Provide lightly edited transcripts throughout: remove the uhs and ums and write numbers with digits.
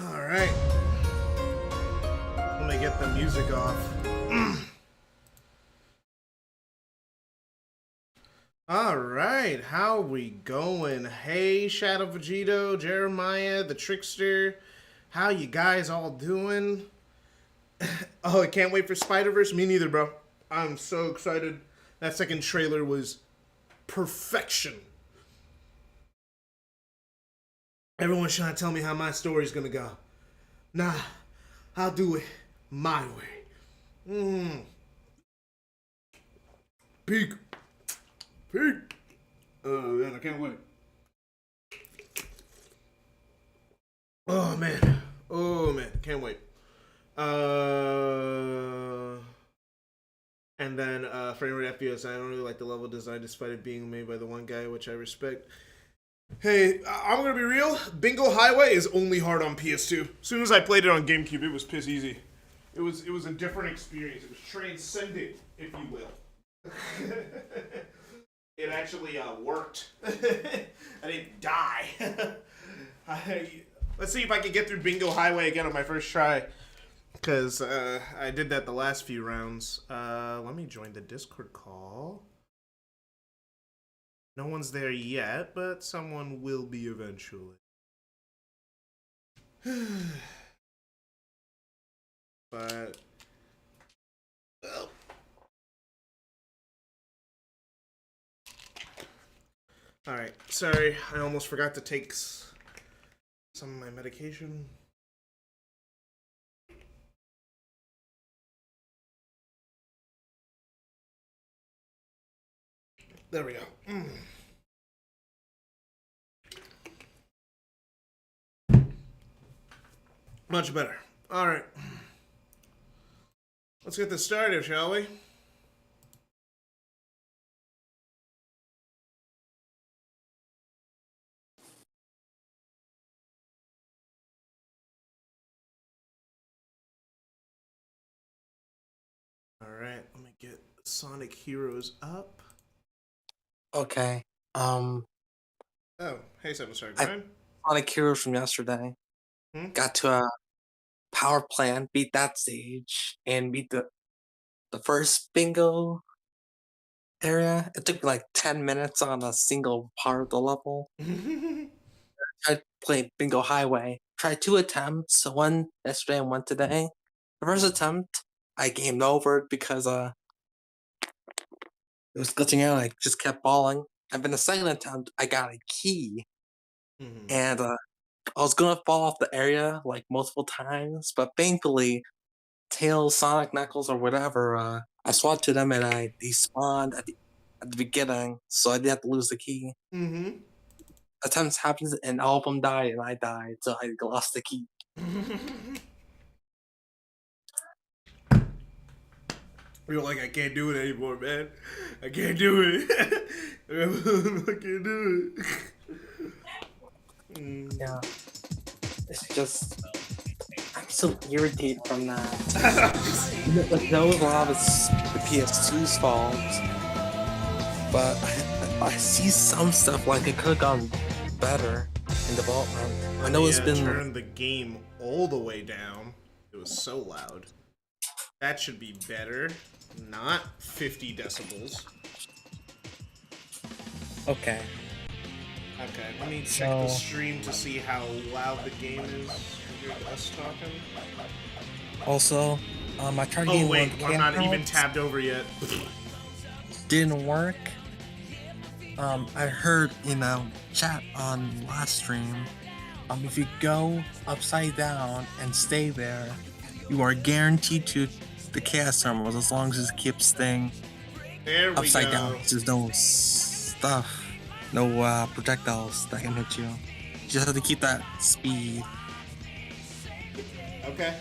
Alright. Let me get the music off. Alright, how we going? Hey, Shadow Vegito, Jeremiah, the Trickster. How you guys all doing? Oh, I can't wait for Spider-Verse. Me neither, bro. I'm so excited. That second trailer was perfection. Everyone's trying to tell me how my story's gonna go. Nah, I'll do it my way. Peak. Peak. Oh, man, I can't wait. Oh, man. Oh, man, can't wait. And then frame rate FPS. I don't really like the level design despite it being made by the one guy, which I respect. Hey, I'm gonna be real. Bingo Highway is only hard on PS2. As soon as I played it on GameCube, it was piss easy. It was a different experience. It was transcendent, if you will. It actually worked. I didn't die. Let's see if I can get through Bingo Highway again on my first try. Because I did that the last few rounds. Let me join the Discord call. No one's there yet, but someone will be eventually. But... well. Alright, sorry. I almost forgot to take some of my medication. There we go. Much better. Alright. Let's get this started, shall we? Alright, let me get Sonic Heroes up. Okay. Oh, hey, Seven Star Grind. Sonic Heroes from yesterday. Got to a power plant, beat that stage, and beat the first bingo area. It took me like 10 minutes on a single part of the level. I played Bingo Highway. Tried 2 attempts, one yesterday and one today. The first attempt, I gamed over because it was glitching out. I just kept balling. And then the second attempt, I got a key. And I was gonna fall off the area like multiple times, but thankfully, Tails, Sonic, Knuckles, or whatever, I swatted to them and I despawned at the beginning, so I didn't have to lose the key. Attempts happened and all of them died and I died, so I lost the key. You're like, I can't do it anymore, man. I can't do it. I can't do it. Yeah. It's just... I'm so irritated from that. Like, that was a lot of the PS2's fault. But I see some stuff like it could have gone better in development. I know it's been... turned the game all the way down. It was so loud. That should be better. Not 50 decibels. Okay. Okay, let me check the stream to see how loud the game is. You're us talking. Also, I tried getting one. I'm not even tabbed over yet. Didn't work. I heard in a chat on last stream, if you go upside down and stay there, you are guaranteed to the chaos terminals as long as it keeps staying upside down. There's no stuff, no projectiles that can hit you. You just have to keep that speed. Okay.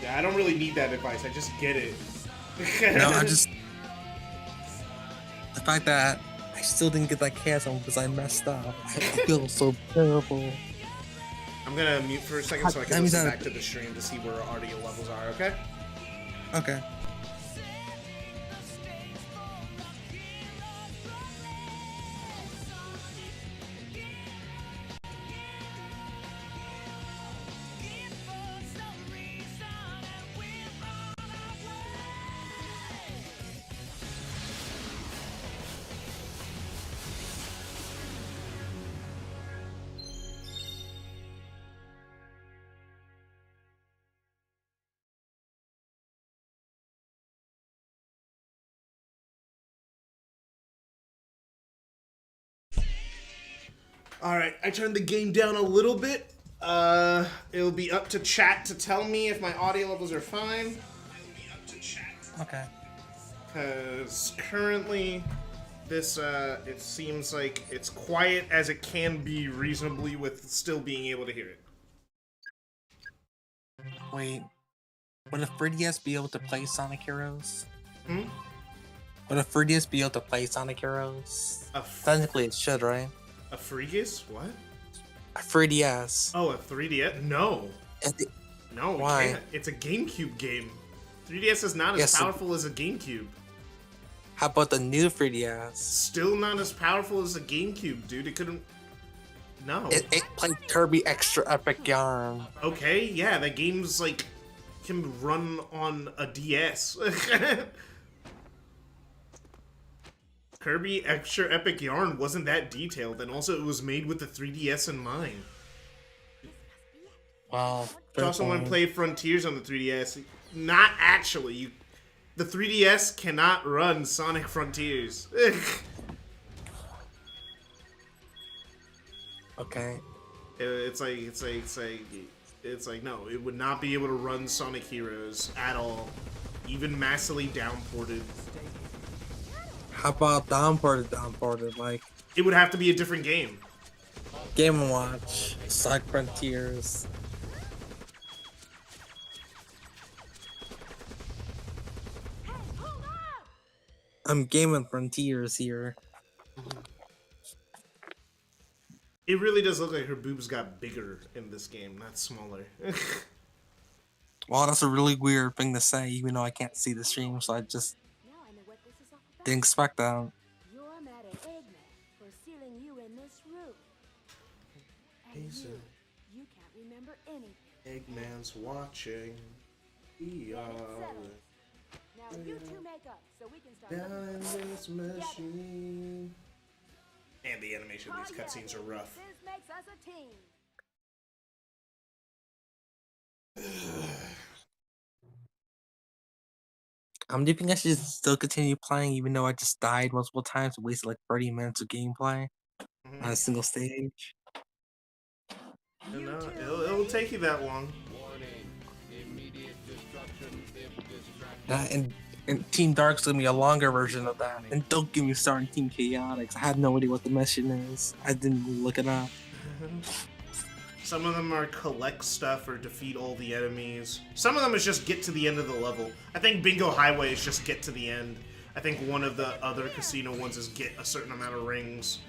Yeah, I don't really need that advice. I just get it. No, I just... the fact that I still didn't get that chaos on because I messed up. I feel so terrible. I'm gonna mute for a second so I can listen back to the stream to see where our audio levels are, okay? Okay. Alright, I turned the game down a little bit. It'll be up to chat to tell me if my audio levels are fine. Okay. Because currently, this, it seems like it's quiet as it can be reasonably with still being able to hear it. Wait. Would a 3DS be able to play Sonic Heroes? Hmm? Would a 3DS be able to play Sonic Heroes? Technically it should, right? A Freegas? What? A 3DS. Oh, a 3DS? No. No, why? It can't. It's a GameCube game. 3DS is not as powerful as a GameCube. How about the new 3DS? Still not as powerful as a GameCube, dude. It couldn't... No. It played Kirby Extra Epic Yarn. Okay, yeah, that game's like can run on a DS. Kirby Extra Epic Yarn wasn't that detailed, and also it was made with the 3DS in mind. Wow. You also want to play Frontiers on the 3DS. Not actually. The 3DS cannot run Sonic Frontiers. Okay. It's like no, it would not be able to run Sonic Heroes at all, even massively downported. How about downported? Like It would have to be a different game. Game & Watch, Sonic Frontiers. I'm Game & Frontiers here. It really does look like her boobs got bigger in this game, not smaller. Well, that's a really weird thing to say, even though I can't see the stream, so I just didn't expect that. You're mad at Eggman for sealing you in this room. And you can't remember anything. Eggman's watching. Now you two make up so we can start Down in this machine. And the animation of these cutscenes are rough. This makes us a team. Do you think I should still continue playing, even though I just died multiple times and wasted like 30 minutes of gameplay on a single stage? No, it'll take you that long. And Team Dark's gonna be a longer version of that. And don't get me started on Team Chaotix. I have no idea what the mission is. I didn't look it up. Some of them are collect stuff or defeat all the enemies. Some of them is just get to the end of the level. I think Bingo Highway is just get to the end. I think one of the other casino ones is get a certain amount of rings.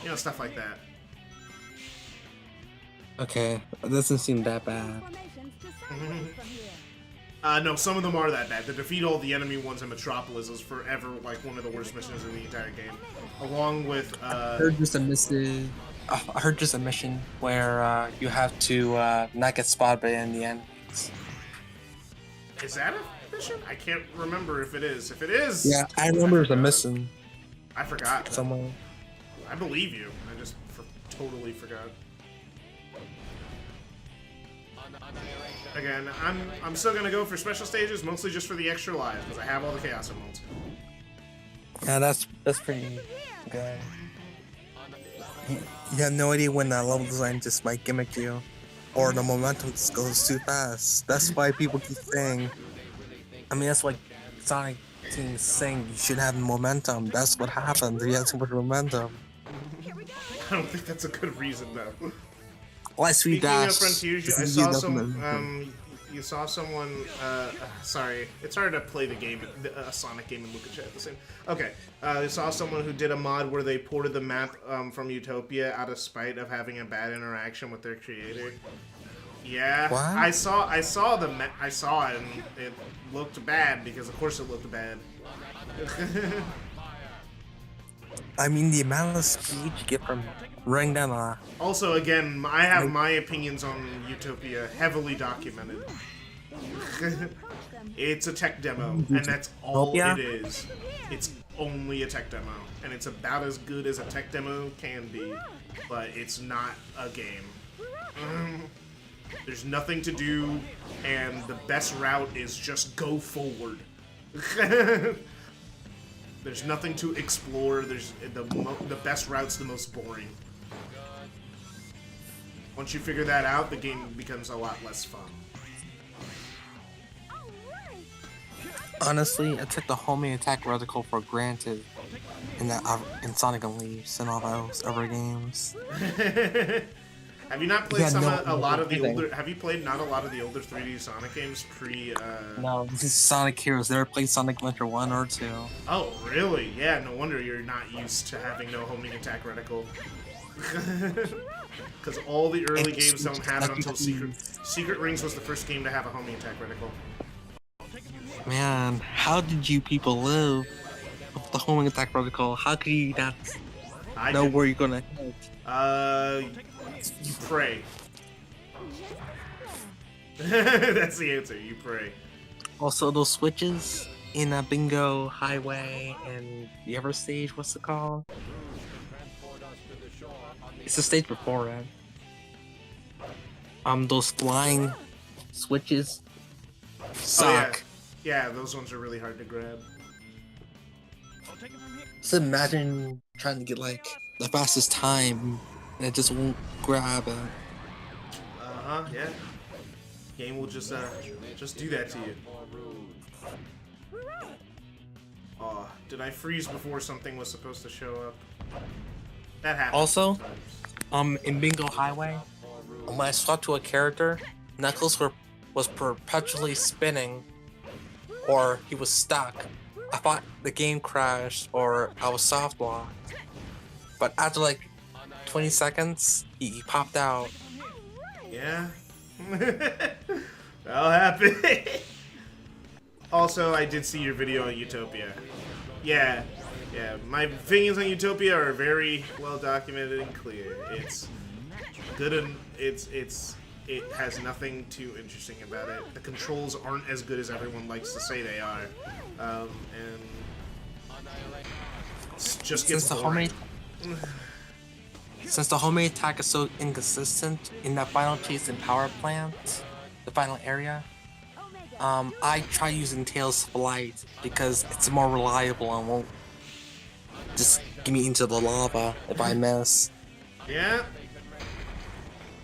You know, stuff like that. Okay, it doesn't seem that bad. No, some of them are that bad. The defeat all the enemy ones in Metropolis is forever like one of the worst missions in the entire game. Along with I heard just a mission where you have to not get spotted by any enemies. Is that a mission? I can't remember if it is. If it is, Yeah, I remember there's a mission I forgot. somewhere. I believe you. I just totally forgot. Again, I'm still gonna go for special stages, mostly just for the extra lives, because I have all the Chaos Emeralds. Yeah, that's pretty good. You have no idea when that level design just might gimmick you, or the momentum just goes too fast. That's why people keep saying. I mean, that's why Sonic Team is saying you should have momentum. That's what happens. You have too much momentum. I don't think that's a good reason, though. Why sweet Speaking of dash? Frontiers, I saw some. You saw someone. Sorry, it's hard to play the game, a Sonic game, and look at chat at the same. Okay, I saw someone who did a mod where they ported the map from Utopia out of spite of having a bad interaction with their creator. Yeah, What? I saw I saw it, and it looked bad because of course it looked bad. I mean, the amount of speed you get from running down a. Also, again, I have my opinions on Utopia heavily documented. It's a tech demo, and that's all Utopia? it is. It's only a tech demo, and it's about as good as a tech demo can be, but it's not a game. There's nothing to do, and the best route is just go forward. There's nothing to explore. There's the best route's the most boring. Once you figure that out, the game becomes a lot less fun. Honestly, I took the homing attack reticle for granted in Sonic Unleashed and all those other games. Have you not played a lot of the anything. older? Have you played not a lot of the older 3D Sonic games pre? No, this is Sonic Heroes. Never played Sonic Adventure 1 or 2. Oh, really? Yeah. No wonder you're not used to having no homing attack reticle. Because all the early games don't have it until Secret Rings was the first game to have a homing attack reticle. Man, how did you people live with the homing attack reticle? How could you not know where you're gonna hit? You pray. That's the answer. You pray. Also, those switches in a Bingo Highway and the other stage, what's it called? It's the stage before it. Those flying switches suck. Yeah, those ones are really hard to grab. Just imagine trying to get like the fastest time and it just won't grab it. Yeah. Game will just do that to you. Oh, did I freeze before something was supposed to show up? That happens. Also, sometimes. in Bingo Highway, when I swapped to a character, Knuckles was perpetually spinning, or he was stuck. I thought the game crashed or I was soft locked. But after like 20 seconds, he popped out. Yeah. That'll happen. Also, I did see your video on Utopia. Yeah. My opinions on Utopia are very well documented and clear. It's good and it has nothing too interesting about it. The controls aren't as good as everyone likes to say they are, and it just gets boring. Since the homemade attack is so inconsistent in that final chase in Power Plant, the final area, I try using Tails Flight because it's more reliable and won't just get me into the lava if I miss. Yeah.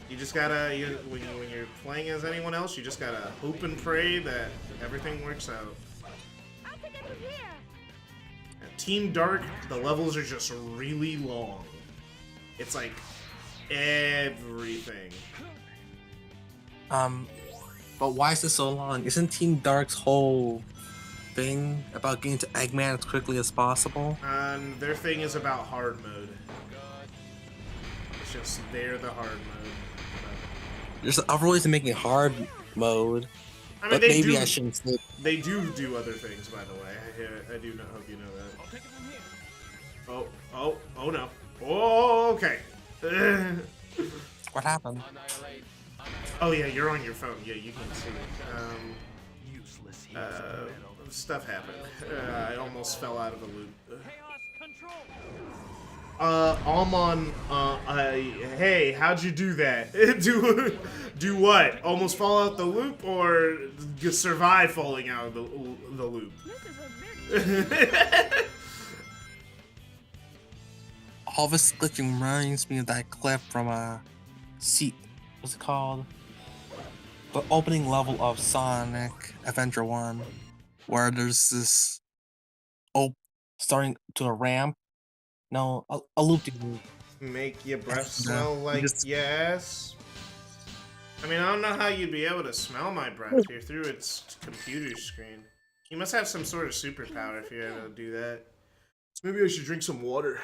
You just gotta, when you're playing as anyone else, you just gotta hope and pray that everything works out. At Team Dark, the levels are just really long. It's like everything. But why is it so long? Isn't Team Dark's whole thing about getting to Eggman as quickly as possible? Their thing is about hard mode. It's just they're the hard mode. There's other ways of making hard mode. I mean, but maybe I shouldn't say. They do other things, by the way. I do not hope you know that. Oh no. Oh, okay. What happened? Oh yeah, you're on your phone. Yeah, you can see it. Stuff happened. I almost fell out of the loop. I'm on. Hey, how'd you do that? do what? Almost fall out the loop, or survive falling out of the loop? All this glitching reminds me of that clip from what's it called? The opening level of Sonic Adventure 1, where there's this starting to a ramp. No, a loop-de-loop. Make your breath smell like yes. I mean, I don't know how you'd be able to smell my breath here through its computer screen. You must have some sort of superpower if you're able to do that. Maybe I should drink some water.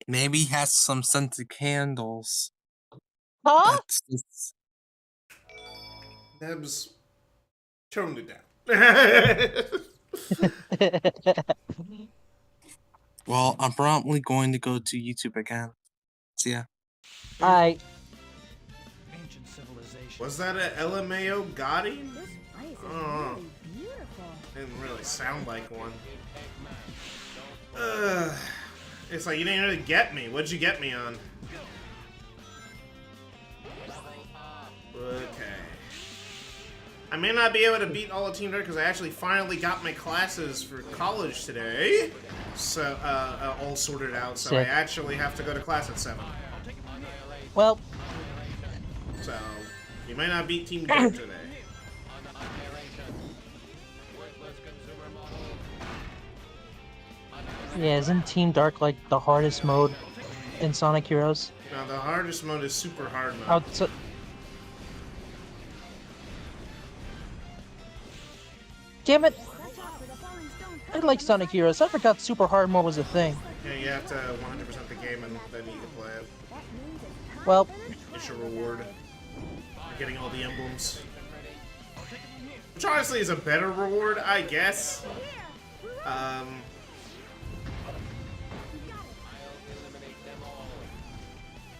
Maybe he has some scented candles. Huh? Nebs, toned it down. Well, I'm probably going to go to YouTube again. See ya. Alright. Was that an LMAO Gotti? This place is Oh. really beautiful. Didn't really sound like one. It's like you didn't really get me. What'd you get me on? Okay. I may not be able to beat all of Team Dark because I actually finally got my classes for college today. So, all sorted out. So Sick. I actually have to go to class at 7. Well, So, you may not beat Team Dark today. yeah, isn't Team Dark like the hardest mode in Sonic Heroes? Now, the hardest mode is super hard mode. Outside. Damn it! I like Sonic Heroes. I forgot super hard mode was a thing. Yeah, you have to 100% the game and then you can play it. Well, It's your reward for getting all the emblems. Which honestly is a better reward, I guess.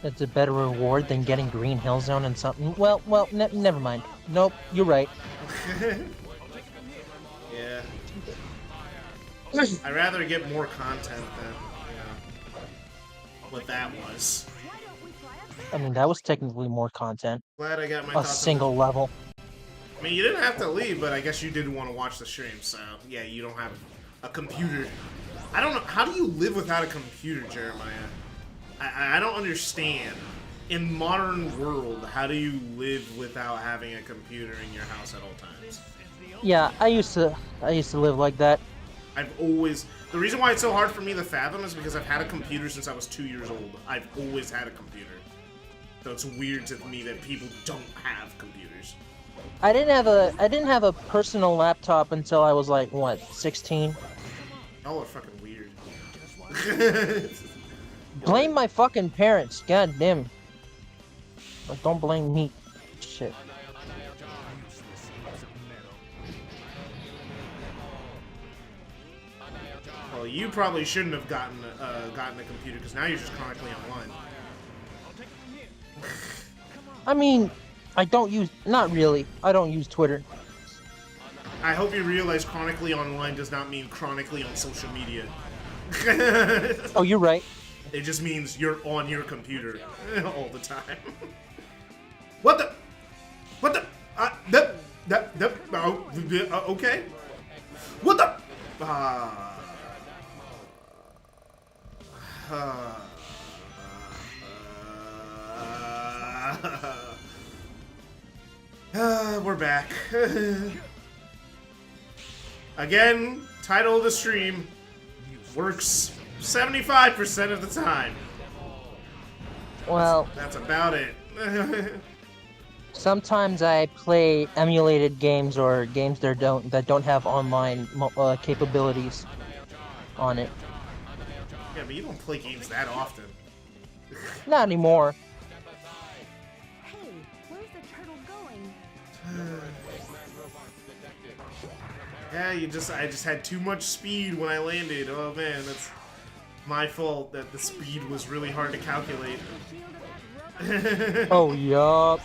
It's a better reward than getting Green Hill Zone and something. Well, never mind. Nope, you're right. Yeah. I'd rather get more content than, what that was. I mean, that was technically more content. Glad I got my A thoughts on single level. I mean, you didn't have to leave, but I guess you did want to watch the stream, so yeah, you don't have a computer. I don't know. How do you live without a computer, Jeremiah? I don't understand. In modern world, how do you live without having a computer in your house at all times? Yeah, I used to live like that. The reason why it's so hard for me to fathom is because I've had a computer since I was 2 years old. I've always had a computer. So it's weird to me that people don't have computers. I didn't have a personal laptop until I was like, what, 16? Y'all are fucking weird. Blame my fucking parents, god damn. But don't blame me. Shit. Well, you probably shouldn't have gotten a computer because now you're just chronically online. I mean, not really. I don't use Twitter. I hope you realize chronically online does not mean chronically on social media. Oh, you're right. It just means you're on your computer all the time. What the? What the? Okay. What the? We're back. Again, title of the stream works 75% of the time. Well, That's about it. sometimes I play emulated games or games that don't have online capabilities on it. Yeah, but you don't play games that often. Not anymore. Hey, where's the turtle going? Yeah, I just had too much speed when I landed. Oh man, that's my fault that the speed was really hard to calculate. Oh, yup.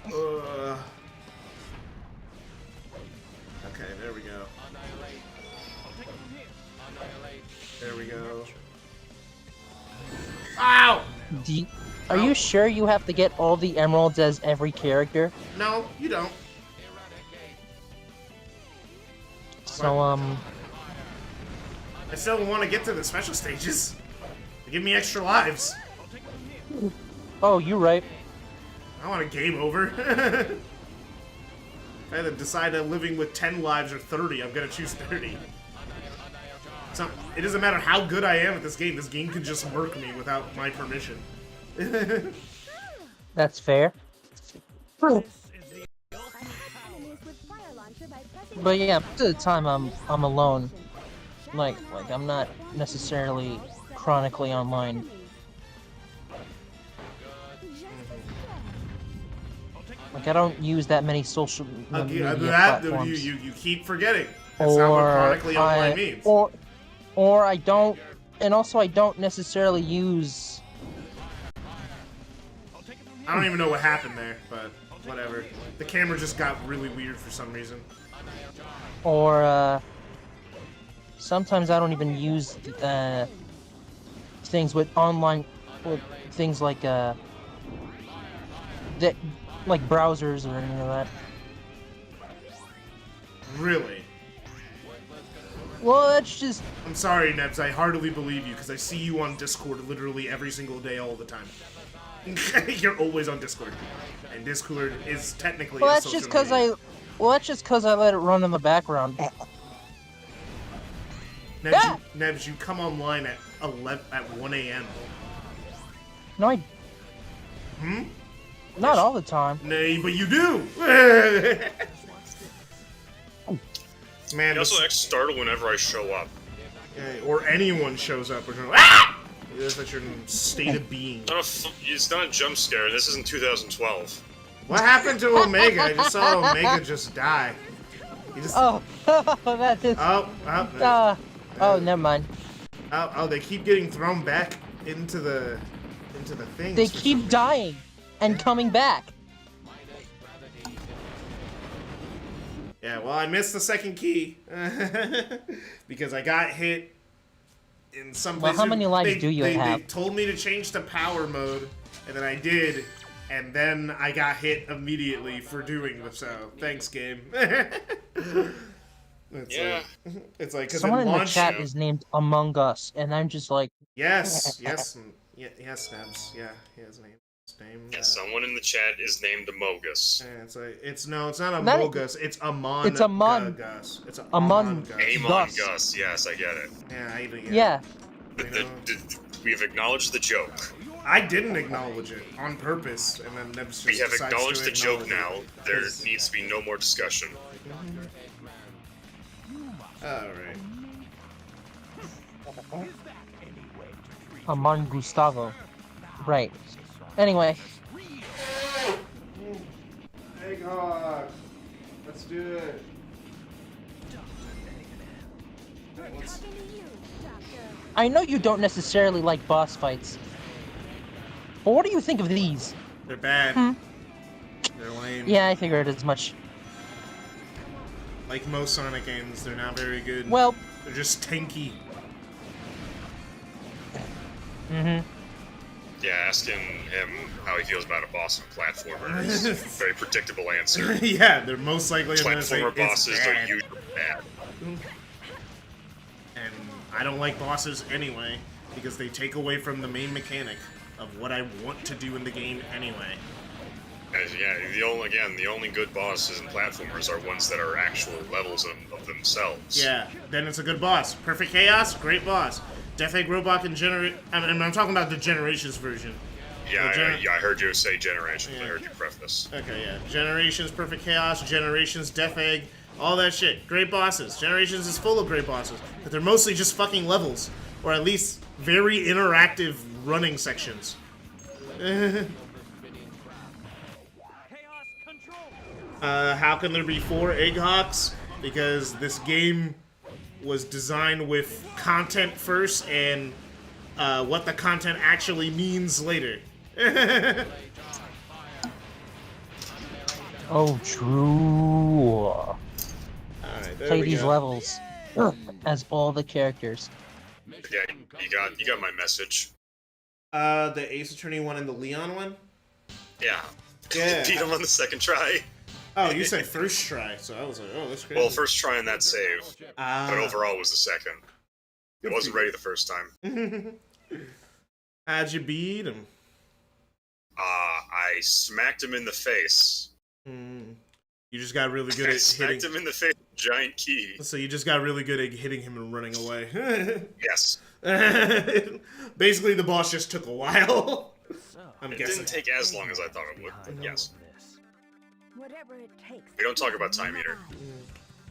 Okay, there we go. There we go. Ow! Are you sure you have to get all the emeralds as every character? No, you don't. So, I still want to get to the special stages. They give me extra lives. Oh, you're right. I want a game over. If I had to decide on living with 10 lives or 30, I'm gonna choose 30. So, it doesn't matter how good I am at this game can just murk me without my permission. That's fair. But yeah, most of the time I'm alone. Like I'm not necessarily chronically online. Like I don't use that many social media platforms. You keep forgetting. That's not what chronically online means. Or I don't, and also I don't necessarily use. I don't even know what happened there, but whatever. The camera just got really weird for some reason. Or sometimes I don't even use things with online, with things like like browsers or any of that. Really? Well, that's just. I'm sorry, Nebs. I heartily believe you because I see you on Discord literally every single day, all the time. You're always on Discord, and Discord is technically. Well, a that's social just because media. that's just because I let it run in the background. Nebs, you come online at 1 a.m. No, not all the time. Nay, but you do. Man, He also acts startled whenever I show up. or anyone shows up, or ah! That's your state of being. It's not a jump scare. This isn't 2012. What happened to Omega? I just saw Omega just die. He just... Oh, that is. Oh, never mind. they keep getting thrown back into the into the things. They for keep some dying and coming back. Yeah, well, I missed the second key because I got hit in some Well, place. how many lives do you They have? told me to change to power mode, and then I did, and then I got hit immediately for doing so. Thanks, game. Yeah. It's like because Someone in the launched. chat is named Among Us, and I'm just like, Yes, yes, yes, Snabs. Yeah, his name. Yeah, someone in the chat is named Amogus. Yeah, it's not a That- Mogus, it's Amon. It's Amon- Gus. It's Amon- Gus. Amon Gus. Gus, yes, I get it. Yeah, I even yeah. We've acknowledged the joke. I didn't acknowledge it on purpose, and then Nebs just We have decides acknowledged to the joke acknowledge now. it. There Yes. needs to be no more discussion. Alright. Amon Gustavo. Right. Anyway, Hey, God. Let's do it. We're talking to you, Doctor. I know you don't necessarily like boss fights, but what do you think of these? They're bad. Hmm. They're lame. Yeah, I figured as much. Like most Sonic games, they're not very good. Well, They're just tanky. Yeah, asking him how he feels about a boss in platformer is a very predictable answer. Yeah, they're most likely gonna say Platformer it's bosses are bad. usually bad. And I don't like bosses anyway, because they take away from the main mechanic of what I want to do in the game anyway. Yeah, the only good bosses in platformers are ones that are actual levels of themselves. Yeah, then it's a good boss. Perfect Chaos, great boss. Death Egg Robot and I'm talking about the Generations version. Yeah, The I heard you say Generations. Yeah. I heard you preface. Okay, yeah. Generations, Perfect Chaos, Generations, Death Egg, all that shit. Great bosses. Generations is full of great bosses, but they're mostly just fucking levels, or at least very interactive running sections. How can there be 4 Egghawks? Because this game was designed with content first and what the content actually means later. oh, true. Alright, there Play we these go. levels as all the characters. Yeah, you got my message. The Ace Attorney one and the Leon one? Yeah. Yeah. Beat him on the second try. Oh, you said first try, so I was like, oh, that's crazy. Well, first try on that save, Ah. but overall was the second. It wasn't ready the first time. How'd you beat him? I smacked him in the face. You just got really good I at smacked hitting. him in the face with a giant key. So you just got really good at hitting him and running away. Yes. Basically, the boss just took a while. I'm It guessing. didn't take as long as I thought it would, but yes. Whatever it takes. We don't talk about Time Eater.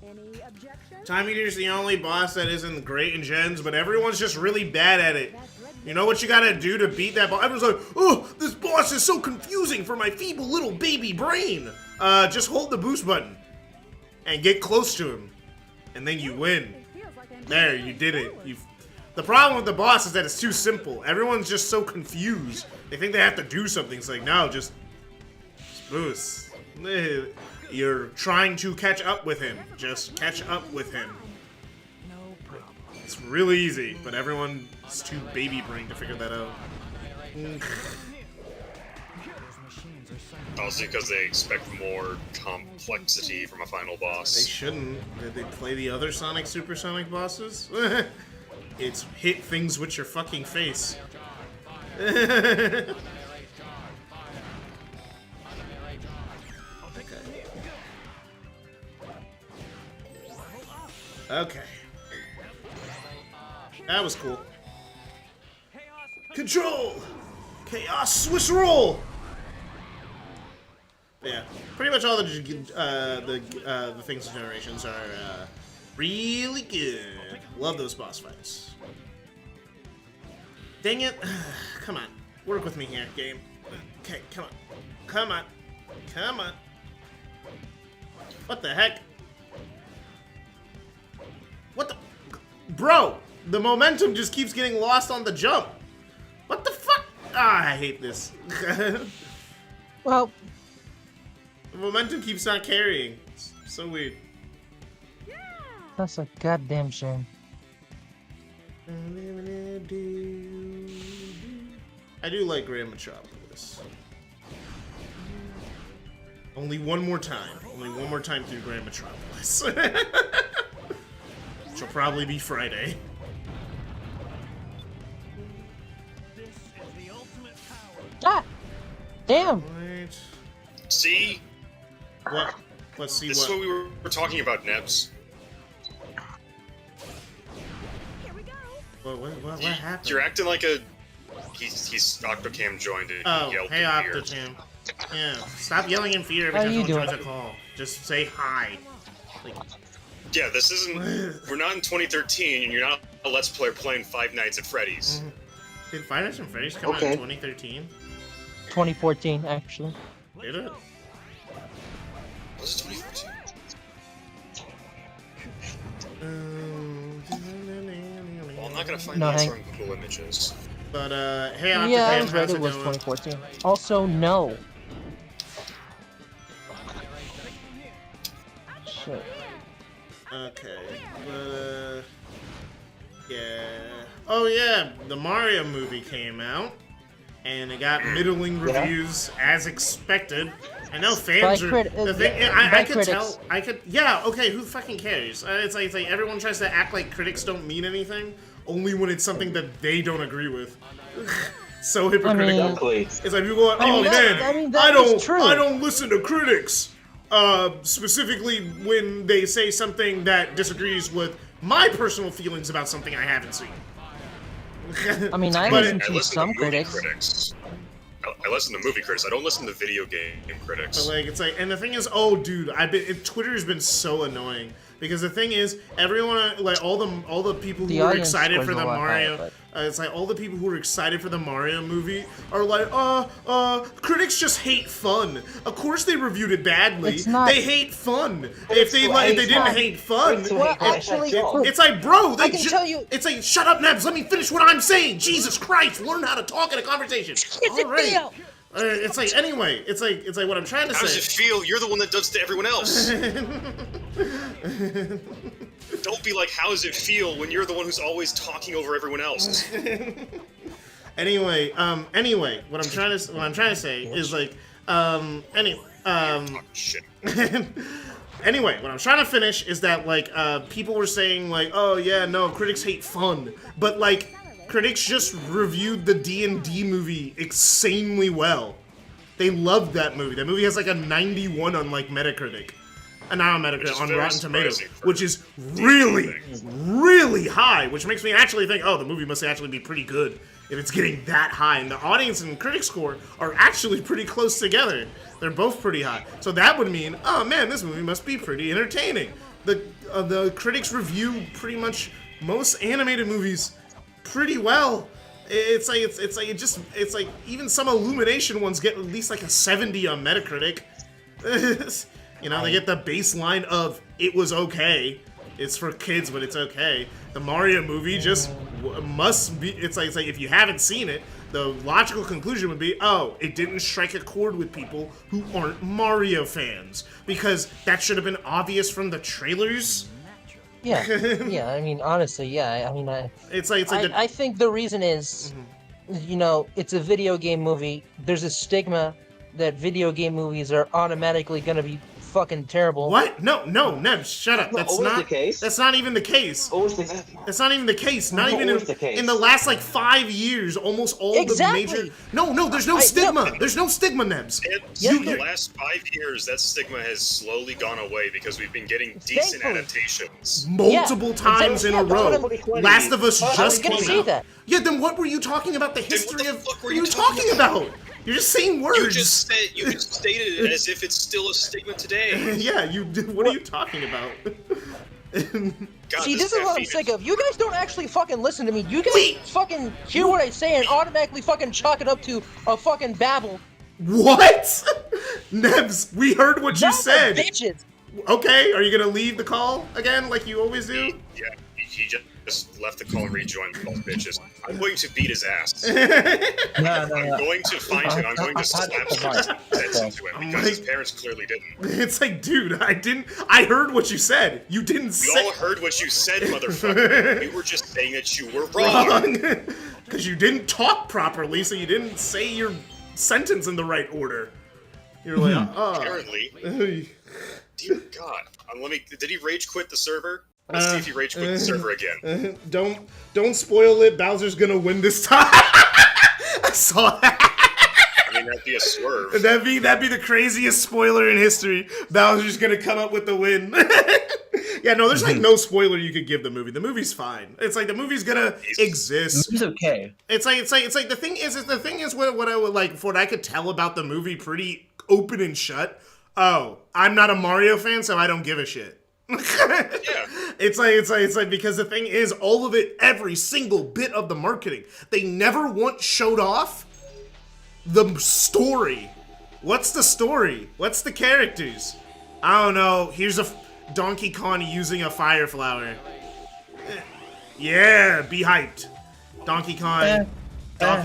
Any objections? Time Eater's the only boss that isn't great in gens, but everyone's just really bad at it. You know what you gotta do to beat that boss? Everyone's like, oh, this boss is so confusing for my feeble little baby brain. Just hold the boost button and get close to him, and then you win. It feels like I'm There, you did it. The problem with the boss is that it's too simple. Everyone's just so confused. They think they have to do something. It's like, no, just boost. You're trying to catch up with him. Just catch up with him. It's really easy, but everyone's too baby brain to figure that out. Also because they expect more complexity from a final They boss. shouldn't. Did they play the other Sonic Supersonic bosses? It's hit things with your fucking face. Okay. That was cool. Control! Chaos Swiss roll! Yeah, pretty much all the things in Generations are really good. Love those boss fights. Dang it! Come on, work with me here, game. Okay, come on, come on, come on. What the heck? What the, bro? The momentum just keeps getting lost on the jump. What the fuck? I hate this. Well, The momentum keeps not carrying. It's so weird. that's a goddamn shame. I do like Grand Metropolis. Only one more time. Only one more time through Grand Metropolis. Which will probably be Friday. Ah! Damn! Right. See? What? Let's see This is what we were talking about, Nebs. What happened? You're acting like a... He's Octocam joined it. Oh, Yelled hey, in fear. Octocam. Yeah, stop yelling in fear How every you time someone doing? tries a call. Just say hi. Like, Yeah, this isn't... We're not in 2013, and you're not a Let's Player playing Five Nights at Freddy's. did Five Nights at Freddy's come out in 2013? 2014, actually. Did it? Was it 2014? Well, I'm not gonna find No, the answer Hank. on Google Images. But, hey, Octocam, Yeah, I was right. how's It it was going? 2014. Also, no. Shit. Okay, but, yeah. Oh, yeah, the Mario movie came out, and it got middling reviews as expected. I know fans By are. crit- The thing, by I could critics. tell. Yeah, okay, who fucking cares? It's like everyone tries to act like critics don't mean anything, only when it's something that they don't agree with. So hypocritical. Exactly. It's like people go, I oh mean, that- man, I mean, that is true. I don't listen to critics. Specifically when they say something that disagrees with my personal feelings about something I haven't seen. I mean, I But listen I to listen some to movie critics. I listen to movie critics. I don't listen to video game critics. But like, it's like, and the thing is, oh, dude, Twitter's been so annoying because the thing is, everyone, like, all the people The who were audience excited scores for a the lot Mario, higher, it's like all the people who were excited for the Mario movie are like, critics just hate fun. Of course they reviewed it badly. It's not- They hate fun. If they didn't hate fun, Well, actually, it's like, bro, I can tell you- it's like, shut up, Nebs. Let me finish what I'm saying. Jesus Christ, learn how to talk in a conversation. All right. It's like anyway. It's like what I'm trying to How does it say. feel? You're the one that does it to everyone else. Don't be like, how does it feel when you're the one who's always talking over everyone else? Anyway, what I'm trying to say is like, Shit. Anyway, what I'm trying to finish is that like people were saying like, oh yeah, no, critics hate fun, but like critics just reviewed the D&D movie insanely well. They loved that movie. That movie has like a 91 on like Metacritic. Not on Metacritic, is on very Rotten Tomatoes, surprising for which is D&D really, things. really high, which makes me actually think, oh, the movie must actually be pretty good if it's getting that high. And the audience and critic score are actually pretty close together. They're both pretty high. So that would mean, oh man, this movie must be pretty entertaining. The critics review pretty much most animated movies pretty well. It's like even some Illumination ones get at least like a 70 on Metacritic. You know, they get the baseline of it was okay. It's for kids, but it's okay. The Mario movie just must be. It's like if you haven't seen it, the logical conclusion would be, oh, it didn't strike a chord with people who aren't Mario fans because that should have been obvious from the trailers. Yeah, yeah. I mean, honestly, yeah. I mean, I think the reason is, you know, it's a video game movie. There's a stigma that video game movies are automatically gonna be fucking terrible. What? No, Neb, shut up. That's That's always not the case. That's not even the case. Always the That's not even the case. Not even always the case. in the last like 5 years, almost all Exactly. the major. No, there's no stigma. There's no stigma, Nebs. And Yes, in the there- last 5 years, that stigma has slowly gone away because we've been getting decent Thankfully. adaptations. Multiple times in a that's what row. I'm- Last of Us I was just gonna came say out. that. Yeah, then what were you talking about? The history the of. fuck were What are you you talking about? You're just saying words. You just stated it as if it's still a stigma today. Yeah, you. What are you talking about? God, See, this is what I'm caffeine sick of. You guys don't actually fucking listen to me. You guys Wait. fucking hear what I say and automatically fucking chalk it up to a fucking babble. What? Nebs, we heard what you Y'all are said. bitches. Okay, are you gonna leave the call again like you always do? Yeah, he just just left the call and rejoined both bitches. I'm going to beat his ass. No, I'm going to find him. I'm going to slap some tits into him because his parents clearly didn't. It's like, dude, I heard what you said. You didn't say. We all heard what you said, motherfucker. We were just saying that you were wrong. Because you didn't talk properly, so you didn't say your sentence in the right order. You're like, Apparently. Dear God. Did he rage quit the server? Let's see if he rage quit the server again. Don't spoil it. Bowser's gonna win this time. I saw that. I mean, that'd be a swerve. That'd be the craziest spoiler in history. Bowser's gonna come up with the win. Yeah, no, there's like no spoiler you could give the movie. The movie's fine. It's like the movie's gonna exist. It's okay. It's like the thing is what I would like for what I could tell about the movie pretty open and shut. Oh, I'm not a Mario fan, so I don't give a shit. Yeah. It's like because the thing is, all of it, every single bit of the marketing, they never once showed off the story. What's the story? What's the characters? I don't know. Here's a Donkey Kong using a fire flower. Yeah, be hyped. Donkey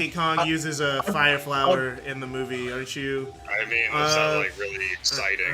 Kong uses a fire flower in the movie, aren't you? I mean, that's not like really exciting.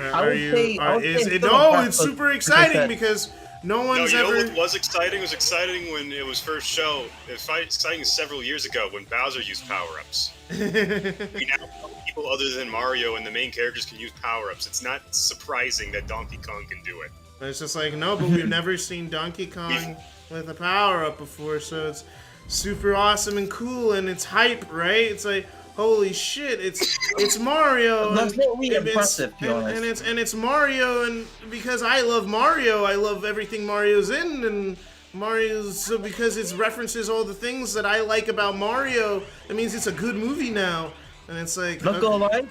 It's super exciting because no one's you know ever. what was exciting? It was exciting when it was first shown. It was exciting several years ago when Bowser used power-ups. We now know people other than Mario and the main characters can use power-ups. It's not surprising that Donkey Kong can do it. It's just like, no, but we've never seen Donkey Kong with a power-up before, so it's super awesome and cool, and it's hype, right? It's like, holy shit, it's Mario. That's not really impressive, to be honest. And it's Mario, and because I love Mario, I love everything Mario's in, and Mario's, so because it references all the things that I like about Mario, it means it's a good movie now. And it's like, not gonna lie,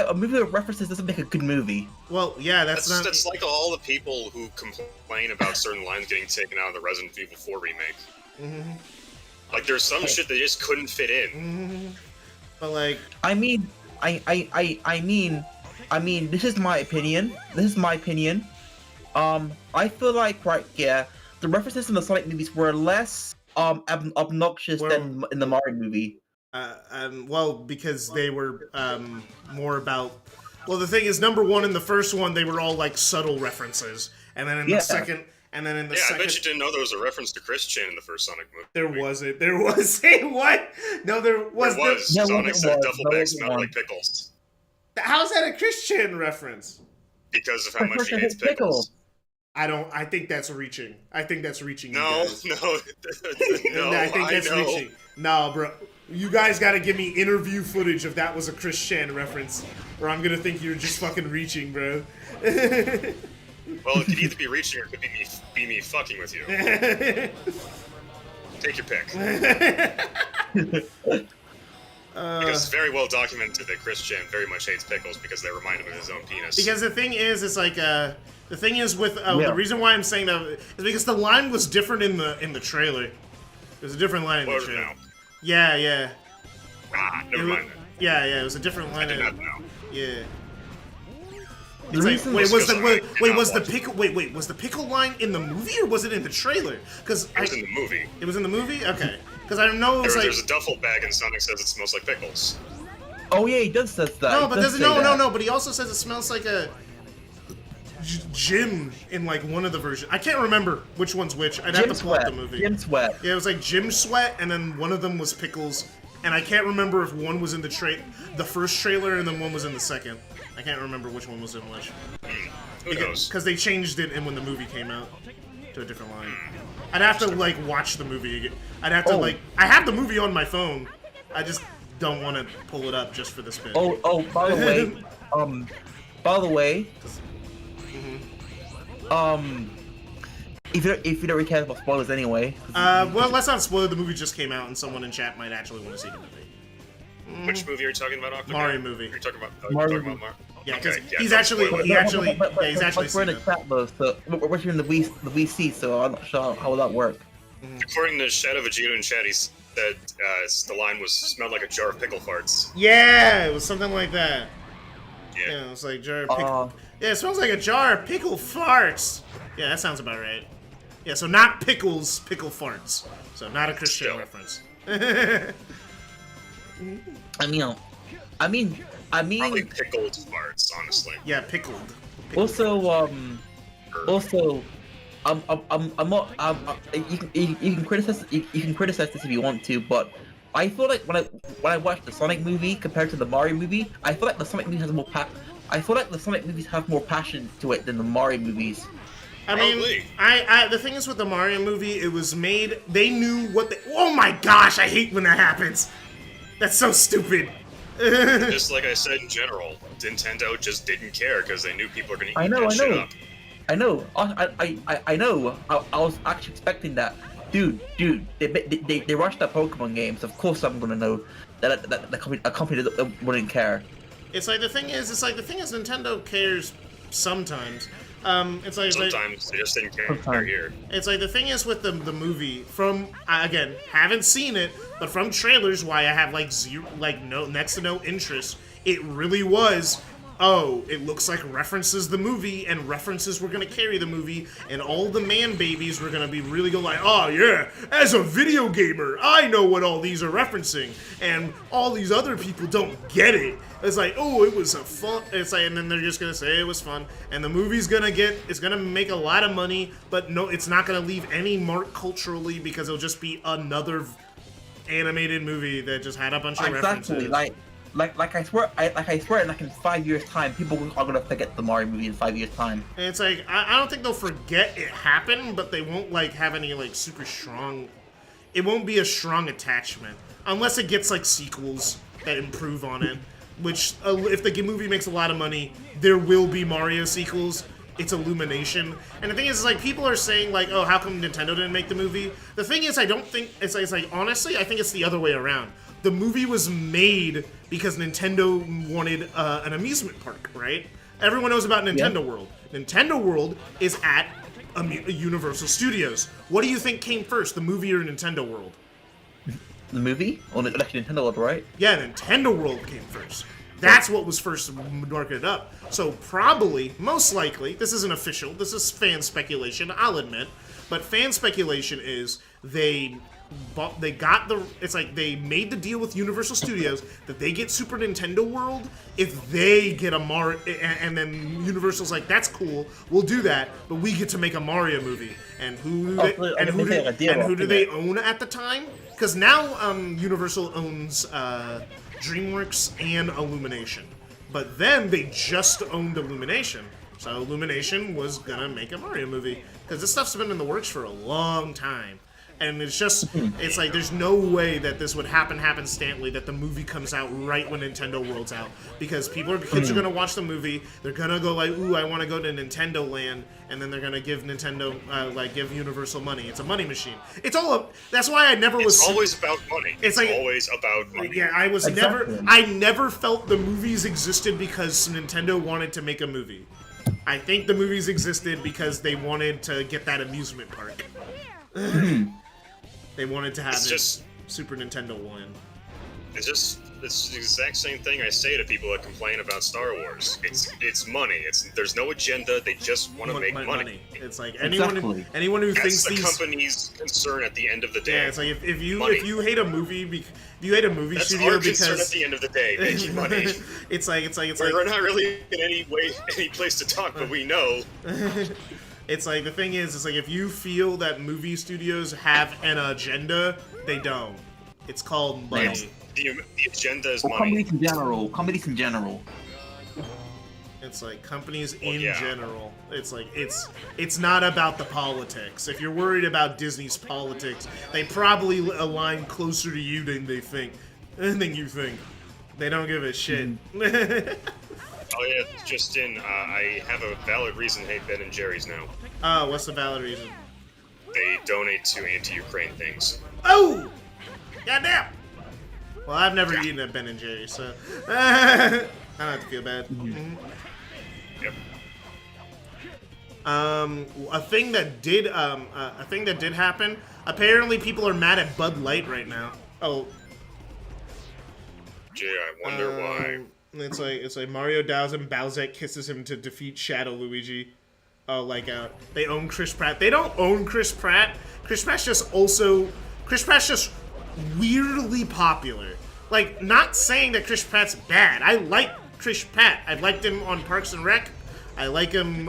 a movie with references doesn't make a good movie. Well, yeah, that's like all the people who complain about certain lines getting taken out of the Resident Evil 4 remake. Mm-hmm. Like, there's some shit they just couldn't fit in. Mm-hmm. But like, I mean, this is my opinion. I feel like the references in the Sonic movies were less obnoxious than in the Mario movie. Well, because they were more about. Well, the thing is, number one, in the first one, they were all like subtle references, and then in the second. And then in the second... I bet you didn't know there was a reference to Chris Chan in the first Sonic movie. There wasn't. There was a what? No, there was. There was. Sonic said duffel bag smelled like pickles. How's that a Chris Chan reference? Because of how much he hates pickles. I think that's reaching. No. I think that's reaching. No, bro. You guys gotta give me interview footage if that was a Chris Chan reference, or I'm gonna think you're just fucking reaching, bro. Well, it could either be reaching or it could be me fucking with you. Take your pick. Because it's very well documented that Chris Chan very much hates pickles because they remind him of his own penis. Because the thing is, it's like the thing is with the reason why I'm saying that is because the line was different in the trailer. There's a different line in the trailer. Now? Yeah. Never mind that. Yeah, it was a different line. I did not know. Yeah. It's like, was the pickle line in the movie or was it in the trailer? Because it was in the movie. It was in the movie? Okay. Because I know it was there's a duffel bag and Sonic says it smells like pickles. Oh yeah, he does say that. No, but but he also says it smells like a gym in like one of the versions. I can't remember which one's which. I'd have to pull up the movie. Gym Sweat. Yeah, it was like Gym Sweat, and then one of them was pickles. And I can't remember if one was in the first trailer and then one was in the second. I can't remember which one was in which. Who knows? Because they changed it when the movie came out to a different line. I'd have to like watch the movie again. I'd have to I have the movie on my phone. I just don't want to pull it up just for this bit. By the way, if you don't really care about spoilers anyway. Well, let's not spoil it. The movie just came out, and someone in chat might actually want to see the movie. Which movie are you talking about, Octagon? Mario movie. Are you talking about Mario? Yeah, because he's actually seen it. We're in the chat though, so we're watching the VC, so I'm not sure how will that work. According to Shadow Vegeta in chat, he said the line was smelled like a jar of pickle farts. Yeah, it was something like that. Yeah, it was like jar of pickle. Yeah, it smells like a jar of pickle farts. Yeah, that sounds about right. Yeah, so not pickles, pickle farts. So not a Christian reference. I mean, Probably pickled farts, honestly. Yeah, pickled. also, I'm not. You can criticize this if you want to, but I feel like when I watched the Sonic movie compared to the Mario movie, I feel like the Sonic movie has more I feel like the Sonic movies have more passion to it than the Mario movies. I mean, I the thing is with the Mario movie, it was made. They knew what they. Oh my gosh, I hate when that happens. That's so stupid. Just like I said in general, Nintendo just didn't care because they knew people were gonna eat that shit up. I know. I know. I was actually expecting that. Dude, they rushed the Pokemon games. Of course, I'm gonna know that a company that wouldn't care. It's like the thing is, Nintendo cares sometimes. It's like sometimes they just didn't care here. It's like the thing is with the movie. From again, haven't seen it, but from trailers, why I have next to no interest. It really was. Oh, it looks like references the movie, and references were gonna carry the movie, and all the man babies were gonna be really go like, oh yeah, as a video gamer, I know what all these are referencing, and all these other people don't get it. It's like, oh, it was a fun. It's like, and then they're just gonna say it was fun, and the movie's it's gonna make a lot of money, but no, it's not gonna leave any mark culturally because it'll just be another animated movie that just had a bunch of references. Like I swear, like in 5 years' time, people are gonna forget the Mario movie in 5 years' time. And it's like I don't think they'll forget it happened, but they won't have any super strong. It won't be a strong attachment unless it gets sequels that improve on it. Which if the movie makes a lot of money, there will be Mario sequels. It's Illumination, and the thing is people are saying oh, how come Nintendo didn't make the movie? The thing is, I don't think it's like honestly, I think it's the other way around. The movie was made because Nintendo wanted an amusement park, right? Everyone knows about Nintendo World. Nintendo World is at Universal Studios. What do you think came first, the movie or Nintendo World? The movie? Oh, actually Nintendo World, right? Yeah, Nintendo World came first. That's what was first marketed up. So probably, most likely, this isn't official, this is fan speculation, I'll admit, but fan speculation is they made the deal with Universal Studios that they get Super Nintendo World if they get a Mario, and then Universal's like, that's cool, we'll do that, but we get to make a Mario movie. And who do they own at the time? Because now Universal owns DreamWorks and Illumination, but then they just owned Illumination. So Illumination was gonna make a Mario movie because this stuff's been in the works for a long time. And it's there's no way that this would happen happenstantly that the movie comes out right when Nintendo World's out, because kids are gonna watch the movie, they're gonna go ooh, I want to go to Nintendo Land, and then they're gonna give Nintendo give Universal money. It's a money machine. That's why I never was. It's always about money. It's always about money. Yeah, I never felt the movies existed because Nintendo wanted to make a movie. I think the movies existed because they wanted to get that amusement park. They wanted to have Super Nintendo Land. It's the exact same thing I say to people that complain about Star Wars. It's money. There's no agenda. They just want to make money. It's like anyone who thinks the company's concern at the end of the day. Yeah, it's like if you hate a movie, that's studio our because concern at the end of the day, making money. it's like we're not really in any place to talk, but we know. It's like the thing is, it's like if you feel that movie studios have an agenda, they don't. It's called money. The agenda is money. Companies in general. It's like companies in general. It's like it's not about the politics. If you're worried about Disney's politics, they probably align closer to you than you think. They don't give a shit. Oh yeah, just in, I have a valid reason to hate Ben and Jerry's now. Oh, what's the valid reason? They donate to anti-Ukraine things. Oh! Goddamn! Well, I've never eaten at Ben and Jerry's, so I don't have to feel bad. Yep. A thing that did happen. Apparently, people are mad at Bud Light right now. Oh. Gee, I wonder why. It's like Mario dies and Bowsette kisses him to defeat Shadow Luigi. Oh, like they own Chris Pratt. They don't own Chris Pratt. Chris Pratt's just weirdly popular. Like, not saying that Chris Pratt's bad. I like Chris Pratt. I liked him on Parks and Rec. I like him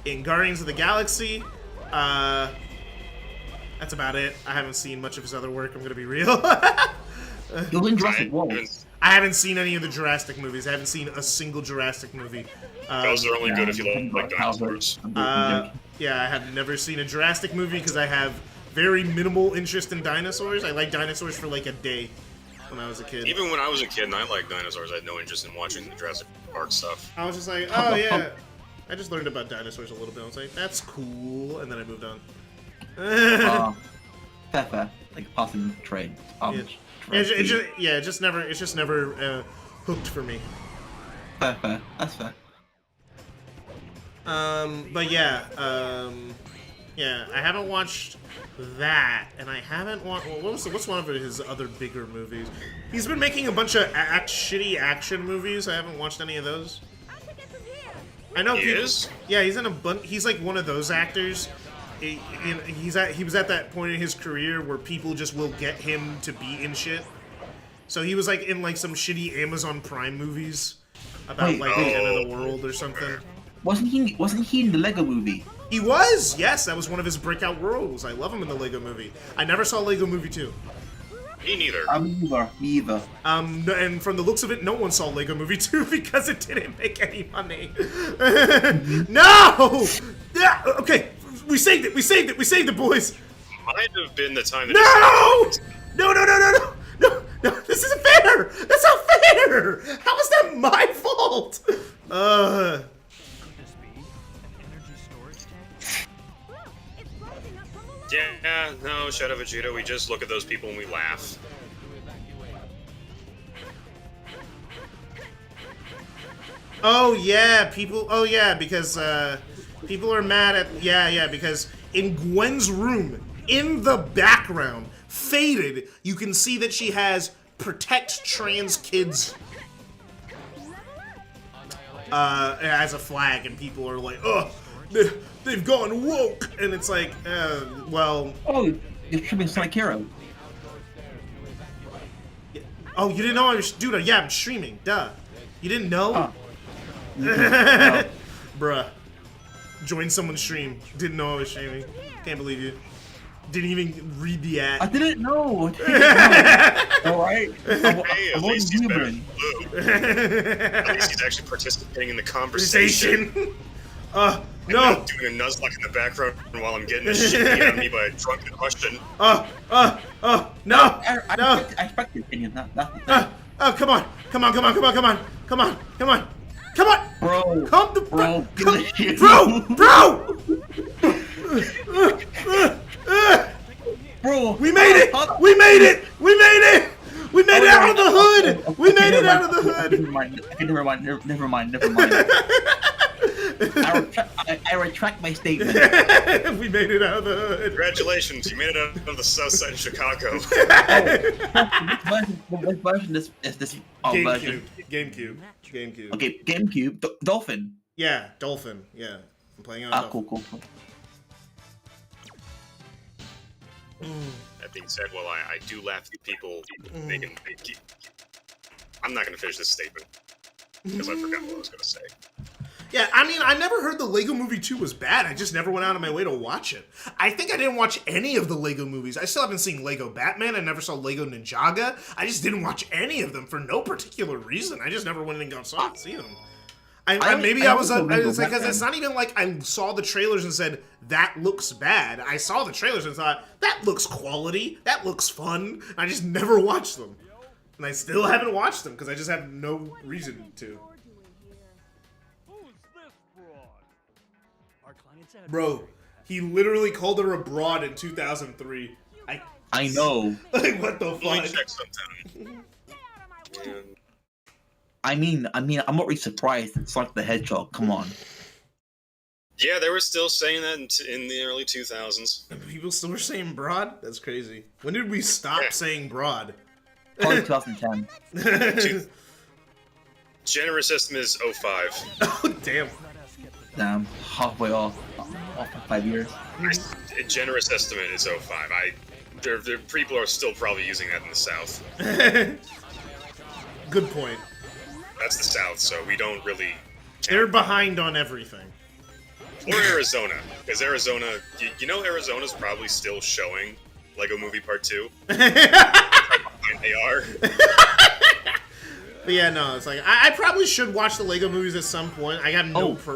in Guardians of the Galaxy. That's about it. I haven't seen much of his other work, I'm gonna be real. You're in Jurassic World. I haven't seen any of the Jurassic movies. I haven't seen a single Jurassic movie. Those are only good if you like dinosaurs. Yeah, I have never seen a Jurassic movie because I have very minimal interest in dinosaurs. I liked dinosaurs for like a day when I was a kid. Even when I was a kid and I liked dinosaurs, I had no interest in watching the Jurassic Park stuff. I was just like, oh yeah. I just learned about dinosaurs a little bit. I was like, that's cool, and then I moved on. Fair. Like passing trade. It just never hooked for me. Fair. That's fair. But yeah, I haven't watched that, and I haven't watched. Well, what's one of his other bigger movies? He's been making a bunch of shitty action movies. I haven't watched any of those. I know he is. Yeah, he's in a bunch. He's like one of those actors. He was at that point in his career where people just will get him to be in shit. So he was like in like some shitty Amazon Prime movies about the end of the world or something. Wasn't he in the Lego movie? He was. Yes, that was one of his breakout roles. I love him in the Lego movie. I never saw Lego Movie 2. Me neither. Me either. And from the looks of it, no one saw Lego Movie 2 because it didn't make any money. No! Yeah, okay, we saved it, boys. Might have been the time that No, this isn't fair! That's not fair! How is that my fault? Yeah, no, Shadow Vegeta, we just look at those people and we laugh. Oh yeah, because people are mad at because in Gwen's room, in the background, faded, you can see that she has protect trans kids as a flag, and people are like, oh, they've gone woke, and it's like, well. Oh, you're streaming Sonic Hero. Oh, you didn't know I was, dude? Yeah, I'm streaming. Duh. You didn't know? Oh. No. Bruh. Join someone's stream. Didn't know I was streaming. Can't believe you. Didn't even read the ad. I didn't know. Alright. Hey, at least he's better than Blue. At least he's actually participating in the conversation. No. Not doing a nuzlocke in the background while I'm getting the shit beat out of me by a drunken question. No. I expect your opinion. Nothing. Come on. Bro. Come the bro. Bro. We made it. We made it out of the hood. We made it out of the hood. Never mind. I retract my statement. We made it out of the hood. Congratulations, you made it out of the south side of Chicago. What version is this? GameCube. Okay, GameCube. Dolphin. Yeah, Dolphin. Yeah, I'm playing on Dolphin. Cool. That being said, well, I do laugh at people making. I'm not going to finish this statement because I forgot what I was going to say. Yeah, I mean, I never heard the Lego Movie 2 was bad. I just never went out of my way to watch it. I think I didn't watch any of the Lego movies. I still haven't seen Lego Batman. I never saw Lego Ninjaga. I just didn't watch any of them for no particular reason. I just never went and got to see them. Because it's not even like I saw the trailers and said, that looks bad. I saw the trailers and thought, that looks quality. That looks fun. I just never watched them. And I still haven't watched them because I just have no reason to. Bro, he literally called her a broad in 2003. I know. Like, what the Let me fuck? check sometime. I mean, I'm not really surprised. It's like the Hedgehog. Come on. Yeah, they were still saying that in the early 2000s. People still were saying broad? That's crazy. When did we stop saying broad? Probably 2010. Generous estimate is 05. Oh, damn. Damn, halfway off for 5 years. A generous estimate is 05. There people are still probably using that in the South. Good point. That's the South, so we don't really... They're behind on everything. Or Arizona, because Arizona, you know Arizona's probably still showing Lego Movie Part 2? How behind they are. But yeah, no, it's like, I probably should watch the Lego movies at some point. I got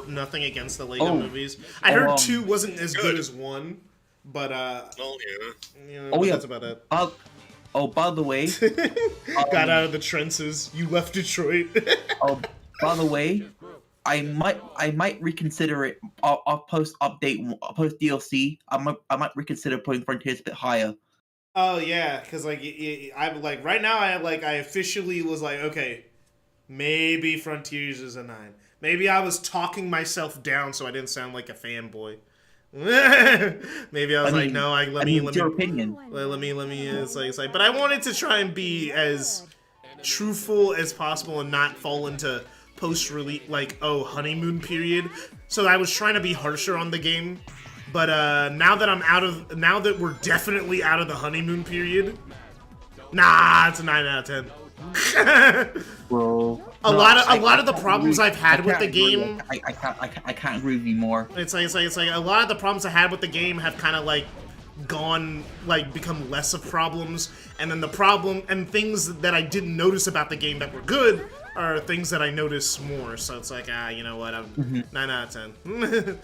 nothing against the Lego movies. I heard 2 wasn't as good as 1, but, that's about it. By the way... Got out of the trenches. You left Detroit. By the way, I might reconsider it. I'll post update, post DLC. I might reconsider putting Frontiers a bit higher. Oh yeah, because like I'm like right now I officially was like, okay, maybe Frontiers is a 9. Maybe I was talking myself down so I didn't sound like a fanboy. Maybe I was let me. Your opinion. Let me. It's like, but I wanted to try and be as truthful as possible and not fall into post-release honeymoon period. So I was trying to be harsher on the game. But now that we're definitely out of the honeymoon period, it's a 9 out of 10. Bro, a lot of the problems I've had with the game. I can't agree with you more. It's like a lot of the problems I had with the game have kind of become less of problems, and then the problem and things that I didn't notice about the game that were good are things that I notice more. So it's like you know what, I'm 9 out of 10.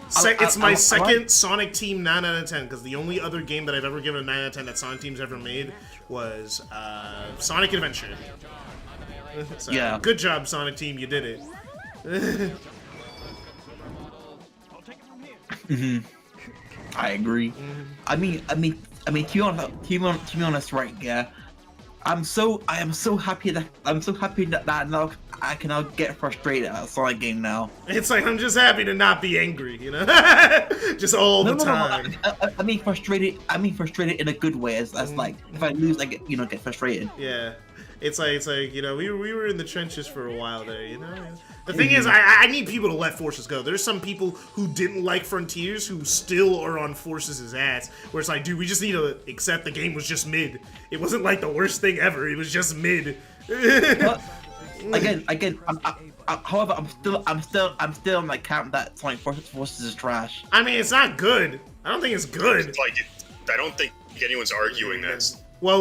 It's my second Sonic Team 9 out of 10, because the only other game that I've ever given a 9 out of 10 that Sonic Team's ever made was Sonic Adventure. So, yeah. Good job, Sonic Team, you did it. I agree. I mean, to be honest, right? Yeah. I am so happy that now I can now get frustrated at a Sonic game now. It's like I'm just happy to not be angry, you know, just all the time. I mean frustrated in a good way. As like if I lose, I get frustrated. Yeah. It's like we were in the trenches for a while there, you know. The thing is, I need people to let Forces go. There's some people who didn't like Frontiers who still are on Forces' ass. Where it's like, dude, we just need to accept the game was just mid. It wasn't like the worst thing ever. It was just mid. Again. However, I'm still on that camp that Sonic Forces is trash. I mean, it's not good. I don't think it's good. I don't think anyone's arguing that. Well,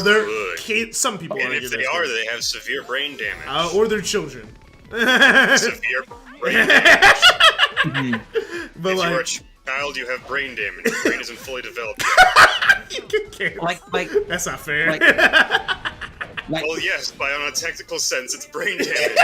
some people and argue if they are, they have severe brain damage. Or their children. Severe brain damage. But if you're a child, you have brain damage. Your brain isn't fully developed yet. That's not fair. Well, yes, on a technical sense, it's brain damage.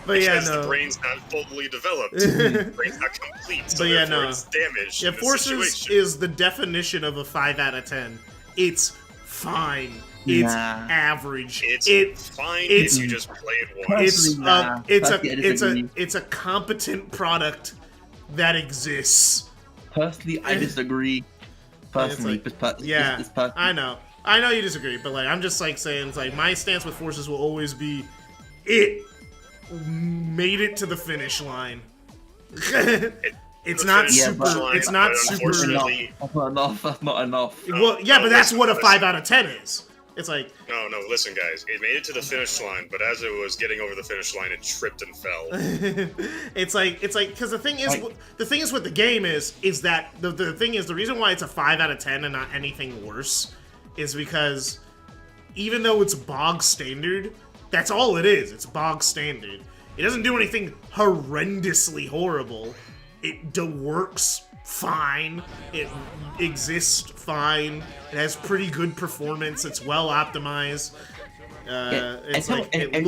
But because the brain's not fully developed. The brain's not complete, so it's damaged. Yeah, Forces is the definition of a 5 out of 10. It's fine. It's average. It's fine if you just play it once. It's a competent product that exists. Personally, I disagree. Personally, I know you disagree, but I'm just saying my stance with Forces will always be it made it to the finish line. It's not super. It's not super. That's not enough. Well, yeah, but that's what a 5 out of 10 is. It's like no. Listen, guys. It made it to the finish line, but as it was getting over the finish line, it tripped and fell. it's like because the thing is with the game is that the thing is the reason why it's a 5 out of 10 and not anything worse is because even though it's bog standard, that's all it is. It's bog standard. It doesn't do anything horrendously horrible. It works fine. It exists fine. It has pretty good performance. It's well optimized. It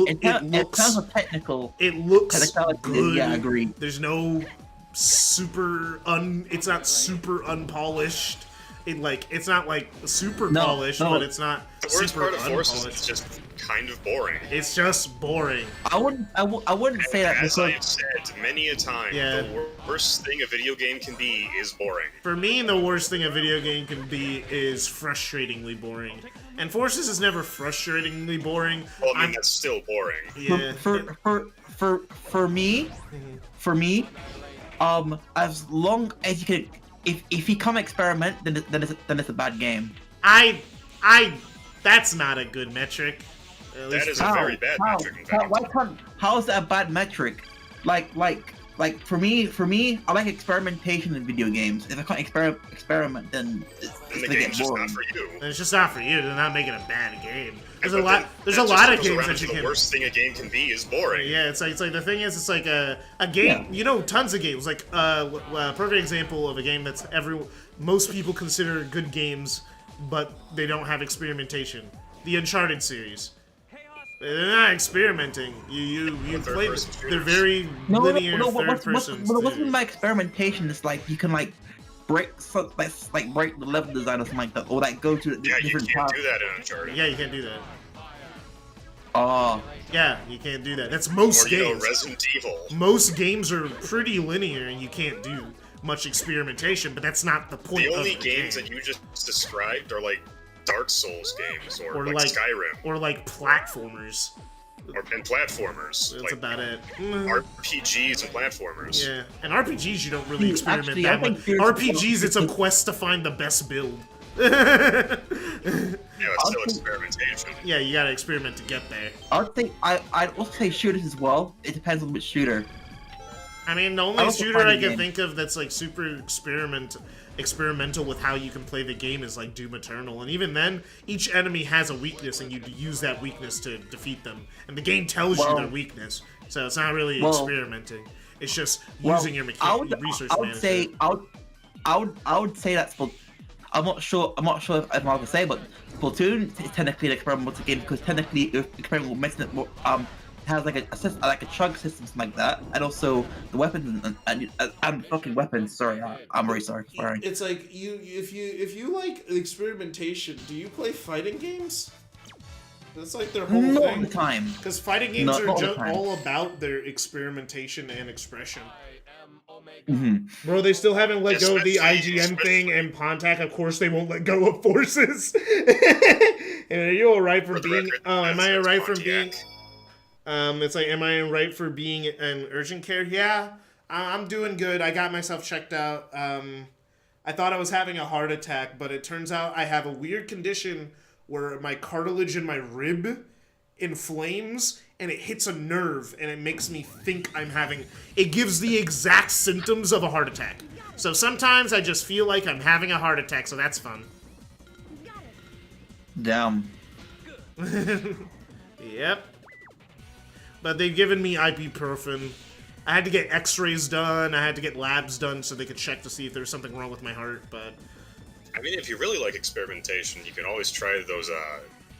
looks technical. It looks good. Yeah, I agree. There's no it's not super unpolished. It's not super polished, but it's not. The worst super part of Forces unpolished. is just kind of boring. It's just boring. I wouldn't say that. As I've said many a time, Yeah. the worst thing a video game can be is boring. For me, the worst thing a video game can be is frustratingly boring. And Forces is never frustratingly boring. Well, I mean, that's still boring. Yeah. for me, as long as you can, if you come experiment, then it's a bad game. That's not a good metric. That is a very bad metric. In fact. How is that a bad metric? Like for me, I like experimentation in video games. If I can't experiment, then the game's just not for you. It's just not for you. They're not making a bad game. There's a lot of games that you can. The worst thing a game can be is boring. Yeah, it's like the thing is, it's like a game. Yeah. Tons of games. Like perfect example of a game that's most people consider good games, but they don't have experimentation. The Uncharted series. They're not experimenting. You play. They're very linear third person. What's my experimentation? It's like you can break break the level design or something like that, or go to different. You can't do that in Uncharted. Yeah, you can't do that. Oh. Yeah, you can't do that. That's most games. Resident Evil. Most games are pretty linear, and you can't do much experimentation. But that's not the point. The only games that you just described are Dark Souls games or Skyrim. Or platformers. And platformers. That's about it. RPGs and platformers. Yeah, and RPGs you don't really experiment that much. RPGs, it's a quest to find the best build. Yeah, it's still experimentation. Yeah, you gotta experiment to get there. I'd also say shooters as well. It depends on which shooter. I mean, the only shooter I can think of that's super experimental with how you can play the game is Doom Eternal, and even then, each enemy has a weakness, and you use that weakness to defeat them. And the game tells you their weakness, so it's not really experimenting. It's just using your resource management. I would say that's. I'm not sure if I'm allowed to say, but Splatoon is technically an experimental game because technically experimental method has a chug system like that, and also the weapons and fucking weapons. Sorry, I'm very sorry. It's like if you like experimentation, do you play fighting games? That's their whole thing. Not all the time. Because fighting games are just all about their experimentation and expression. Mm-hmm. Bro, they still haven't let go of the IGN thing, and Pontac, of course, they won't let go of Forces. And are you alright for being? Am I alright for being? It's am I right for being an urgent care? Yeah, I'm doing good. I got myself checked out. I thought I was having a heart attack, but it turns out I have a weird condition where my cartilage in my rib inflames and it hits a nerve and it makes me think I'm having... It gives the exact symptoms of a heart attack. So sometimes I just feel like I'm having a heart attack, so that's fun. Damn. Yep. But they've given me ibuprofen. I had to get x-rays done, I had to get labs done so they could check to see if there's something wrong with my heart, but... I mean, if you really like experimentation, you can always try those,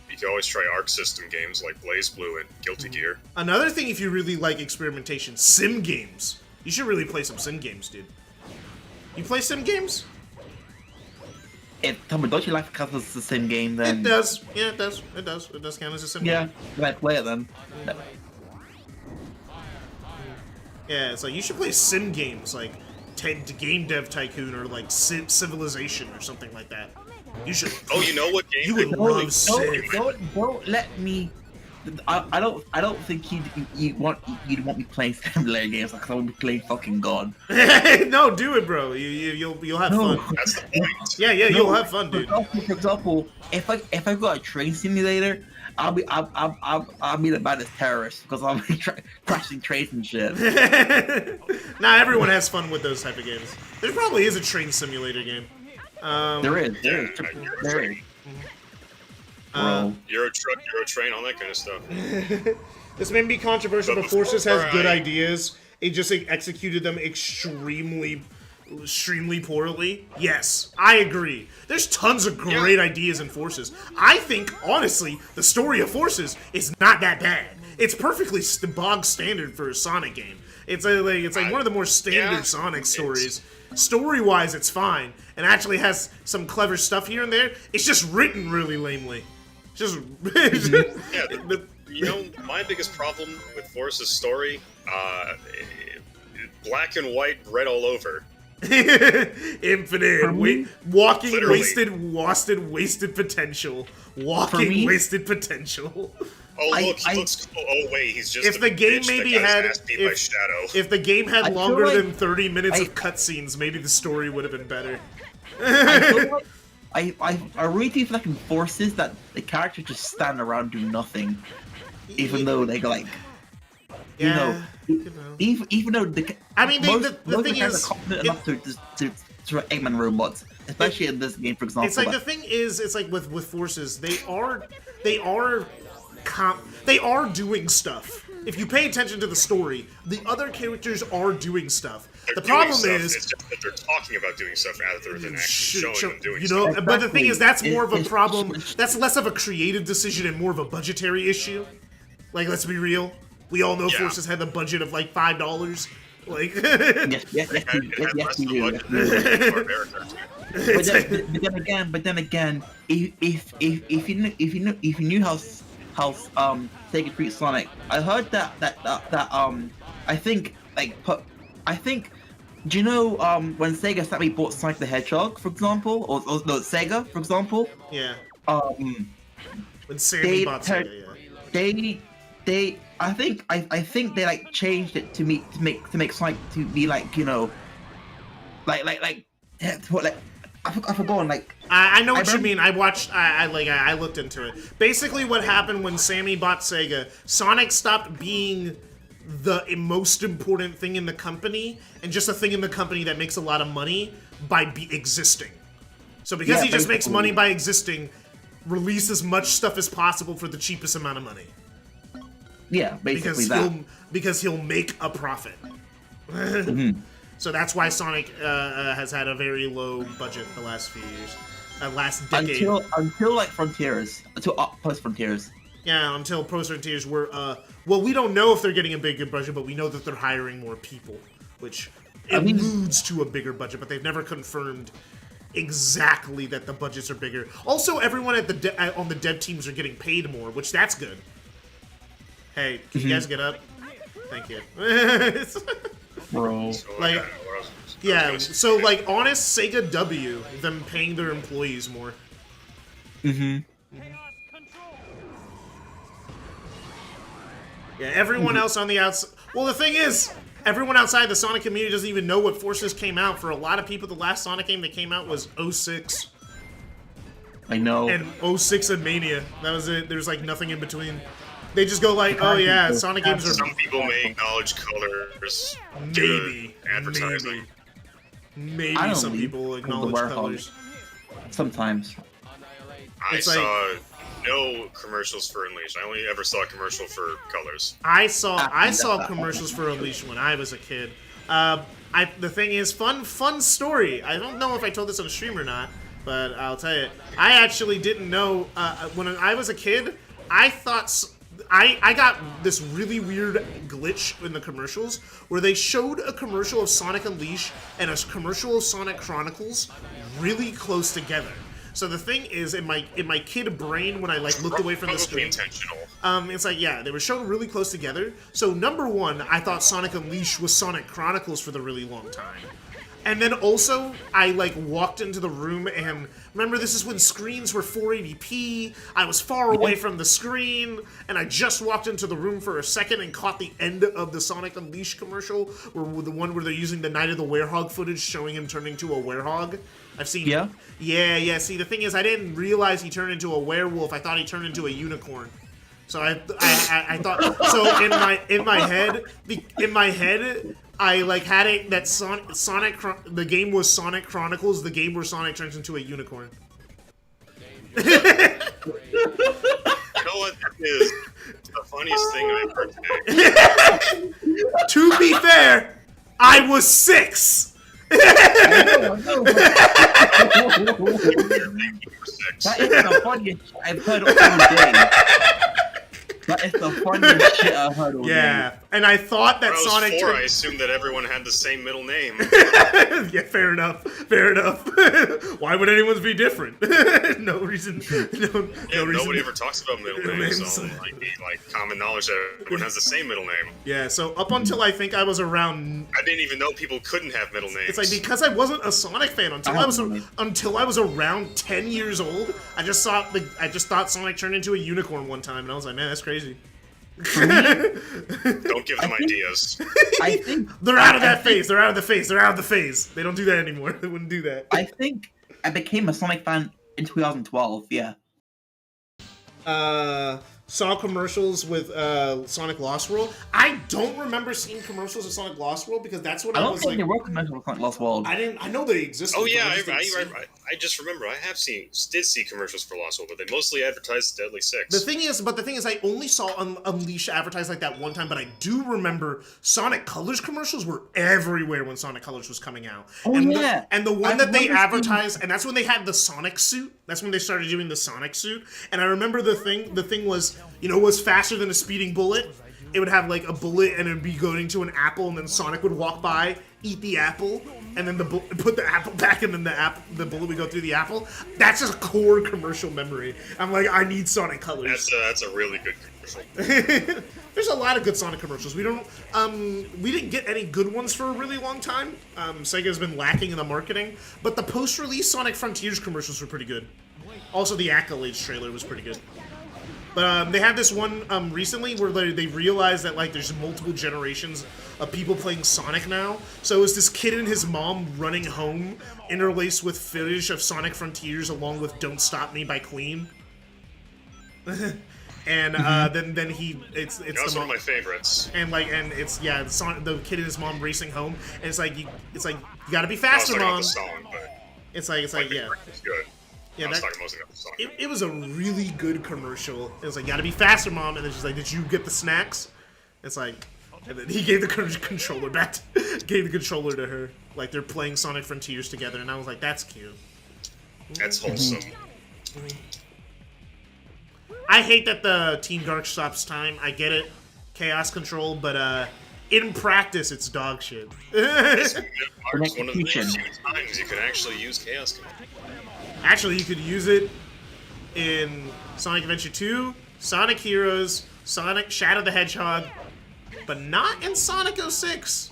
you can always try Arc System games like BlazBlue and Guilty Gear. Another thing, if you really like experimentation, sim games. You should really play some sim games, dude. You play sim games? Don't you like count as the sim game then? It does. Yeah, it does. It does. It does count as a sim game. Yeah, play it then. No. Yeah, it's you should play sim games like Game Dev Tycoon or Civilization or something like that. You should. Oh, you know what game? You would love sim. Don't let me. I don't think you'd want me playing simulator games because I would be playing fucking God. No, do it, bro. You'll have fun. That's the point. Yeah, you'll have fun, dude. For example, if I got a train simulator, I'll be the baddest terrorist because I'll be crashing trains and shit. Nah, everyone has fun with those type of games. There probably is a train simulator game. There is. Euro Truck, Euro Train, all that kind of stuff. This may be controversial, but Forces has good ideas. It just executed them extremely poorly. Yes, I agree. There's tons of great ideas in Forces. I think, honestly, the story of Forces is not that bad. It's perfectly bog standard for a Sonic game. It's like one of the more standard Sonic stories. Story-wise, it's fine, and actually has some clever stuff here and there. It's just written really lamely. Just my biggest problem with Force's story, black and white, red all over. Infinite, walking, literally. wasted potential. Walking, wasted potential. Oh look, he looks cool. Oh wait, he's just. If the game maybe had, if the game had longer like than 30 minutes of cutscenes, maybe the story would have been better. I really do feel like in Forces that the characters just stand around do nothing, even though they like, you know, even though the thing is, are confident enough to Eggman robots, especially in this game, for example. It's like the thing is, it's like with Forces, they are doing stuff. If you pay attention to the story, the other characters are doing stuff. The problem is, it's just that they're talking about doing stuff rather than actually showing them doing stuff. Exactly. But the thing is, that's more of a problem. That's less of a creative decision and more of a budgetary issue. Like, let's be real. We all know Forces had the budget of like $5. Like, But then again, if you knew how Sega treats Sonic, I heard that I think do you know when Sega sadly bought Sonic the Hedgehog, for example, or no, Sega, for example? Yeah. When Sammy bought Sega, I think they like changed it to make Sonic to be like, you know, like I forgot, like... I know what you mean. I watched... I looked into it. Basically, what happened when Sammy bought Sega, Sonic stopped being the most important thing in the company, and just a thing in the company that makes a lot of money by existing. So because he just makes money by existing, release as much stuff as possible for the cheapest amount of money. Yeah, basically because he'll make a profit. So that's why Sonic has had a very low budget the last few years, last decade. Until like Frontiers, until post Frontiers. Yeah, until post Frontiers were well, we don't know if they're getting a bigger budget, but we know that they're hiring more people, which alludes to a bigger budget, but they've never confirmed exactly that the budgets are bigger. Also, everyone at the on the dev teams are getting paid more, which that's good. Hey, can you guys get up? Thank you. Bro. Like, yeah, so, like, honest Sega W, them paying their employees more. Yeah, everyone else on the outside... Well, the thing is, everyone outside the Sonic community doesn't even know what Forces came out. For a lot of people, the last Sonic game that came out was 06. I know. And 06 and Mania. That was it. There's, like, nothing in between. They just go like, oh yeah, Sonic games are... Some people may acknowledge colors due to advertising. Maybe some people acknowledge colors. Sometimes. I saw no commercials for Unleashed. I only ever saw a commercial for colors. I saw commercials for Unleashed when I was a kid. The thing is, fun story. I don't know if I told this on a stream or not, but I'll tell you. I actually didn't know, when I was a kid, I thought... I got this really weird glitch in the commercials where they showed a commercial of Sonic Unleashed and a commercial of Sonic Chronicles really close together. So the thing is, in my kid brain, when I like looked away from the screen, intentional. It's like, yeah, they were shown really close together. So number one, I thought Sonic Unleashed was Sonic Chronicles for the really long time. And then also, I like walked into the room and remember this is when screens were 480p, I was far away from the screen, and I just walked into the room for a second and caught the end of the Sonic Unleashed commercial, where the one where they're using the Night of the Werehog footage showing him turning into a werehog. I've seen Yeah, see the thing is I didn't realize he turned into a werewolf, I thought he turned into a unicorn. So I thought, so in my head, I like had it that the game was Sonic Chronicles, the game where Sonic turns into a unicorn. You know what? That is the funniest thing I've heard today. To be fair, I was 6. That is the funniest I've heard all day. That is the funniest shit I've heard all day. Yeah, And I thought that when I was Sonic 4, turned... I assumed that everyone had the same middle name. Yeah, fair enough. Fair enough. Why would anyone's be different? No reason. No reason. Nobody ever talks about middle names. So, like common knowledge that everyone has the same middle name. Yeah, so up until I think I was around... I didn't even know people couldn't have middle names. It's like, because I wasn't a Sonic fan until I was around 10 years old, I just thought Sonic turned into a unicorn one time, and I was like, man, that's crazy. Don't give them ideas. I think they're out of that phase. They're out of the phase. They're out of the phase. They don't do that anymore. They wouldn't do that. I think I became a Sonic fan in 2012. Yeah. Saw commercials with Sonic Lost World. I don't remember seeing commercials of Sonic Lost World because that's what I was like. There were commercials of Sonic Lost World. I know they existed. Oh yeah, I just remember I did see commercials for Lost World, but they mostly advertised Deadly Six. The thing is, I only saw Unleash advertised like that one time, but I do remember Sonic Colors commercials were everywhere when Sonic Colors was coming out. Oh yeah. And the one that they advertised, and that's when they had the Sonic suit. That's when they started doing the Sonic suit. And I remember the thing was, was faster than a speeding bullet. It would have like a bullet and it'd be going to an apple, and then Sonic would walk by, eat the apple, and then put the apple back, and then the bullet would go through the apple. That's just a core commercial memory. I'm like, I need Sonic Colors. That's a really good commercial. There's a lot of good Sonic commercials. We didn't get any good ones for a really long time. Sega's been lacking in the marketing, but the post-release Sonic Frontiers commercials were pretty good. Also, the Accolades trailer was pretty good. But they had this one recently where they realized that like there's multiple generations of people playing Sonic now. So it was this kid and his mom running home, interlaced with footage of Sonic Frontiers along with "Don't Stop Me" by Queen. And then it's that was one of my favorites. And it's the kid and his mom racing home, and it's like you gotta be faster, mom. The song, but it's like yeah. It's good. Yeah, I was talking mostly about the song. It was a really good commercial. It was like, gotta be faster, mom. And then she's like, did you get the snacks? It's like, and then he gave the controller back, gave the controller to her. Like they're playing Sonic Frontiers together, and I was like, that's cute. That's wholesome. I hate that the Team Dark stops time. I get it, chaos control, but in practice, it's dog shit. It's one of the few times you can actually use chaos control. Actually, you could use it in Sonic Adventure 2, Sonic Heroes, Sonic Shadow the Hedgehog, but not in Sonic 06.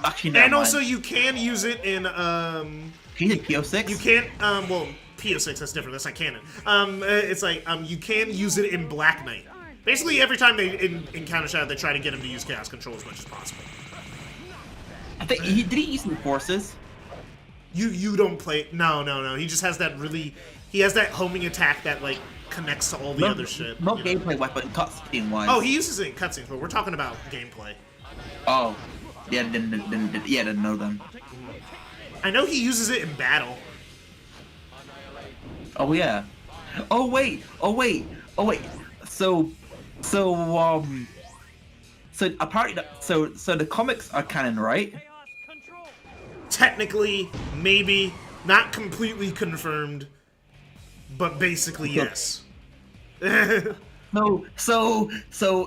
Actually, and also you can use it in Can you use P06? You can't well, P06, that's different, that's not canon. It's like you can use it in Black Knight. Basically every time they encounter Shadow, they try to get him to use chaos control as much as possible. I think did he use some forces? You don't play. No. He just has that he has that homing attack that like connects to all the other shit. Not gameplay weapon, cutscene wise. Oh, he uses it in cutscenes, but we're talking about gameplay. Oh, yeah, didn't know them. I know he uses it in battle. Oh yeah. Oh wait. So apparently, so the comics are canon, right? Technically, maybe, not completely confirmed, but basically yes. So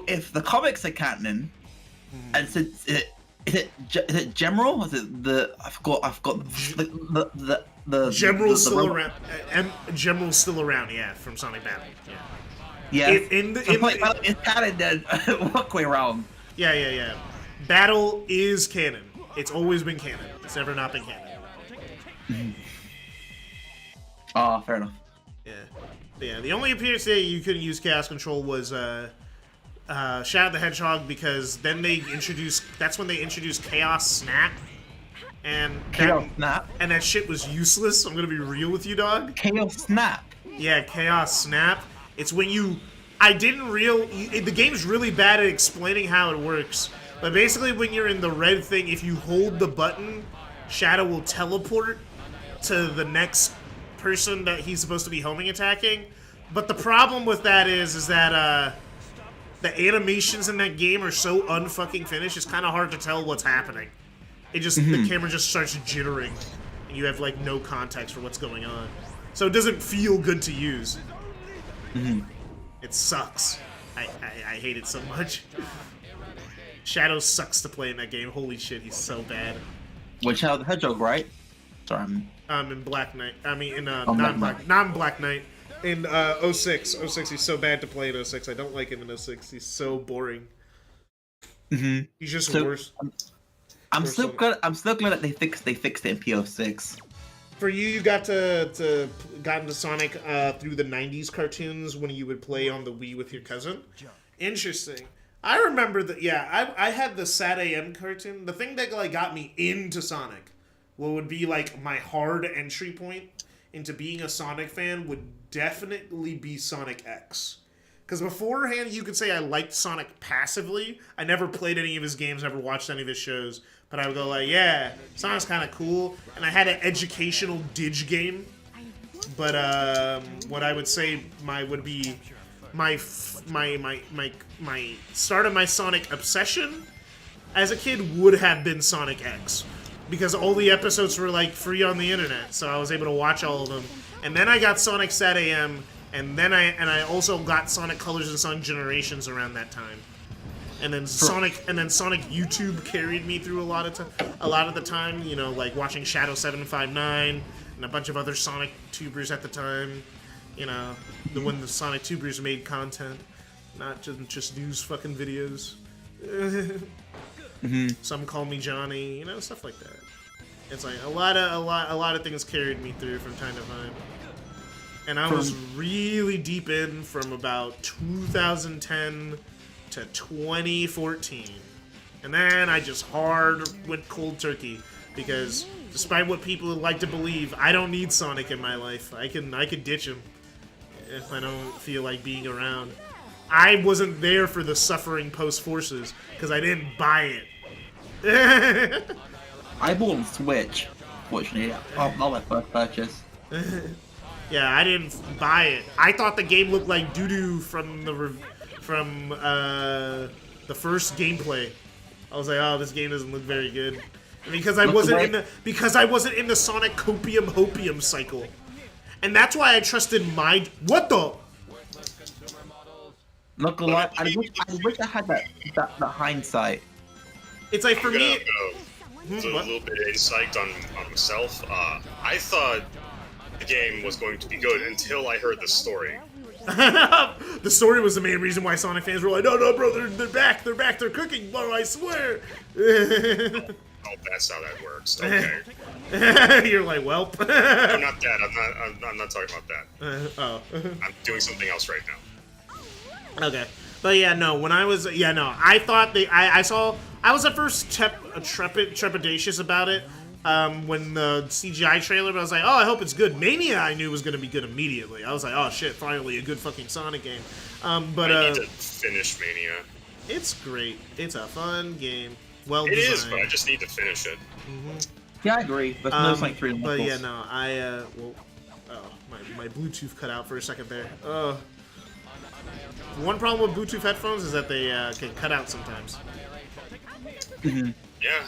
if the comics are canon, and since is it General? Is it the I've got the General's still around. General's still around, yeah, from Sonic Battle. Yeah. Yeah. It's canon then. Walk way wrong. Yeah. Battle is canon. It's always been canon. It's never not been canon. Oh, fair enough. Yeah. The only appearance that you couldn't use chaos control was Shadow the Hedgehog, because then that's when they introduced Chaos Snap. And that shit was useless. I'm gonna be real with you, dog. Chaos Snap. Yeah, Chaos Snap. It's when the game's really bad at explaining how it works. But basically, when you're in the red thing, if you hold the button, Shadow will teleport to the next person that he's supposed to be homing attacking. But the problem with that is that the animations in that game are so unfucking finished, it's kind of hard to tell what's happening. The camera just starts jittering, and you have like no context for what's going on. So it doesn't feel good to use. It sucks. I hate it so much. Shadow sucks to play in that game. Holy shit, he's so bad. With Shadow the Hedgehog, right? Sorry, In Black Knight. I mean, in Black non-Black Knight. In 06. 06, he's so bad to play in 06. I don't like him in 06. He's so boring. Mm-hmm. He's just worse. I'm still glad that they fixed it in PO6. For you got to got into Sonic through the 90s cartoons when you would play on the Wii with your cousin. Interesting. I remember that. Yeah, I had the Sat AM cartoon. The thing that like got me into Sonic, what would be like my hard entry point into being a Sonic fan, would definitely be Sonic X. Because beforehand, you could say I liked Sonic passively. I never played any of his games, never watched any of his shows. But I would go like, yeah, Sonic's kind of cool. And I had an educational dig game. But what I would say would be my start of my Sonic obsession as a kid would have been Sonic X. Because all the episodes were like free on the internet, so I was able to watch all of them. And then I got Sonic Sat AM, and then I also got Sonic Colors and Sonic Generations around that time. And then Sonic YouTube carried me through a lot of the time. You know, like watching Shadow 759 and a bunch of other Sonic tubers at the time. You know, when the Sonic tubers made content, not just news fucking videos. Mm-hmm. Some call me Johnny, you know, stuff like that. It's like a lot of things carried me through from time to time. And I was really deep in from about 2010 to 2014. And then I just went cold turkey because despite what people like to believe, I don't need Sonic in my life. I can ditch him if I don't feel like being around. I wasn't there for the suffering post-Forces because I didn't buy it. I bought on Switch, fortunately. Not my first purchase. Yeah, I didn't buy it. I thought the game looked like doo-doo from the first gameplay. I was like, oh, this game doesn't look very good. Because I wasn't in the Sonic copium hopium cycle. And that's why I trusted what the? Look a lot. I wish I had that hindsight. It's like for me. A little bit of insight on myself. I thought the game was going to be good until I heard the story. The story was the main reason why Sonic fans were like, no, bro, they're back, they're cooking, bro, I swear. Oh, that's how that works. Okay. You're like, welp. No, not that. I'm not talking about that. I'm doing something else right now. Okay. But yeah, no, when I was, I thought I was at first trepidatious about it when the CGI trailer, but I was like, oh, I hope it's good. Mania I knew was going to be good immediately. I was like, oh shit, finally a good fucking Sonic game. But I need to finish Mania. It's great. It's a fun game. Well designed. It is, but I just need to finish it. Mm-hmm. Yeah, I agree. But no Sonic 3 But yeah, no, my Bluetooth cut out for a second there. One problem with Bluetooth headphones is that they can cut out sometimes. Mm-hmm. Yeah.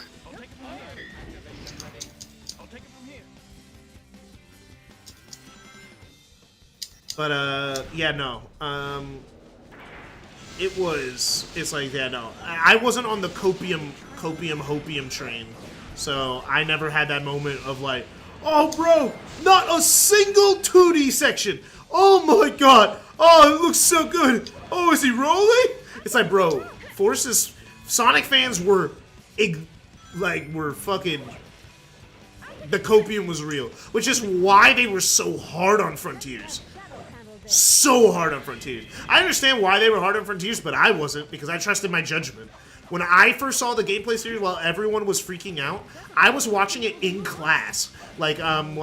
But yeah, no. It's like, yeah, no. I wasn't on the copium hopium train, so I never had that moment of like, oh bro, not a single 2D section. Oh my god. Oh, it looks so good. Oh, is he rolling? It's like, bro, Sonic fans were fucking, the copium was real, which is why they were so hard on Frontiers. So hard on Frontiers. I understand why they were hard on Frontiers, but I wasn't, because I trusted my judgment. When I first saw the gameplay series while everyone was freaking out, I was watching it in class, like on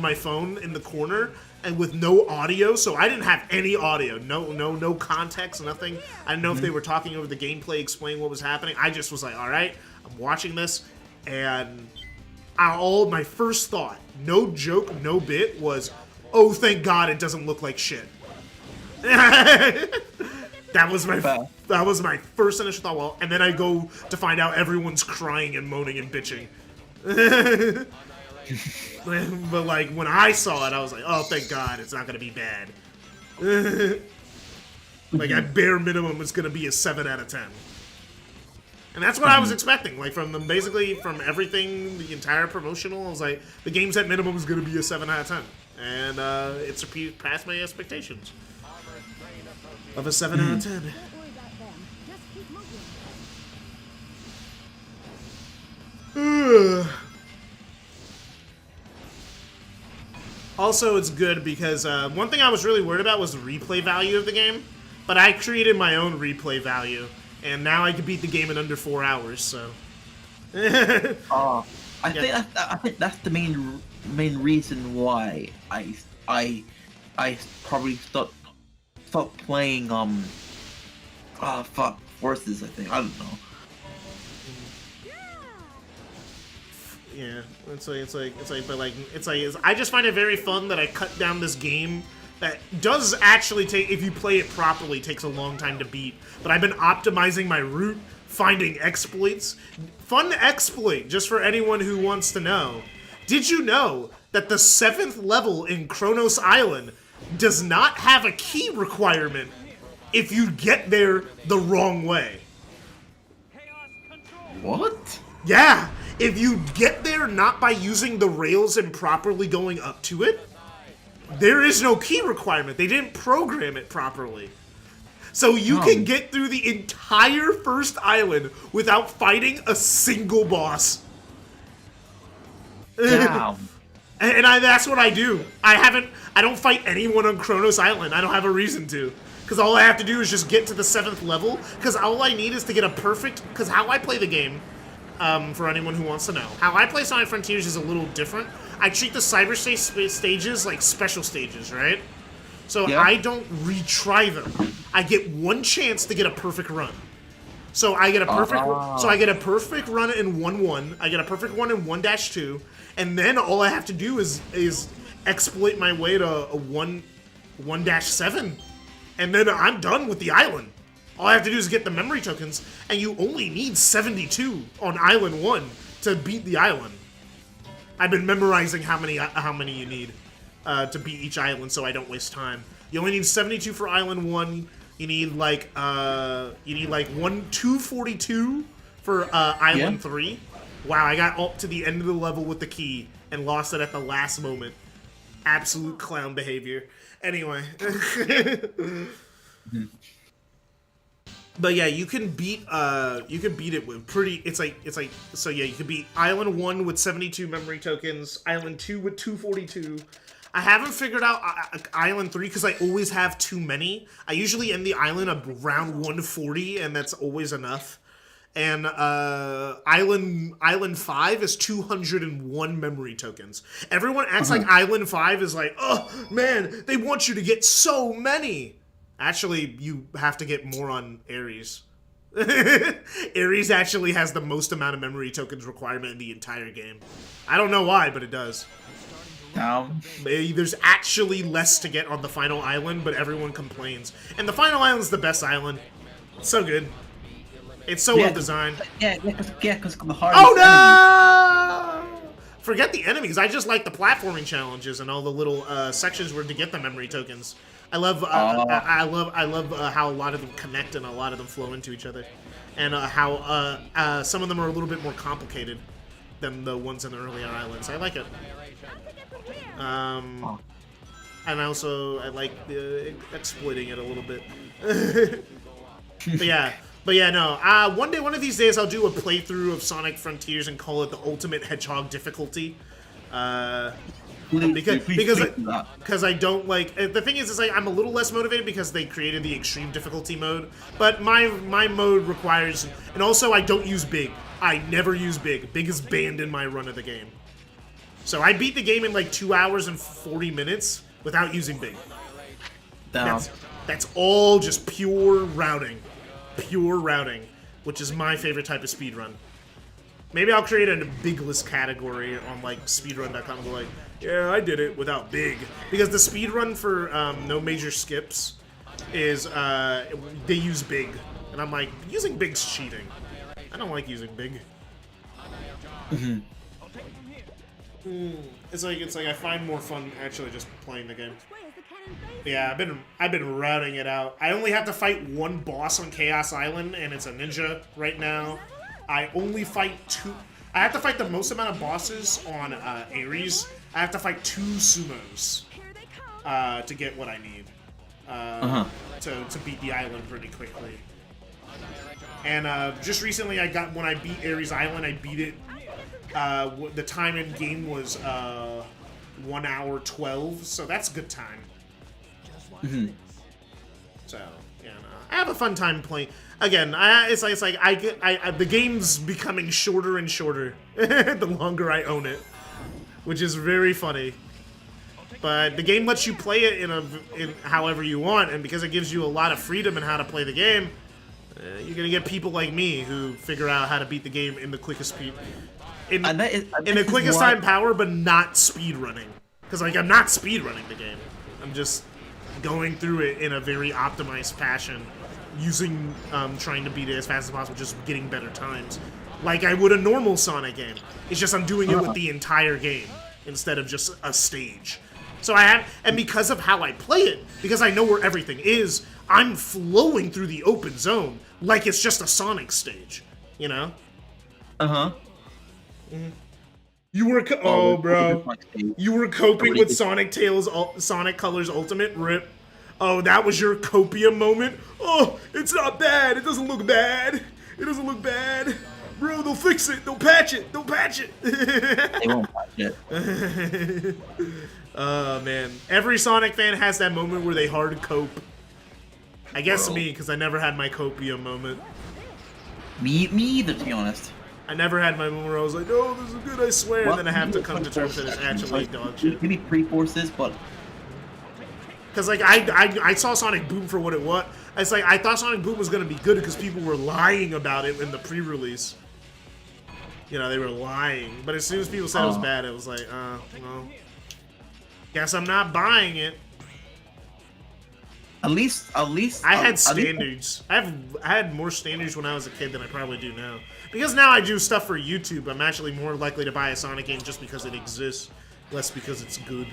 my phone in the corner, and with no audio, so I didn't have any audio, no context, nothing. I didn't know if they were talking over the gameplay, explaining what was happening. I just was like, all right, I'm watching this, and my first thought, no joke, no bit, was, oh, thank God it doesn't look like shit. That was my first initial thought. Well, and then I go to find out everyone's crying and moaning and bitching. But like when I saw it, I was like, oh, thank God, it's not gonna be bad. Like at bare minimum, it's gonna be a 7 out of 10. And that's what I was expecting. Like from them, basically from everything, the entire promotional, I was like, the game's at minimum is gonna be a 7 out of 10, and it surpassed my expectations of a 7 out of 10. Don't worry about them. Just keep moving. Also, it's good because one thing I was really worried about was the replay value of the game, but I created my own replay value, and now I can beat the game in under 4 hours. So. I think that's the main reason why I probably stopped playing Forces. I think I don't know. Yeah, it's like, I just find it very fun that I cut down this game that does actually take, if you play it properly, takes a long time to beat. But I've been optimizing my route, finding exploits. Fun exploit, just for anyone who wants to know. Did you know that the 7th level in Kronos Island does not have a key requirement if you get there the wrong way? What? Yeah! If you get there not by using the rails and properly going up to it, there is no key requirement. They didn't program it properly. So you can get through the entire first island without fighting a single boss. Damn. And that's what I do. I don't fight anyone on Kronos Island. I don't have a reason to. Because all I have to do is just get to the 7th level. Because all I need is to get a perfect... Because how I play the game... for anyone who wants to know. How I play Sonic Frontiers is a little different. I treat the cyberspace stages like special stages, right? So I don't retry them. I get one chance to get a perfect run. So I get a perfect run in 1-1. I get a perfect one in 1-2, and then all I have to do is exploit my way to a 1-7, and then I'm done with the island. All I have to do is get the memory tokens, and you only need 72 on Island 1 to beat the island. I've been memorizing how many you need to beat each island, so I don't waste time. You only need 72 for Island 1. You need like 242 for Island 3. Wow, I got up to the end of the level with the key and lost it at the last moment. Absolute clown behavior. Anyway. But yeah, you can beat it with pretty. It's like so yeah. You can beat Island 1 with 72 memory tokens, Island 2 with 242. I haven't figured out Island 3 because I always have too many. I usually end the island around 140, and that's always enough. And Island 5 is 201 memory tokens. Everyone acts like Island 5 is like, oh man, they want you to get so many. Actually, you have to get more on Ares. Ares actually has the most amount of memory tokens requirement in the entire game. I don't know why, but it does. There's actually less to get on the final island, but everyone complains. And the final island's the best island. It's so good. It's so well designed. Yeah, because the hardest. Oh no! Forget the enemies. I just like the platforming challenges and all the little sections where to get the memory tokens. I love how a lot of them connect and a lot of them flow into each other, and how some of them are a little bit more complicated than the ones in the earlier islands. I like it. And I like exploiting it a little bit. But yeah, no. One of these days, I'll do a playthrough of Sonic Frontiers and call it the Ultimate Hedgehog difficulty. Because I don't like. The thing is like I'm a little less motivated because they created the extreme difficulty mode. But my mode requires, and also I don't use big. I never use big. Big is banned in my run of the game. So I beat the game in like 2 hours and 40 minutes without using big. That's all just pure routing. Pure routing, which is my favorite type of speedrun. Maybe I'll create a bigless category on like speedrun.com and go like, yeah, I did it without big. Because the speedrun for no major skips is they use big. And I'm like, using big's cheating. I don't like using big. It's like I find more fun actually just playing the game. Which way is the Yeah, I've been routing it out. I only have to fight one boss on Chaos Island, and it's a ninja right now. I only fight two. I have to fight the most amount of bosses on Ares. I have to fight 2 sumos to get what I need to beat the island pretty quickly. And just recently, when I beat Ares Island, I beat it. The time in game was 1 hour 12, so that's good time. So yeah, no, I have a fun time playing. Again, the game's becoming shorter and shorter the longer I own it, which is very funny. But the game lets you play it in however you want, and because it gives you a lot of freedom in how to play the game, you're gonna get people like me who figure out how to beat the game in the quickest in the quickest time power, but not speed running. Because like I'm not speed running the game. I'm just going through it in a very optimized fashion, using trying to beat it as fast as possible, just getting better times, like I would a normal Sonic game. It's just I'm doing it with the entire game instead of just a stage. So and because of how I play it, because I know where everything is, I'm flowing through the open zone like it's just a Sonic stage, you know? You were you were coping with Sonic Colors Ultimate? Rip. Oh, that was your copium moment? Oh, it's not bad. It doesn't look bad. It doesn't look bad. Bro, they'll fix it. They'll patch it. They'll patch it. They won't patch it. Oh, man. Every Sonic fan has that moment where they hard cope. I guess me, because I never had my copium moment. Me either, to be honest. I never had my moment where I was like, oh, this is good, I swear, and then I have to come to terms that it's actually dog shit. Maybe pre-forces, but... Because, like, I saw Sonic Boom for what it was. It's like, I thought Sonic Boom was going to be good because people were lying about it in the pre-release. You know, they were lying. But as soon as people said it was bad, it was like, well, guess I'm not buying it. At least I had standards. I had more standards when I was a kid than I probably do now. Because now I do stuff for YouTube, I'm actually more likely to buy a Sonic game just because it exists, less because it's good.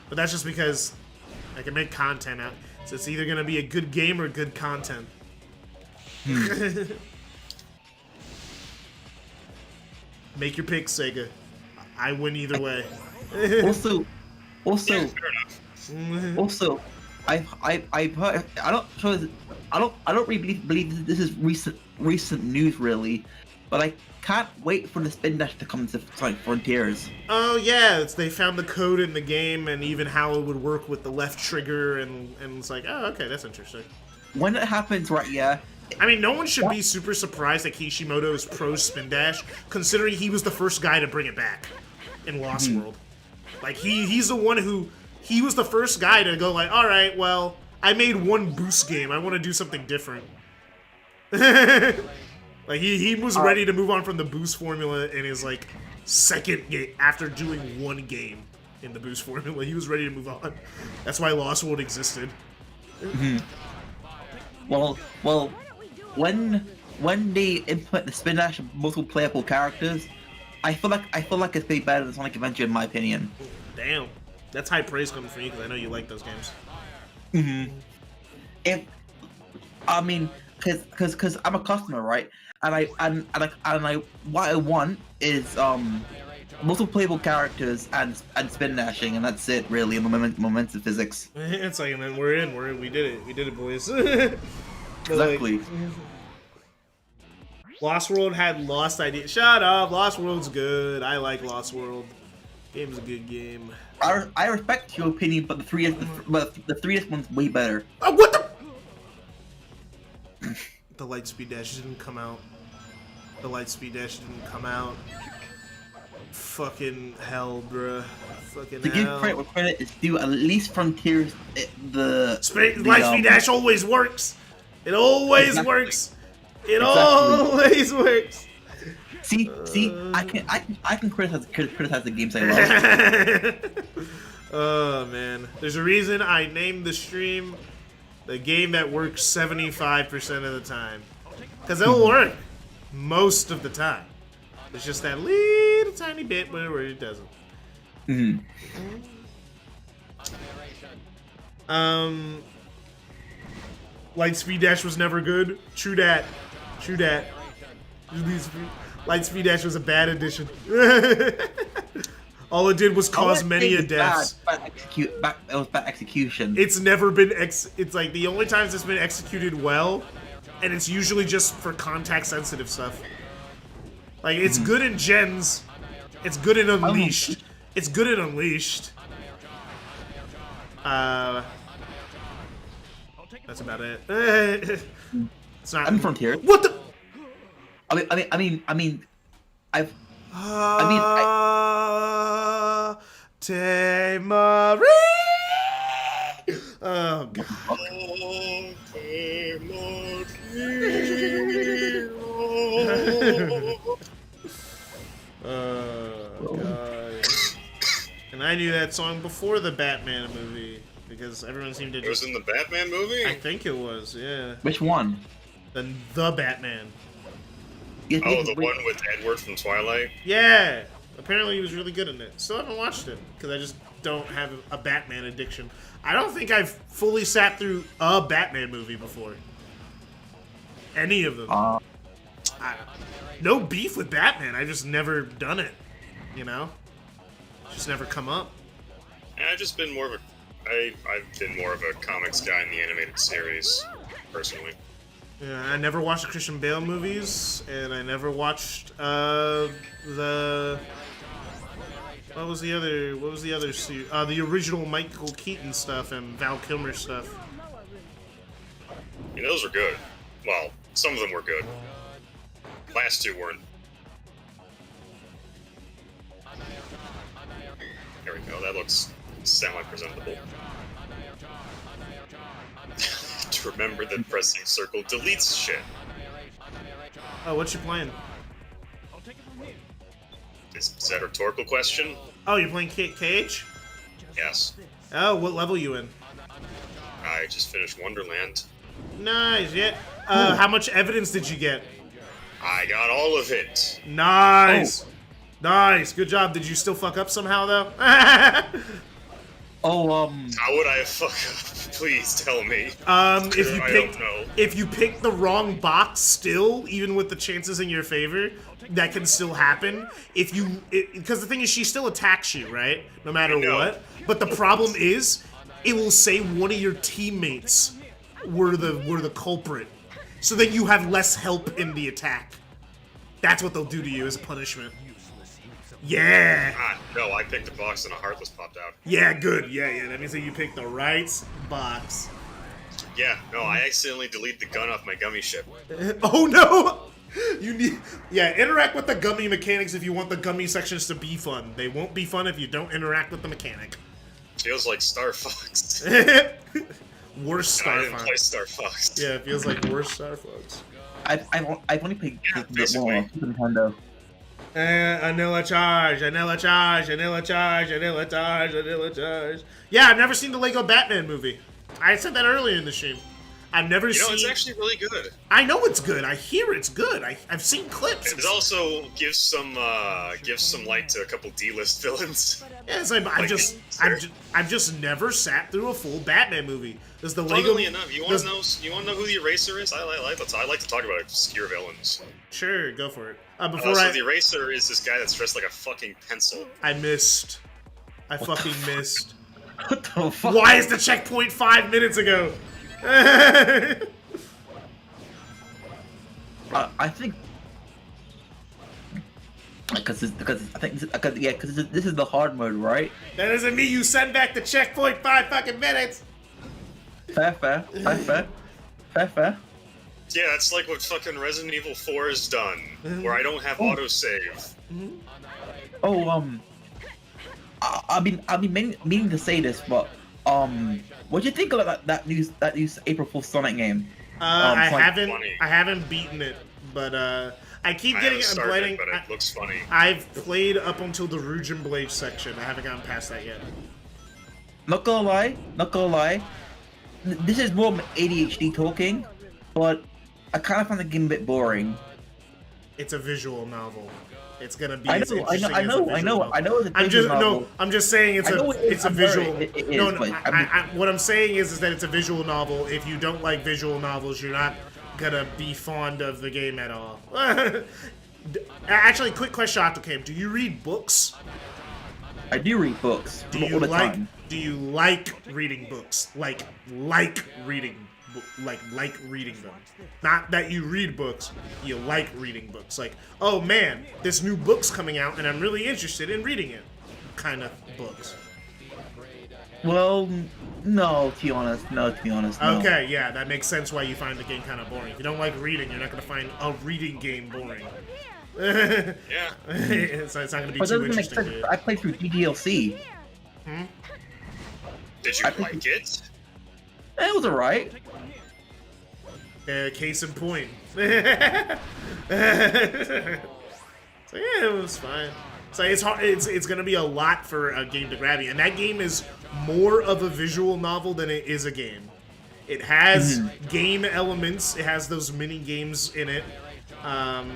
But that's just because I can make content out. So it's either gonna be a good game or good content. Make your pick, Sega. I win either way. Also, I've heard. I don't really believe this is recent news really, but I can't wait for the spin dash to come to Sonic Frontiers. Oh yeah, they found the code in the game and even how it would work with the left trigger, and it's like, oh okay, that's interesting. When it happens, right? Yeah. I mean, no one should be super surprised that Kishimoto is pro spin dash, considering he was the first guy to bring it back in Lost World. Like he's the one who. He was the first guy to go like, all right, well, I made one boost game. I want to do something different. Like he was ready to move on from the boost formula in his like second game after doing one game in the boost formula. He was ready to move on. That's why Lost World existed. Well, when they implement the spin dash of multiple playable characters, I feel like it's way better than Sonic Adventure in my opinion. Damn. That's high praise coming from you because I know you like those games. Because I'm a customer, right? And what I want is multiple playable characters and spin dashing, and that's it really in the momentum physics. It's like, man, we did it, boys. Exactly. Lost World had Lost ideas. Shut up, Lost World's good. I like Lost World. Game's a good game. I respect your opinion, but the 3DS one's way better. Oh, what the? The Lightspeed Dash didn't come out. Fucking hell, bruh. Fucking hell. To give credit where credit is due, at least Frontiers, Lightspeed Dash always works. It always works. It always works. See, I can criticize the games I love. Oh man, there's a reason I named the stream the game that works 75% of the time, because it'll work most of the time. It's just that little tiny bit where it doesn't. Lightspeed Dash was never good. True dat. True dat. Lightspeed Dash was a bad addition. All it did was cause many a deaths. It was bad execution. It's never been it's like the only times it's been executed well, and it's usually just for contact sensitive stuff. Like it's good in Gens, it's good in Unleashed. It's good in Unleashed. That's about it. It's not. I'm Frontier. What the? Te-Marie! Oh, God. God. And I knew that song before the Batman movie because everyone seemed to. It was in the Batman movie? I think it was, yeah. Which one? The Batman. Oh, the one with Edward from Twilight? Yeah! Apparently he was really good in it. Still haven't watched it, because I just don't have a Batman addiction. I don't think I've fully sat through a Batman movie before. Any of them. No beef with Batman, I've just never done it. You know? Just never come up. I've just been more of a... I've been more of a comics guy in the animated series, personally. Yeah, I never watched the Christian Bale movies, and I never watched the what was the other the original Michael Keaton stuff and Val Kilmer stuff. Yeah, those were good. Well, some of them were good. Last two weren't. There we go. That looks semi-presentable. To remember that pressing circle deletes shit. Oh, what you playing? Is that a rhetorical question? Oh, you're playing KH? Yes. Oh, what level you in? I just finished Wonderland. Nice, yeah. How much evidence did you get? I got all of it. Nice. Oh. Nice, good job. Did you still fuck up somehow, though? How would I fuck up? Please tell me. If you pick the wrong box, still, even with the chances in your favor, that can still happen. Because the thing is, she still attacks you, right? No matter what. But the problem is, it will say one of your teammates were the culprit. So then you have less help in the attack. That's what they'll do to you as a punishment. Yeah! No, I picked a box and a Heartless popped out. Yeah, good. Yeah. That means that you picked the right box. Yeah, no, I accidentally deleted the gun off my gummy ship. Oh no! Interact with the gummy mechanics if you want the gummy sections to be fun. They won't be fun if you don't interact with the mechanic. Feels like Star Fox. Worse Star Fox. I didn't play Star Fox. Yeah, it feels like worse Star Fox. I've only played Nintendo. Vanilla charge. Yeah, I've never seen the Lego Batman movie. I said that earlier in the stream. I've never seen... it's actually really good. I know it's good. I hear it's good. I've seen clips. It also gives some light to a couple D-list villains. Yeah, it's like, I've just never sat through a full Batman movie. Does the Lego... Funnily enough, you want to know who the Eraser is? I like to talk about obscure villains. Sure, go for it. The Eraser is this guy that's dressed like a fucking pencil. I fucking missed. What the fuck? Why is the checkpoint 5 minutes ago? I think because this is the hard mode, right? That doesn't mean you send back the checkpoint 5 fucking minutes. Fair. Yeah, that's like what fucking Resident Evil 4 has done, where I don't have autosave. I've been meaning to say this, but what do you think about that new April Fool's Sonic game? I haven't beaten it, but I keep getting it and playing. But it looks funny. I've played up until the Rouge and Blade section. I haven't gotten past that yet. Not gonna lie. This is more ADHD talking, but I kind of find the game a bit boring. it's a visual novel. It's gonna be. I as know. interesting as a visual novel. It's a I'm just visual novel. no. I'm just saying it's I know it's a I'm aware visual. it is, No, but I mean- what I'm saying is that it's a visual novel. If you don't like visual novels, you're not gonna be fond of the game at all. Actually, quick question, Octocam. Do you read books? I do read books all the time. Do you like reading books? Like reading reading them. Not that you read books, you like reading books. Like, oh man, this new book's coming out and I'm really interested in reading it. Kind of books. Well, no, to be honest, no. Okay, yeah, that makes sense why you find the game kind of boring. If you don't like reading, you're not going to find a reading game boring. Yeah. So it's not going to be But too that doesn't make interesting sense. to you. I played through DDLC. Did you like it? It was alright. Case in point. So yeah, it was fine. So it's hard. It's gonna be a lot for a game to grab you, and that game is more of a visual novel than it is a game. It has game elements. It has those mini games in it,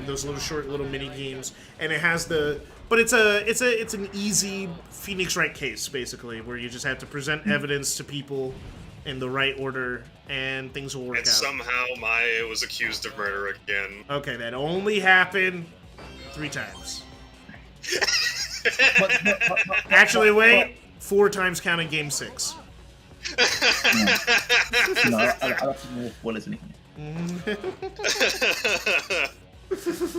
those little mini games, and it has the. But it's an easy Phoenix Wright case basically, where you just have to present evidence to people in the right order, and things will work And out. somehow Maya was accused of murder again. Okay, that only happened 3 times. Actually, wait, 4 times counting Game 6. No, I don't know what is in here.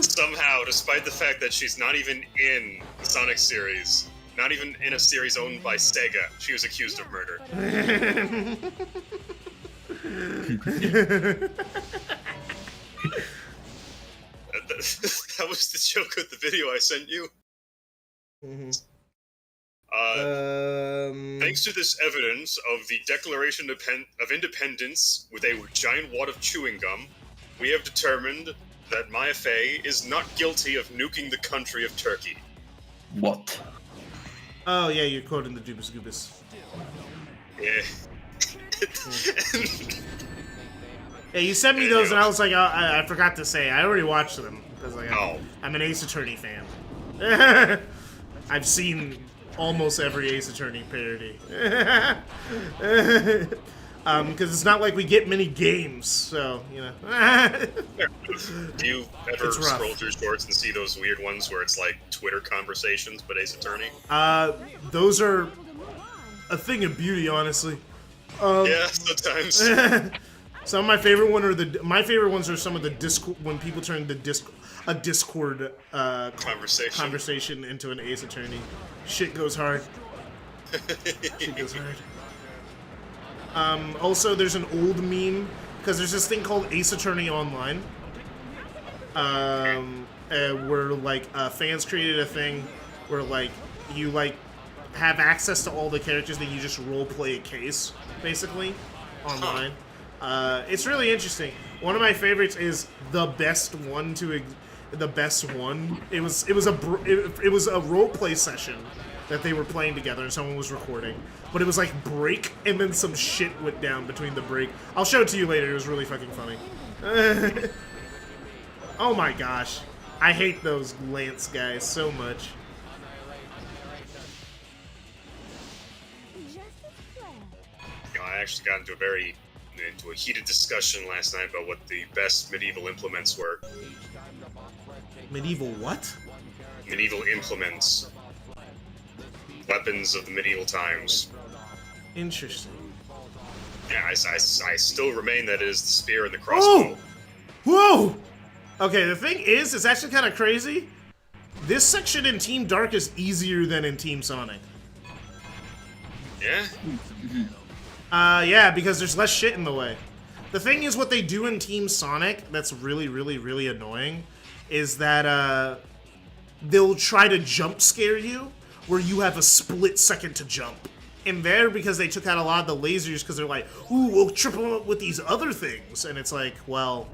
Somehow, despite the fact that she's not even in the Sonic series, not even in a series owned by Sega, she was accused of murder. That was the joke of the video I sent you. Thanks to this evidence of the Declaration of Independence with a giant wad of chewing gum, we have determined that Maya Fey is not guilty of nuking the country of Turkey. What? Oh yeah, you're quoting the Doobus Goobus. Yeah. Yeah, you sent me those, and I was like, I forgot to say, I already watched them because like I'm an Ace Attorney fan. I've seen almost every Ace Attorney parody. Because it's not like we get many games, so, you know. Do you ever scroll through shorts and see those weird ones where it's like Twitter conversations, but Ace Attorney? Those are a thing of beauty, honestly. Yeah, sometimes. Some of my favorite ones are some of the Discord, when people turn a Discord conversation into an Ace Attorney. Shit goes hard. Shit goes hard. Also, there's an old meme, because there's this thing called Ace Attorney Online, where, like, fans created a thing where, like, you, like, have access to all the characters that you just roleplay a case, basically, online. It's really interesting. One of my favorites is the best one. It was a roleplay session that they were playing together and someone was recording. But it was like break, and then some shit went down between the break. I'll show it to you later. It was really fucking funny. Oh my gosh. I hate those Lance guys so much. You know, I actually got into a heated discussion last night about what the best medieval implements were. Medieval what? Medieval implements. Weapons of the medieval times. Interesting. Yeah, I still remain that it is the spear and the crossbow. Whoa! Okay, the thing is, it's actually kind of crazy. This section in Team Dark is easier than in Team Sonic. Yeah? Yeah, because there's less shit in the way. The thing is, what they do in Team Sonic that's really, really, really annoying is that, they'll try to jump scare you where you have a split second to jump. And there, because they took out a lot of the lasers, because they're like, ooh, we'll trip them up with these other things. And it's like, well,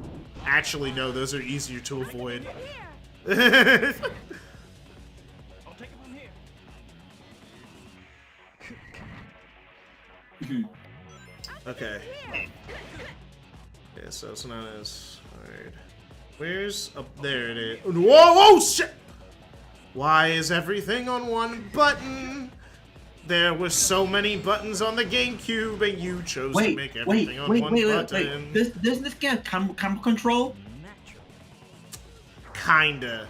actually, no, those are easier to avoid. Okay. Yeah, so it's not as hard. Where's up there? It is. Whoa! Whoa! Shit! Why is everything on one button? There were so many buttons on the GameCube, and you chose to make everything on one button. Doesn't this get camera control? Kinda.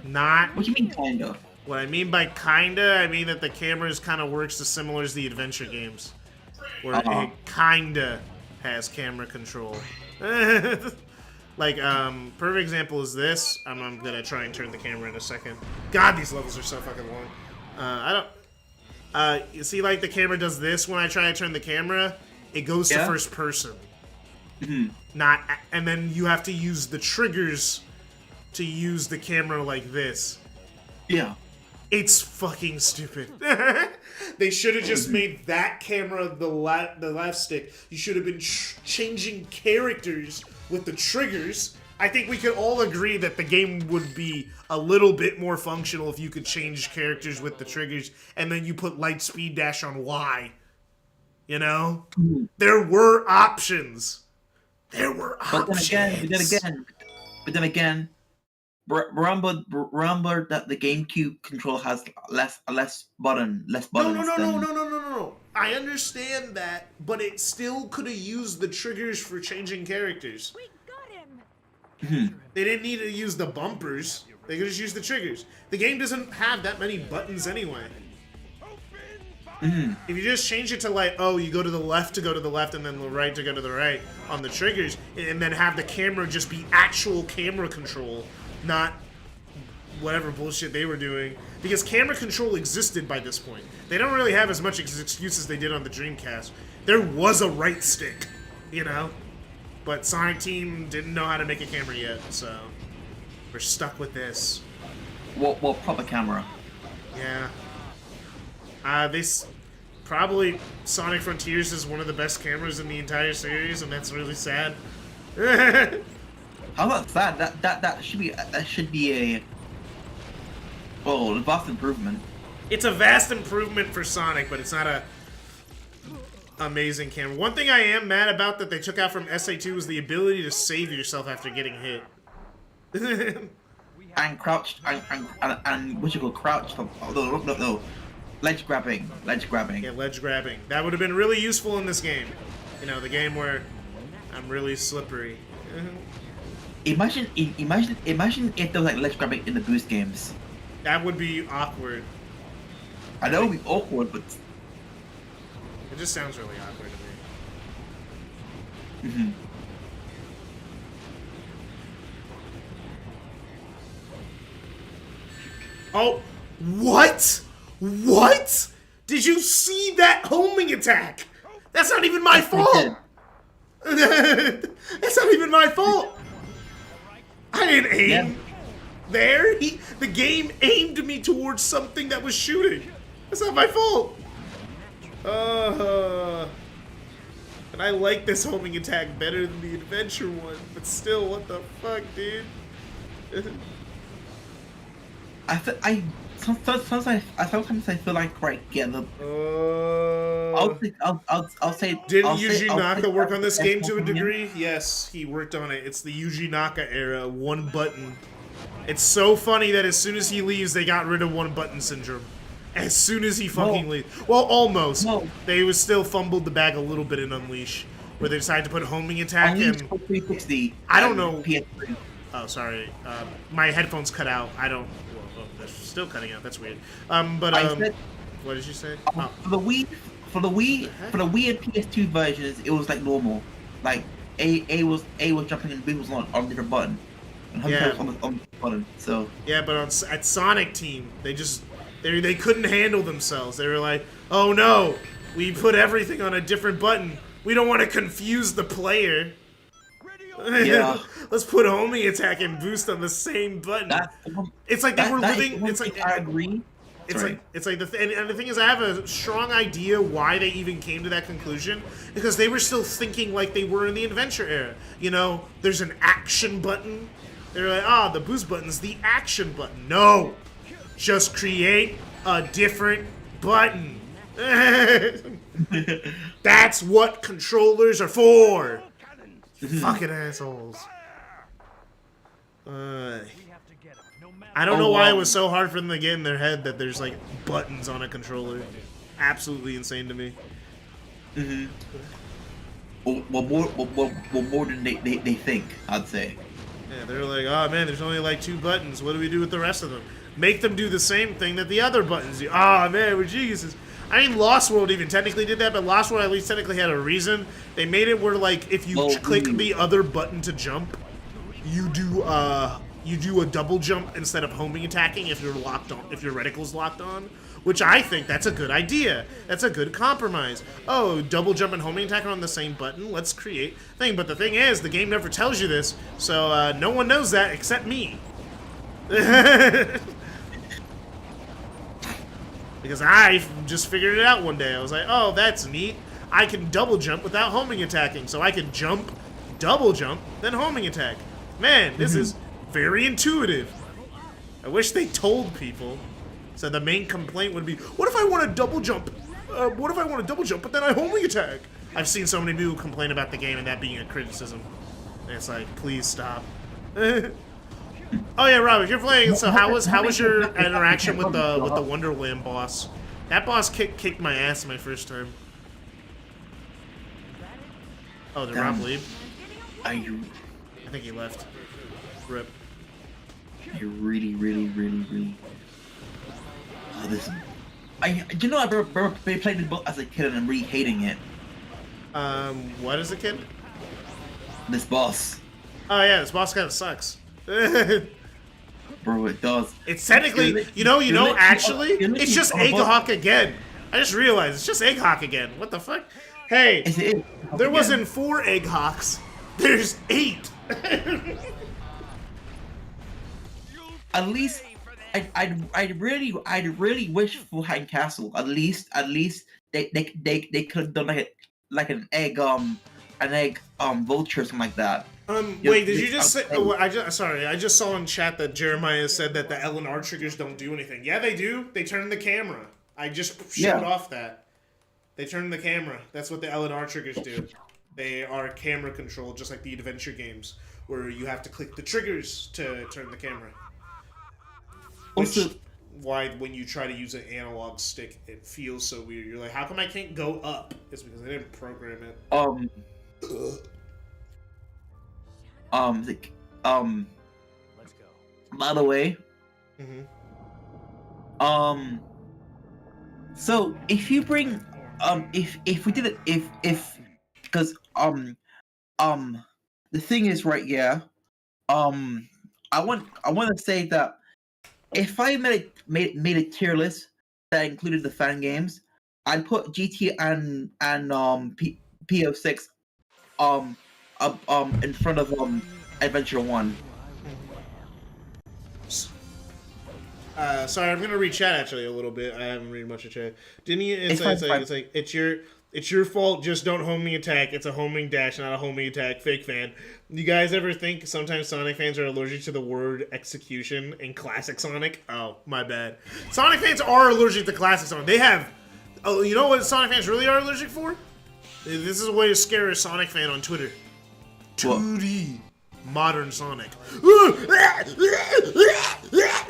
Not. What do you mean kinda? What I mean by kinda, I mean that the cameras kind of works as similar as the adventure games, where it kinda has camera control. Like, perfect example is this. I'm gonna try and turn the camera in a second. God, these levels are so fucking long. You see, like, the camera does this when I try to turn the camera. It goes to first person. And then you have to use the triggers to use the camera like this. Yeah. It's fucking stupid. They should have just made that camera the left stick. You should have been changing characters with the triggers. I think we could all agree that the game would be a little bit more functional if you could change characters with the triggers, and then you put light speed dash on Y. You know? There were options. But then again, remember that the GameCube control has less buttons. No. I understand that, but it still could have used the triggers for changing characters. We got him. They didn't need to use the bumpers. They could just use the triggers. The game doesn't have that many buttons anyway. If you just change it to like, oh, you go to the left to go to the left and then the right to go to the right on the triggers, and then have the camera just be actual camera control, not whatever bullshit they were doing. Because camera control existed by this point. They don't really have as much excuse as they did on the Dreamcast. There was a right stick, you know? But Sonic Team didn't know how to make a camera yet, so we're stuck with this. Well, proper camera. Yeah. This probably Sonic Frontiers is one of the best cameras in the entire series, and that's really sad. How about that? That should be a vast improvement. It's a vast improvement for Sonic, but it's not a amazing camera. One thing I am mad about that they took out from SA2 was the ability to save yourself after getting hit. And crouched and what you call crouched? No. Ledge grabbing. Yeah, ledge grabbing. That would have been really useful in this game. You know, the game where I'm really slippery. Imagine if there was like ledge grabbing in the Boost games. That would be awkward. I know it would be awkward, but it just sounds really awkward to me. Oh, what? What? Did you see that homing attack? That's not even my fault. That's not even my fault. I didn't aim there. The game aimed me towards something that was shooting. That's not my fault. And I like this homing attack better than the adventure one, but still, what the fuck, dude? Sometimes I feel like I'll say. Didn't Yuji Naka work on this game to a degree? Yes, he worked on it. It's the Yuji Naka era, one button. It's so funny that as soon as he leaves, they got rid of one button syndrome. As soon as he fucking leaves. Well, almost. No. They was still fumbled the bag a little bit in Unleash, where they decided to put homing attack in. 360. I don't know. PS3. Oh, sorry. My headphones cut out. I don't. Well, they're still cutting out. That's weird. What did you say? For the Wii and PS2 versions, it was like normal. Like A was jumping and B was on different button. And on the button. So. Yeah, but at Sonic Team, they couldn't handle themselves. They were like, oh no, we put everything on a different button. We don't want to confuse the player. Yeah. Let's put homing attack and boost on the same button. It's like they were living. It's like I agree. It's like the and the thing is, I have a strong idea why they even came to that conclusion, because they were still thinking like they were in the adventure era. You know, there's an action button. They're like, the boost button's the action button. No, just create a different button. That's what controllers are for. Fucking assholes. I don't know why it was so hard for them to get in their head that there's like buttons on a controller. Absolutely insane to me. Well, more than they think, I'd say. Yeah, they're like, oh man, there's only like 2 buttons. What do we do with the rest of them? Make them do the same thing that the other buttons do. Oh man, we're geniuses. I mean, Lost World even technically did that, but Lost World at least technically had a reason. They made it where like if you click the other button to jump, you do a double jump instead of homing attacking if you're locked on, if your reticle's locked on, which I think that's a good idea. That's a good compromise. Oh, double jump and homing attack are on the same button. Let's create thing. But the thing is, the game never tells you this, so no one knows that except me. Because I just figured it out one day. I was like, oh, that's neat. I can double jump without homing attacking, so I can jump, double jump, then homing attack. Man, this is very intuitive. I wish they told people. So the main complaint would be, what if I want to double jump? What if I want to double jump, but then I homing attack? I've seen so many people complain about the game and that being a criticism. And it's like, please stop. Oh yeah, Rob, if you're playing, so how was your interaction with the Wonderland boss? That boss kicked my ass my first time. Oh, did Rob leave? I think he left. Rip. I really. Oh, this. I remember playing this book as a kid and I'm really hating it. What is a kid? This boss. Oh yeah, this boss kind of sucks. Bro, it does. It's technically, actually, it's just Egg Hawk again. I just realized it's just Egg Hawk again. What the fuck? Hey, there wasn't 4 Egg Hawks. There's 8. At least, I'd really wish for Hidden Castle. At least they could have done like an egg vulture or something like that. Wait, did you just say? Oh, I just saw in chat that Jeremiah said that the LNR triggers don't do anything. Yeah, they do. They turn the camera. I just showed off that. They turn the camera. That's what the LNR triggers do. They are camera controlled, just like the adventure games, where you have to click the triggers to turn the camera. Also, why when you try to use an analog stick, it feels so weird. You're like, how come I can't go up? It's because I didn't program it. Let's go. By the way, so if you bring, if we did it, because the thing is, right, yeah, I want to say that if I made a tier list that included the fan games, I'd put GT and PO6 in front of Adventure 1. Sorry, I'm gonna read chat actually a little bit. I haven't read much of chat. Didn't you? It's like it's your fault. Just don't homing attack. It's a homing dash, not a homing attack. Fake fan. You guys ever think sometimes Sonic fans are allergic to the word execution in classic Sonic? Oh, my bad. Sonic fans are allergic to classic Sonic. They have. Oh, you know what Sonic fans really are allergic for? This is a way to scare a Sonic fan on Twitter. 2D modern Sonic.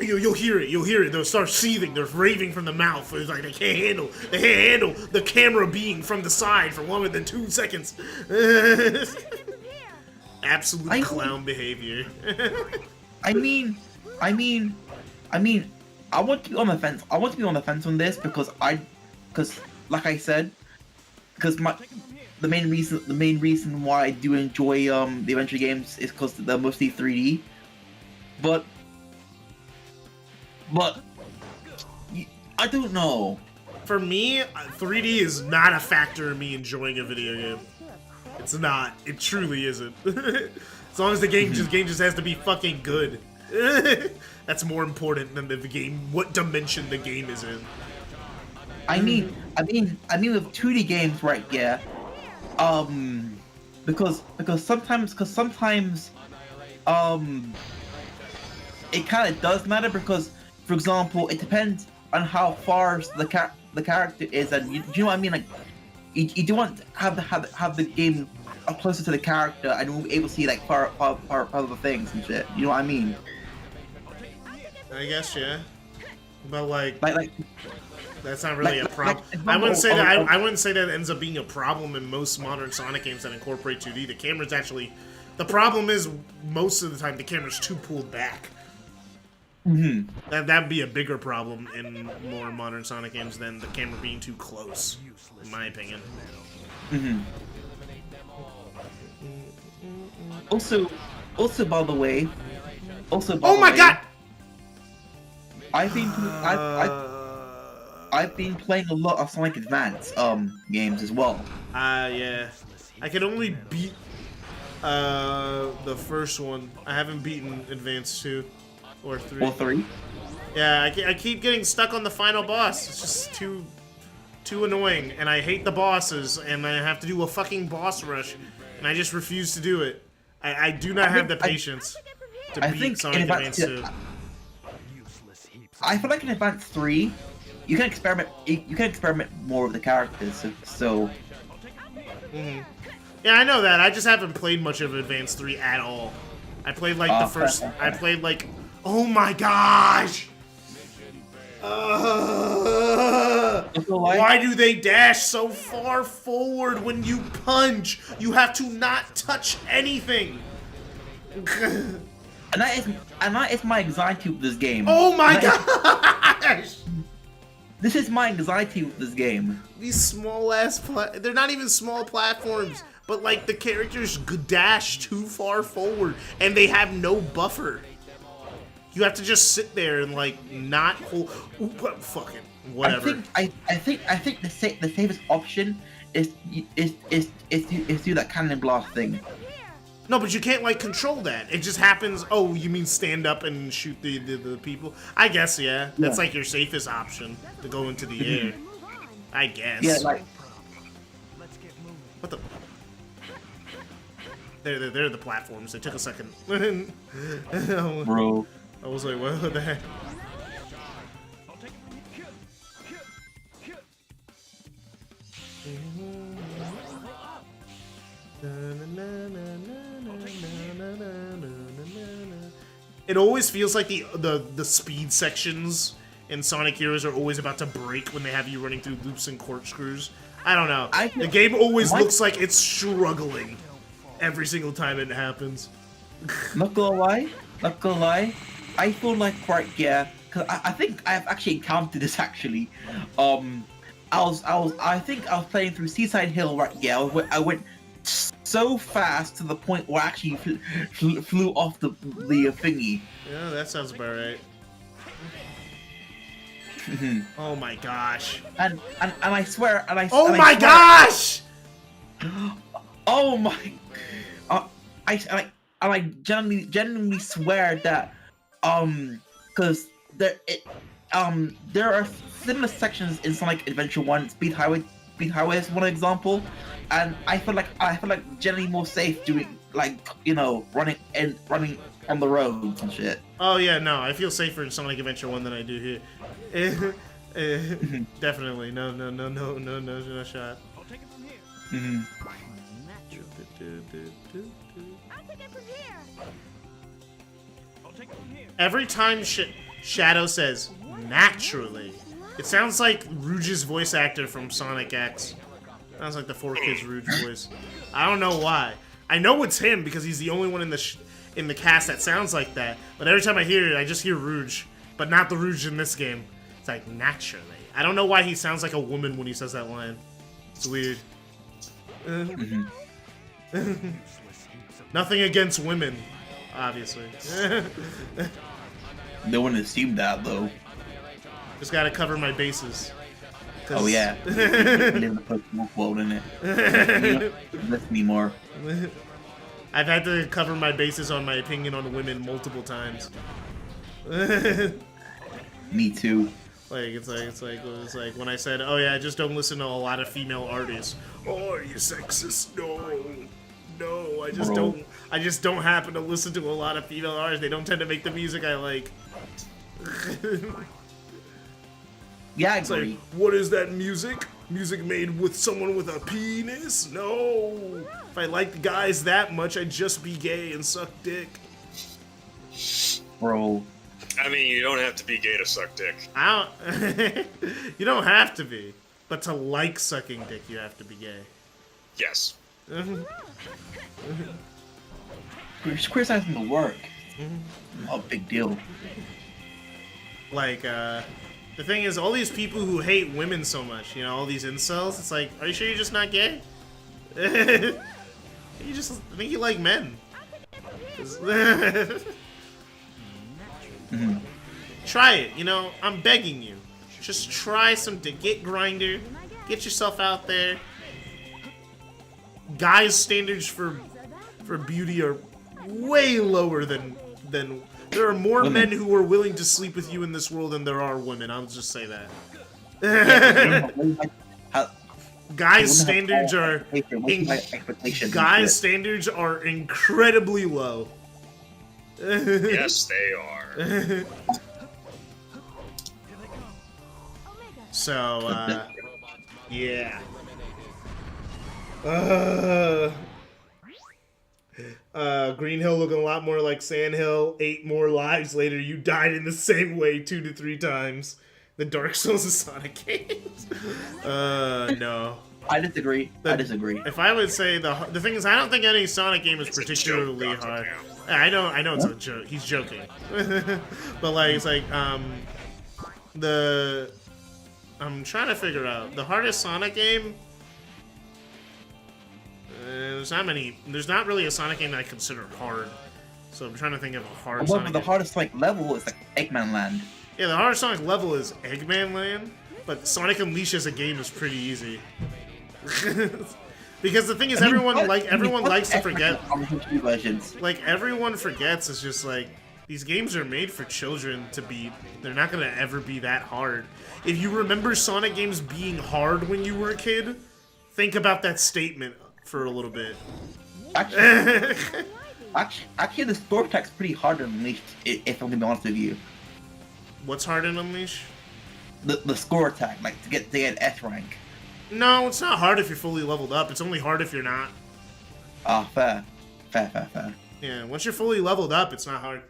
You'll hear it. They'll start seething. They're raving from the mouth. It's like they can't handle the camera being from the side for longer than 2 seconds. Absolute clown behavior. I mean, I want to be on the fence. I want to be on the fence on this because like I said, the main reason why I do enjoy the adventure games is because they're mostly 3D. But I don't know. For me, 3D is not a factor in me enjoying a video game. It's not. It truly isn't. As long as the game just has to be fucking good. That's more important than the game, what dimension the game is in. I mean with 2D games, right? Yeah. Because sometimes it kind of does matter because, for example, it depends on how far the character is, and you know what I mean. Like, you do want to have the game up closer to the character and we'll be able to see like part of the things and shit. You know what I mean? I guess, yeah. But like Like that's not really a problem. I I wouldn't say that. I wouldn't say that it ends up being a problem in most modern Sonic games that incorporate 2D. The camera's actually. The problem is most of the time the camera's too pulled back. Mm-hmm. That'd be a bigger problem in more modern Sonic games than the camera being too close, in my opinion. Mm-hmm. Also, by the way, oh my god! I've been playing a lot of Sonic Advance games as well. Yeah. I can only beat the first one. I haven't beaten Advance 2 or 3. Or 3? Yeah, I keep getting stuck on the final boss. It's just too annoying, and I hate the bosses, and I have to do a fucking boss rush, and I just refuse to do it. I do not have the patience to beat Sonic Advance 2. I feel like in Advance 3, you can experiment. You can experiment more with the characters. So. Mm-hmm. Yeah, I know that. I just haven't played much of Advance 3 at all. I played like the first. I played like. Oh my gosh! Why do they dash so far forward when you punch? You have to not touch anything. And that is my anxiety with this game. Oh my gosh! This is my anxiety with this game. These small ass they're not even small platforms, but like the characters dash too far forward and they have no buffer. You have to just sit there and like not hold. Ooh, fucking whatever. I think the safest option is do that cannon blast thing. No, but you can't like control that. It just happens. Oh, you mean stand up and shoot the people? I guess yeah. That's like your safest option to go into the air. I guess. Yeah, like. What the? They're the platforms. They took a second. Bro. I was like, what the heck? It always feels like the speed sections in Sonic Heroes are always about to break when they have you running through loops and corkscrews. I don't know. The game always looks like it's struggling every single time it happens. Not gonna lie. I feel like because I think I've actually encountered this actually. I think I was playing through Seaside Hill I went so fast to the point where I actually flew off the thingy. Yeah, that sounds about right. Oh my gosh. And I swear Oh my gosh! Oh my I genuinely swear that because there are similar sections in Sonic Adventure 1. Speed Highway is one example, and I feel like generally more safe doing like running on the roads and shit. Oh yeah, no, I feel safer in Sonic Adventure 1 than I do here. Definitely, no shot. I'll take it from here. Every time Shadow says naturally, it sounds like Rouge's voice actor from Sonic X. Sounds like the 4Kids Rouge voice. I don't know why. I know it's him because he's the only one in the cast that sounds like that. But every time I hear it, I just hear Rouge, but not the Rouge in this game. It's like naturally. I don't know why he sounds like a woman when he says that line. It's weird. Nothing against women, obviously. No one assumed that though. Just gotta cover my bases. Oh yeah. Live in the personal quote in it. Lift me more. I've had to cover my bases on my opinion on women multiple times. Me too. It's like when I said, "Oh yeah, I just don't listen to a lot of female artists." Oh, are you sexist? No, I just don't happen to listen to a lot of female artists. They don't tend to make the music I like. Yeah, I it's agree. like, what is that music? Music made with someone with a penis? No. If I liked guys that much, I'd just be gay and suck dick. Bro. I mean, you don't have to be gay to suck dick. You don't have to be. But to like sucking dick, you have to be gay. Yes. You're just criticizing the work. Not a big deal. Like, the thing is, all these people who hate women so much, you know, all these incels, it's like, are you sure you're just not gay? I think you like men. Try it, you know, I'm begging you. Just try some dick. Get Grindr. Get yourself out there. Guys' standards for beauty are way lower than there are more men who are willing to sleep with you in this world than there are women. I'll just say that. Guys' standards are incredibly low. Yes, they are. So, yeah. Green Hill looking a lot more like Sand Hill. 8 more lives later, you died in the same way 2 to 3 times. The Dark Souls of Sonic games. No. I disagree. If I would say the thing is, I don't think any Sonic game is particularly hard. I know it's a joke. He's joking. But like, it's like I'm trying to figure out the hardest Sonic game. There's not really a Sonic game that I consider hard. So I'm trying to think of a hard Sonic the game. hardest Sonic level is like Eggman Land. Yeah, the hardest Sonic level is Eggman Land, but Sonic Unleashed as a game is pretty easy. Because the thing is, everyone likes to forget. Like, everyone forgets, it's just like, these games are made for children to beat. They're not gonna ever be that hard. If you remember Sonic games being hard when you were a kid, think about that statement for a little bit. Actually, the score attack's pretty hard to Unleash, if I'm gonna be honest with you. What's hard in Unleash? The score attack, like to get S rank. No, it's not hard if you're fully leveled up. It's only hard if you're not. Fair. Yeah, once you're fully leveled up, it's not hard.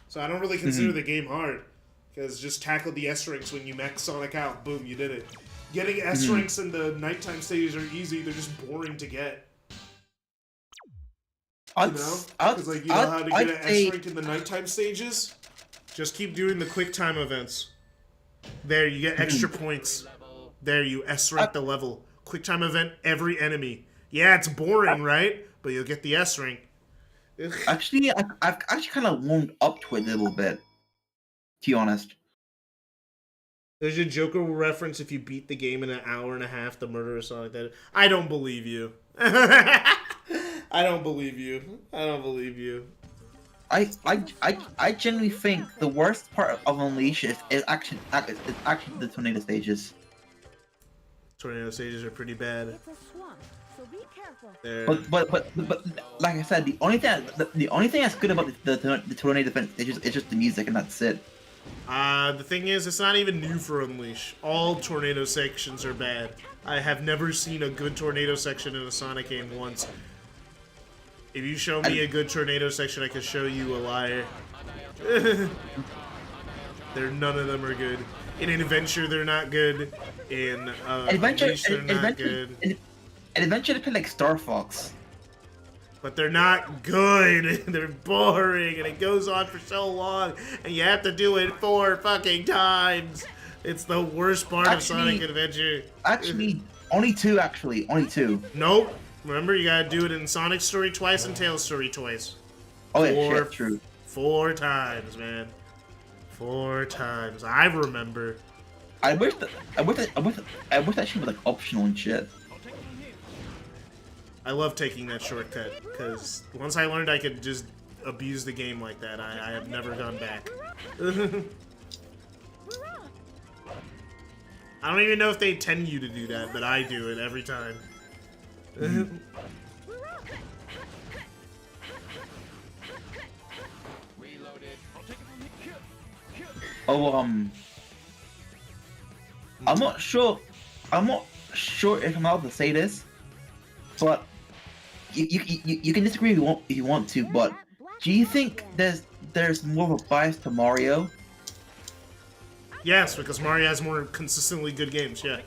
So I don't really consider the game hard. Because just tackle the S ranks when you max Sonic out. Boom, you did it. Getting S ranks in the nighttime stages are easy. They're just boring to get. You know? Because like, you know how to get an S rank in the nighttime stages? Just keep doing the quick time events. There, you get extra points. There, you S rank the level. Quick time event, every enemy. Yeah, it's boring, right? But you'll get the S rank. Actually, I've actually kind of warmed up to it a little bit. To be honest. There's a Joker reference: if you beat the game in an hour and a half, the murder or something like that. I don't believe you. I don't believe you. I genuinely think the worst part of Unleash is actually the tornado stages. Tornado stages are pretty bad. It's a swamp, so be careful. But like I said, the only thing that's good about the tornado defense is just the music, and that's it. The thing is, it's not even new for Unleash. All tornado sections are bad. I have never seen a good tornado section in a Sonic game once. If you show me a good tornado section, I can show you a liar. None of them are good. In Adventure, they're not good. In Unleash, they're not good. In Adventure, they play like Star Fox. But they're not good. They're boring, and it goes on for so long, and you have to do it 4 fucking times. It's the worst part of Sonic Adventure. Actually, only 2. Only 2. Nope. Remember, you gotta do it in Sonic Story twice and Tails Story twice. Oh yeah, shit, true. 4 times, man. 4 times. I remember. I wish that shit was like optional and shit. I love taking that shortcut, because once I learned I could just abuse the game like that, I have never gone back. I don't even know if they tend you to do that, but I do it every time. I'm not sure. I'm sure if I'm allowed to say this, but you can disagree if you want to, but do you think there's more of a bias to Mario? Yes, because Mario has more consistently good games. Yeah.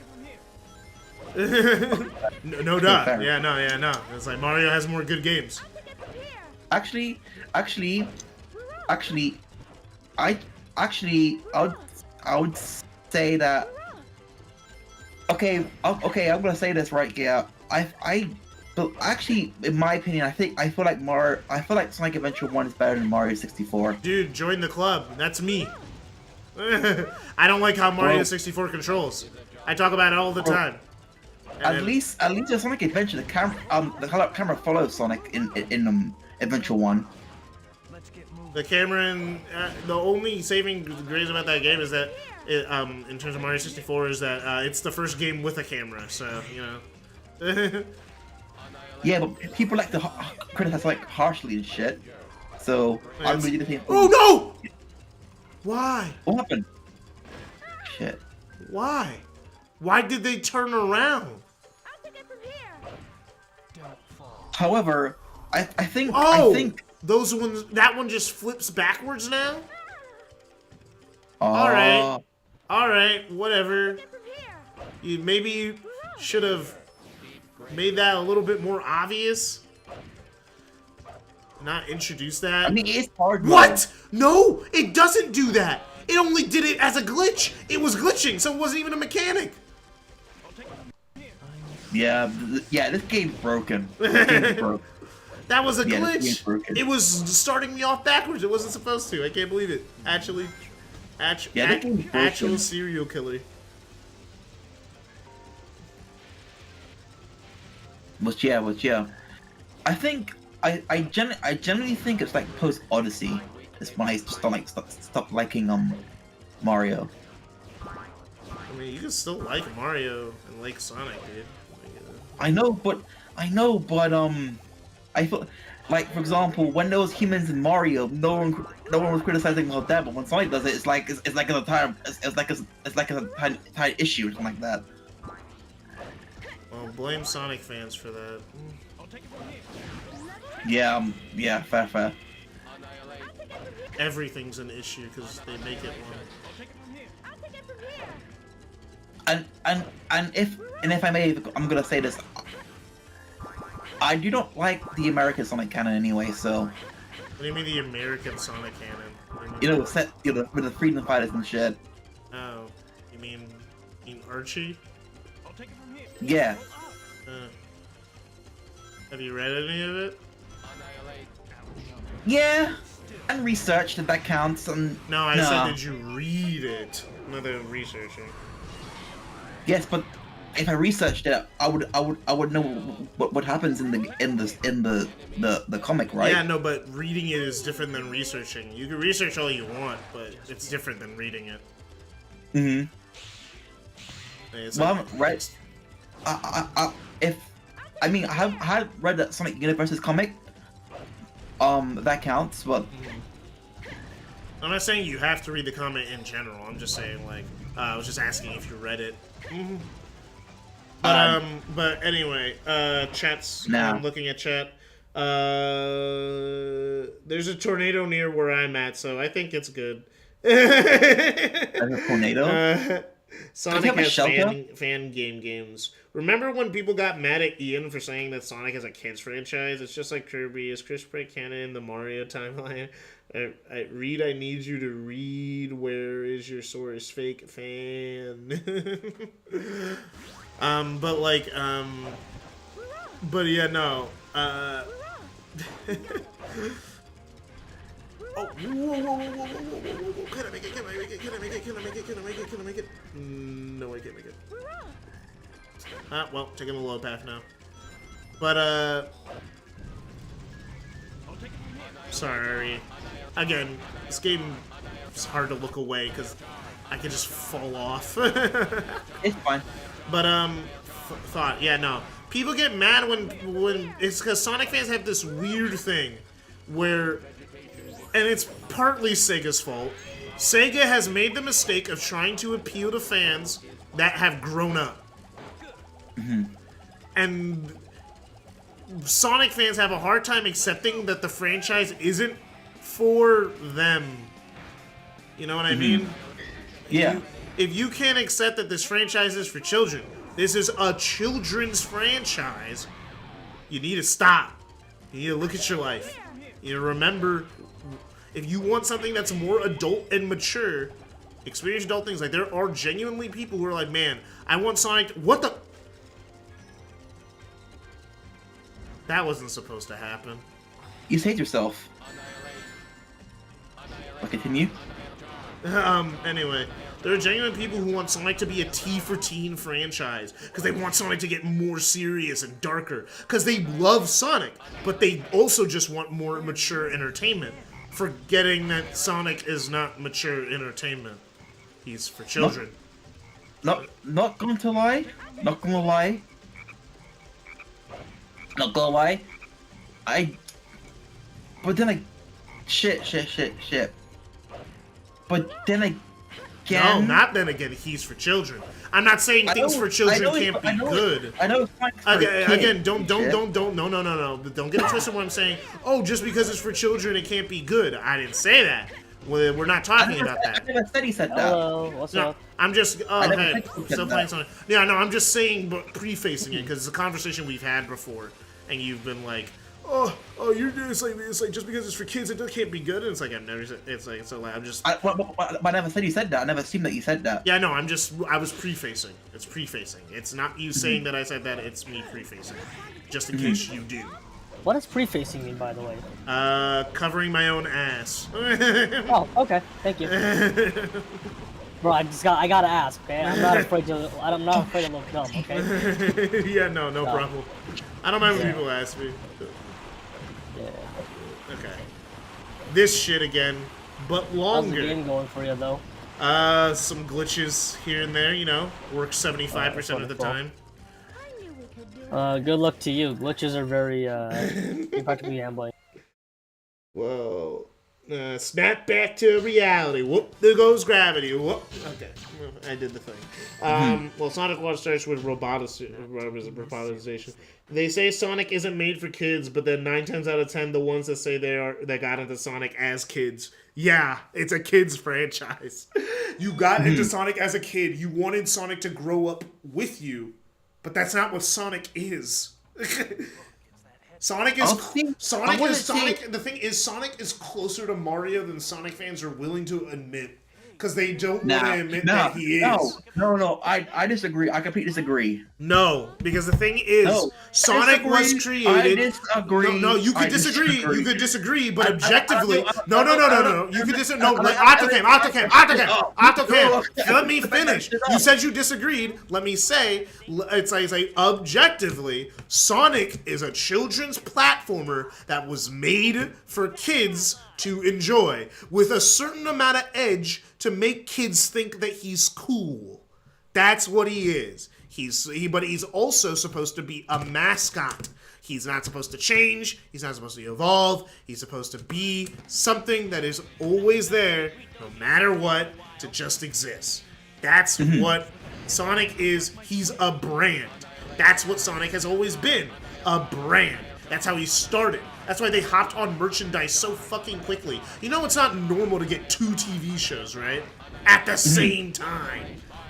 no doubt. Yeah, no. It's like Mario has more good games. Actually, I would say that. Okay, I'm gonna say this right here. But actually, in my opinion, I feel like Sonic Adventure 1 is better than Mario 64. Dude, join the club. That's me. I don't like how Mario 64 controls. I talk about it all the time. At least in Sonic Adventure, the camera follows Sonic in Adventure 1. The camera and the only saving grace about that game is that in terms of Mario 64 is that it's the first game with a camera, so you know. Yeah, but people like to criticize like harshly and shit. So I'm really the same. Oh no! Why? What happened? Shit. Why? Why did they turn around? However, I think those ones. That one just flips backwards now. All right, whatever. You maybe should have made that a little bit more obvious. Not introduce that. I mean, it's hard. What? No, it doesn't do that. It only did it as a glitch. It was glitching, so it wasn't even a mechanic. Yeah, this game's broken. This game's broken. That was a Yeah, glitch. this game's broken. It was starting me off backwards. It wasn't supposed to. I can't believe it. Actual serial killer. But yeah. I think I generally think it's like post Odyssey. It's when I stop liking Mario. I mean, you can still like Mario and like Sonic, dude. I know, but I feel like, for example, when there was humans in Mario, no one was criticizing about that. But when Sonic does it, it's like an entire issue or something like that. Well, blame Sonic fans for that. Yeah, fair. Everything's an issue because they make it one. And if I may, I'm gonna say this. I do not like the American Sonic canon anyway. So. What do you mean the American Sonic canon? You know, with the freedom fighters and shit. Oh, you mean Archie? Yeah. Have you read any of it? Yeah. And researched if that counts. And no, I said did you read it? Not the researching. Yes, but if I researched it, I would know what happens in the comic, right? Yeah, no, but reading it is different than researching. You can research all you want, but it's different than reading it. Well, right. I have read that Sonic Universe's comic. That counts, but I'm not saying you have to read the comic in general. I'm just saying, like, I was just asking if you read it. But anyway, chat's. I'm looking at chat. There's a tornado near where I'm at, so I think it's good. There's a tornado? Sonic has fan games. Remember when people got mad at Ian for saying that Sonic is a kids franchise? It's just like Kirby. Is Chris Pratt canon in the Mario timeline? Reed, I need you to read. Where is your source? Fake fan. But yeah, no. Oh, whoa. Can I make it? Can I make it? No, I can't make it. Well, taking the low path now. But, sorry. Again, this game is hard to look away because I could just fall off. It's fine. But, yeah, no. People get mad when it's because Sonic fans have this weird thing where, and it's partly Sega's fault. Sega has made the mistake of trying to appeal to fans that have grown up. And Sonic fans have a hard time accepting that the franchise isn't for them. You know what I mean? Yeah. If you can't accept that this franchise is for children, this is a children's franchise, you need to stop. You need to look at your life. You need to remember, if you want something that's more adult and mature, experience adult things. Like, there are genuinely people who are like, man, I want Sonic. What the? That wasn't supposed to happen. You saved yourself. I'll continue. Anyway, there are genuine people who want Sonic to be a T for teen franchise because they want Sonic to get more serious and darker because they love Sonic, but they also just want more mature entertainment, forgetting that Sonic is not mature entertainment. He's for children. Not going to lie. Not gonna lie. Not gonna lie. But then shit. But then again... No, not then again. He's for children. I'm not saying things for children can't be good. I know it's fine for again, don't, no. Don't get it twisted when I'm saying, oh, just because it's for children, it can't be good. I didn't say that. Well, we're not talking about that. I never said he said that. Hello, what's No, up? I'm just, hey, still playing that. Sonic. Yeah, no, I'm just saying, but prefacing it, because it's a conversation we've had before, and you've been like, oh, you're doing it's like just because it's for kids, it can't be good. And it's like I've never said. It's like so. Like, I'm just. But I never said you said that. I never assumed that you said that. Yeah, no, I was prefacing. It's prefacing. It's not you saying that I said that. It's me prefacing, just in case you do. What does prefacing mean, by the way? Covering my own ass. Oh, okay, thank you. Bro, I gotta ask, okay? I'm not afraid to look dumb, okay? Yeah, no problem. I don't mind when people ask me. Yeah. Okay. This shit again, but How's the longer. game going for you, though? Some glitches here and there, you know, works 75% of the wonderful. time. I knew we could do it. Good luck to you. Glitches are very, practically gambling. Whoa. Snap back to reality. Whoop, there goes gravity. Whoop. Okay, well, I did the thing. Well, Sonic Watch starts with robotization. They say Sonic isn't made for kids, but then 9 times out of 10, the ones that say they got into Sonic as kids. Yeah, it's a kids franchise. You got into Sonic as a kid. You wanted Sonic to grow up with you, but that's not what Sonic is. Sonic is Sonic. The thing is, Sonic is closer to Mario than Sonic fans are willing to admit, because they don't want to admit that he is. No, I disagree. I completely disagree. No, because the thing is, Sonic was created. I disagree. No, you could disagree. You could disagree, but objectively, no. You could disagree. No, Octocam. Let me finish. You said you disagreed. Let me say, it's like objectively, Sonic is a children's platformer that was made for kids to enjoy, with a certain amount of edge to make kids think that he's cool. That's what he is. But he's also supposed to be a mascot. He's not supposed to change. He's not supposed to evolve. He's supposed to be something that is always there, no matter what, to just exist. That's what Sonic is. He's a brand. That's what Sonic has always been. A brand. That's how he started. That's why they hopped on merchandise so fucking quickly. You know it's not normal to get 2 TV shows, right? At the same time.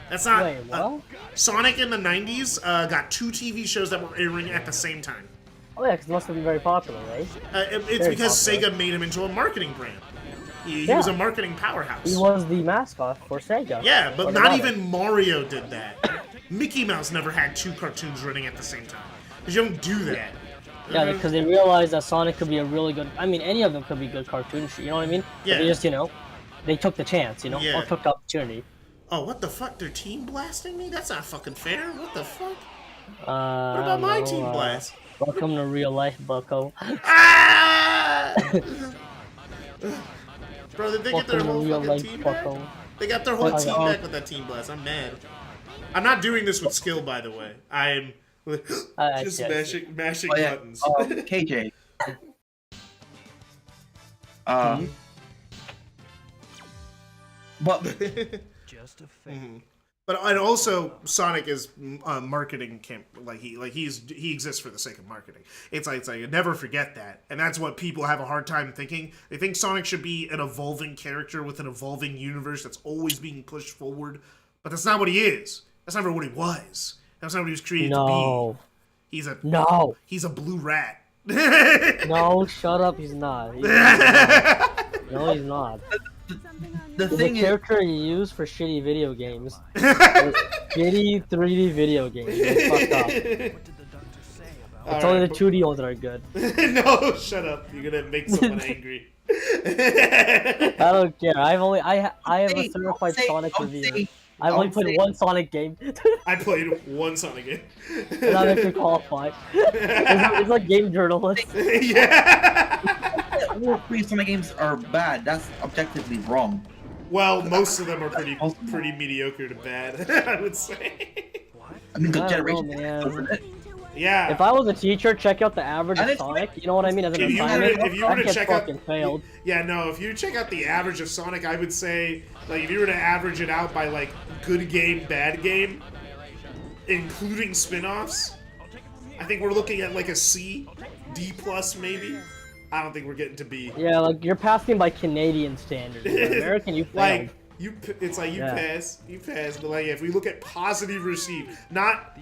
That's not... Wait, what? Sonic in the 90s got 2 TV shows that were airing at the same time. Oh yeah, because it must have been very popular, right? It's Very because popular. Sega made him into a marketing brand. He was a marketing powerhouse. He was the mascot for Sega. Yeah, What but about not it? even Mario did that. Mickey Mouse never had 2 cartoons running at the same time. Because you don't do that. Yeah, because they realized that Sonic could be a really good... I mean, any of them could be good cartoons, you know what I mean? Yeah. But they just, they took the chance, Yeah. or took the opportunity. Oh, what the fuck? They're team blasting me? That's not fucking fair. What the fuck? What What about my team blast? Welcome to real life, bucko. Ah! Bro, did they get their Welcome to whole real fucking life, team back? bucko. They got their whole What? team back with that team blast. I'm mad. I'm not doing this with skill, by the way. I'm just mashing Oh, yeah. buttons. KJ. But Just a fail. But and also Sonic is marketing camp he exists for the sake of marketing. It's like never forget that, and that's what people have a hard time thinking. They think Sonic should be an evolving character with an evolving universe that's always being pushed forward, but that's not what he is. That's never what he was. That's not what he was created to be. He's a blue rat. No, shut up. He's not. No, he's not. The He's thing a is, character you use for shitty video games. Shitty 3D video games. It's fucked up. It's only the 2D ones that are good. No, shut up. You're gonna make someone angry. I don't care. I have a certified Sonic reviewer. I've only played one Sonic game. I played one Sonic game. And I'm actually qualified. It's like game journalist. Yeah. all 3 Sonic games are bad. That's objectively wrong. Well, most of them are pretty mediocre to bad, I would say. I mean, the I don't know, generation. man. Yeah. If I was a teacher, check out the average of Sonic. You know what I mean? As an assignment, if you were to check out, failed. Yeah, no. If you check out the average of Sonic, I would say, like, if you were to average it out by like good game, bad game, including spin-offs, I think we're looking at like a C, D plus maybe. I don't think we're getting to B. Yeah, like you're passing by Canadian standards. American, you failed. Like it's like you pass, but like if we look at positive received, not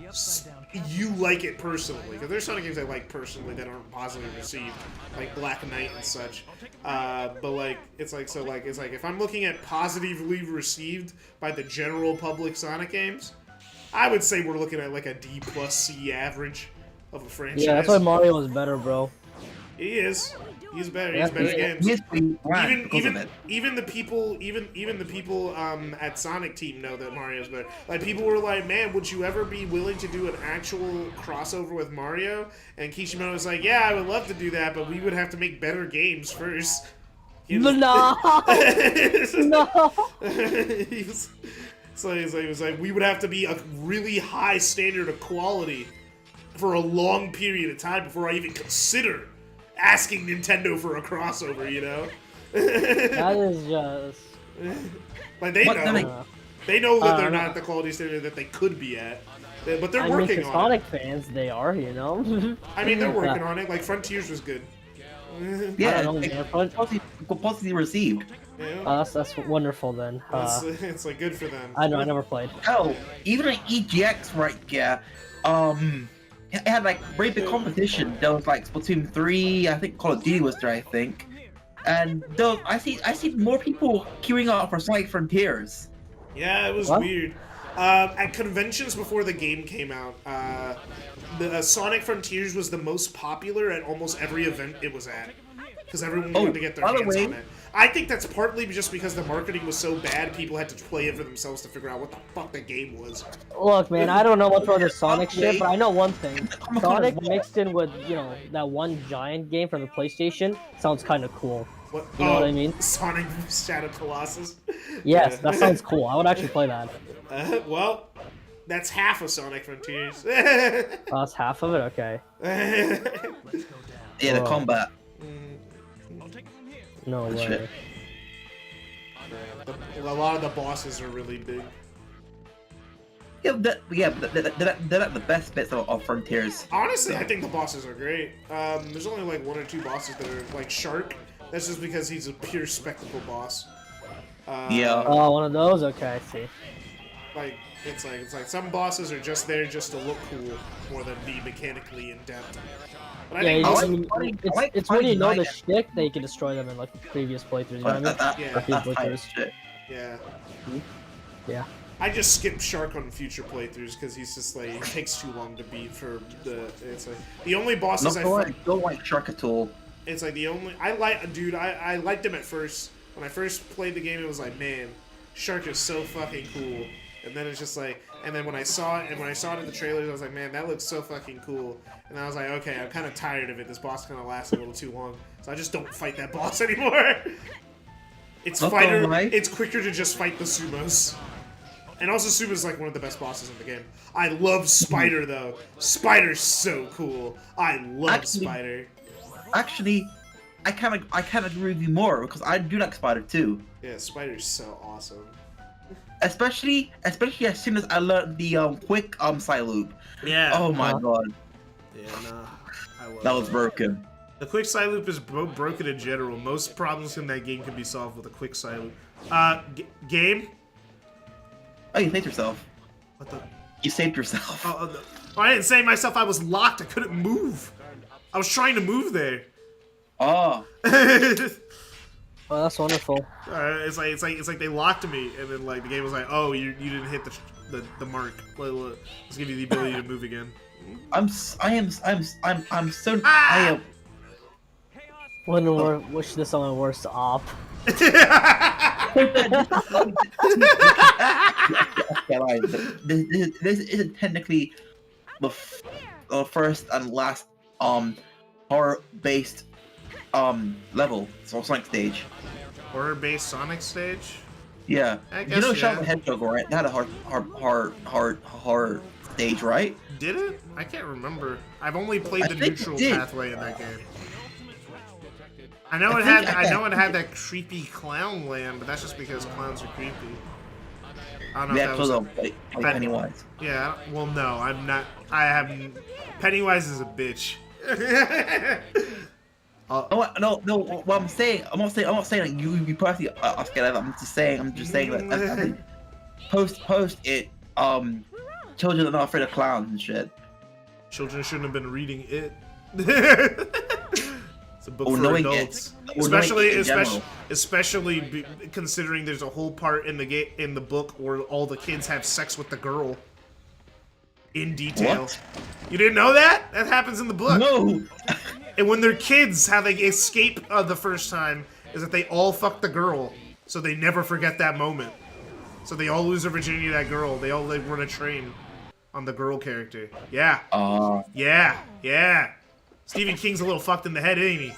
you like it personally, because there's Sonic games I like personally that aren't positively received, like Black Knight and such. But like it's like if I'm looking at positively received by the general public Sonic games, I would say we're looking at like a D plus C average of a franchise. Yeah, that's why Mario is better, bro. He is. He's better. Yeah, He's better games. Even the people at Sonic Team know that Mario's better. Like people were like, "Man, would you ever be willing to do an actual crossover with Mario?" And Kishimoto was like, "Yeah, I would love to do that, but we would have to make better games first." No. No. He was like, we would have to be a really high standard of quality for a long period of time before I even consider asking Nintendo for a crossover, you know? That is just... Like, they know. They know that they're not at the quality standard that they could be at. But they're working on Sonic it. fans, they are, you know? I mean, they're working on it. Like, Frontiers was good. Yeah, positively received. Yeah. That's wonderful then. It's like good for them. I know, I never played. Oh, even an EGX right here, it had like very big competition. There was like Splatoon 3, I think Call of Duty was there, I think. And I see more people queuing up for Sonic Frontiers. Yeah, it was weird. At conventions before the game came out, the Sonic Frontiers was the most popular at almost every event it was at. Because everyone wanted to get their hands on it. I think that's partly just because the marketing was so bad, people had to play it for themselves to figure out what the fuck the game was. Look, man, I don't know much about this Sonic shit, but I know one thing. Sonic mixed in with, you know, that one giant game from the PlayStation sounds kind of cool. What? You know what I mean? Sonic Shadow Colossus? Yes, that sounds cool. I would actually play that. Well, that's half of Sonic Frontiers. That's half of it? Okay. Yeah, the combat. No way. A lot of the bosses are really big. Yeah, they're not the best bits of Frontiers. Honestly, I think the bosses are great. There's only like 1 or 2 bosses that are like Shark. That's just because he's a pure spectacle boss. Yeah. Oh, one of those? Okay, I see. Like it's like some bosses are just there just to look cool more than be mechanically in depth. But it's when you know the shtick that you can destroy them in like previous playthroughs. You know what I mean? Yeah. Yeah. I just skip Shark on future playthroughs because he's just like it takes too long to beat for the. It's like the only bosses don't like Shark at all. It's like the only I liked him at first. When I first played the game, it was like, man, Shark is so fucking cool. And then it's just like, and then when I saw it, in the trailers, I was like, man, that looks so fucking cool. And I was like, okay, I'm kind of tired of it. This boss kind of lasts a little too long, so I just don't fight that boss anymore. It's quicker to just fight the sumos. And also, Suma's like one of the best bosses in the game. I love Spider though. Spider's so cool. I love Spider. Actually, I kind of agree with you more because I do like Spider too. Yeah, Spider's so awesome. especially as soon as I learned the quick side loop. Yeah. Oh my god. Yeah, nah. I love That was broken. The quick side loop is broken in general. Most problems in that game can be solved with a quick side loop. Game? Oh, you saved yourself. What the? You saved yourself. Oh, I didn't save myself. I was locked. I couldn't move. I was trying to move there. Oh. Oh, that's wonderful. It's like they locked me, and then like the game was like, oh, you didn't hit the mark. Let's give you the ability to move again. I'm so I am. Wish this on my worst op. This isn't technically the first and last horror-based level, Sonic stage. Horror-based Sonic stage? Yeah. I guess, You know yeah. Shadow the Hedgehog, right? That had a hard stage, right? Did it? I can't remember. I've only played the think it neutral did. pathway in that game. I know it had that creepy clown land, but that's just because clowns are creepy. I don't know Yeah, if that was like Pennywise. Yeah, well, no, I'm not. I haven't. Pennywise is a bitch. No. What I'm saying, I'm not saying like you personally are scared of it. I'm just saying that I think post it, children are not afraid of clowns and shit. Children shouldn't have been reading it. It's a book Or for knowing adults, it. Or knowing it in general. especially considering there's a whole part in the book where all the kids have sex with the girl. In detail. What? You didn't know that? That happens in the book. No. And when they're kids, how they escape the first time is that they all fuck the girl, so they never forget that moment. So they all lose their virginity to that girl. They all like run a train on the girl character. Yeah. Yeah. Stephen King's a little fucked in the head, ain't he?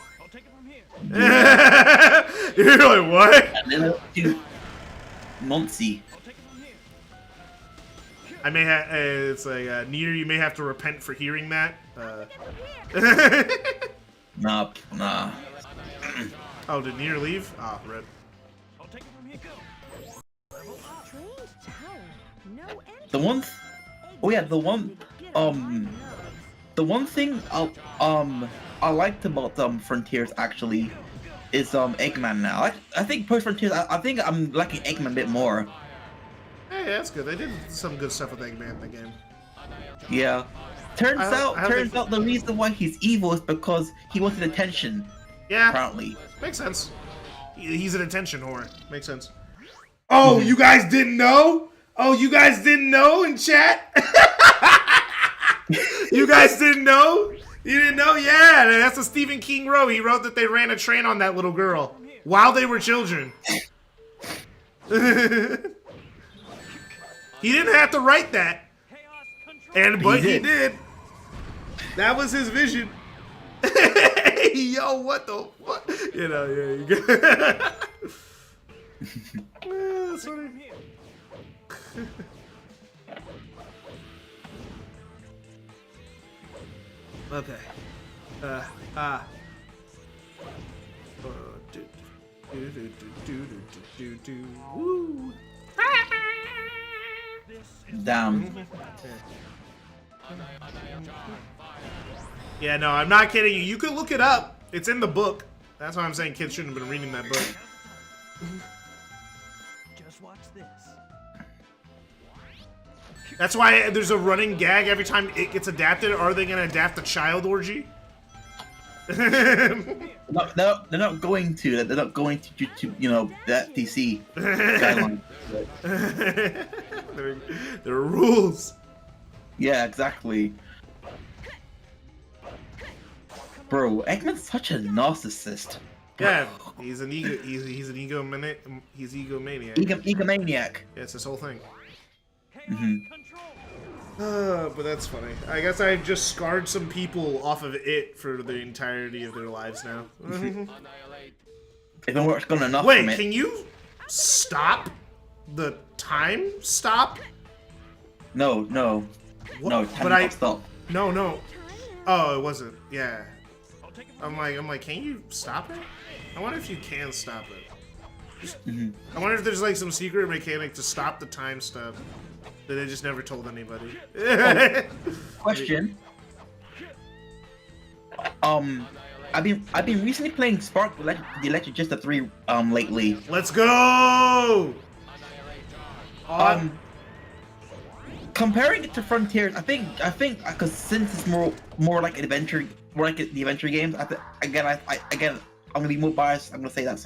You're like, what? Monty. I may have. It's like Nier. You may have to repent for hearing that. Nah. Oh, did Nier leave? Ah, rip. The one thing I liked about Frontiers actually is Eggman now. I think post Frontiers I think I'm liking Eggman a bit more. Hey, that's good. They did some good stuff with Eggman in the game. Yeah. Turns out think- the reason why he's evil is because he wanted attention. Yeah. Apparently. Makes sense. He's an attention whore. Makes sense. Oh, you guys didn't know? Oh, you guys didn't know in chat? You guys didn't know? You didn't know? Yeah, that's what Stephen King wrote. He wrote that they ran a train on that little girl while they were children. He didn't have to write that. But he did. That was his vision. Yo, what the fuck? You know, yeah, you go. That's funny. Okay. Woo. Damn. Yeah, no, I'm not kidding you. You can look it up. It's in the book. That's why I'm saying kids shouldn't have been reading that book. Just watch this. That's why there's a running gag every time it gets adapted. Are they going to adapt the child orgy? No, they're not going to. They're not going to you know, that DC guideline. There are rules. Yeah, exactly. Bro, Eggman's such a narcissist. Yeah, he's an ego. He's an egomaniac. He's egomaniac. Egomaniac. Yeah, it's his whole thing. Mm-hmm. But that's funny. I guess I just scarred some people off of it for the entirety of their lives now. If it works good enough. Wait, from it. can you stop the time? Stop? No. What? No, But time stop. No. Oh, it wasn't. Yeah. I'm like, can you stop it? I wonder if you can stop it. I wonder if there's like some secret mechanic to stop the time stuff that they just never told anybody. Question. I've been recently playing Spark the Electric Just the 3 lately. Let's go! Comparing it to Frontiers, I think because since it's more like an adventure, more like the adventure games, I'm gonna be more biased. I'm gonna say that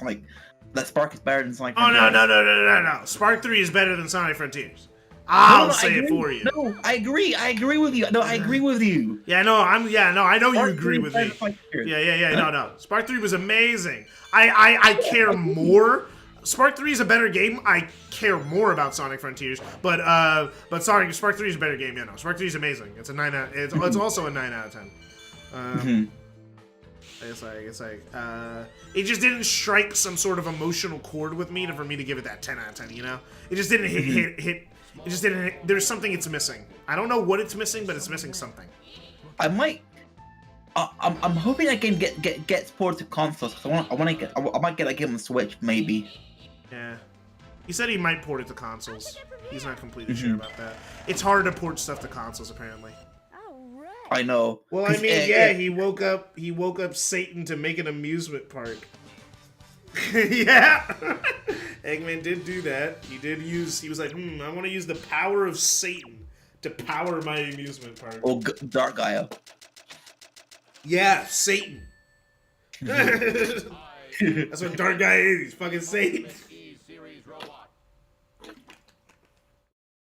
Spark is better than Sonic Frontiers. Oh no! Spark 3 is better than Sonic Frontiers. I'll say it for you. No, I agree with you. No, I agree with you. I know you agree with me. Yeah. No. Spark 3 was amazing. I care more. Spark 3 is a better game. I care more about Sonic Frontiers, but Spark 3 is a better game. Yeah, no, Spark 3 is amazing. It's a 9 out. It's also a 9 out of 10. It just didn't strike some sort of emotional chord with me for me to give it that 10 out of 10. You know, it just didn't hit. It just didn't. There's something it's missing. I don't know what it's missing, but it's missing something. I might. I'm hoping that game gets ported to consoles. Cause I might get that game on Switch maybe. Yeah. He said he might port it to consoles. He's not completely sure about that. It's hard to port stuff to consoles apparently. I know. Well, I mean, he woke up Satan to make an amusement park. Yeah. Eggman did do that. He was like, I want to use the power of Satan to power my amusement park. Oh, Dark Gaia. Yeah, Satan. That's what Dark Guy is. He's fucking Satan.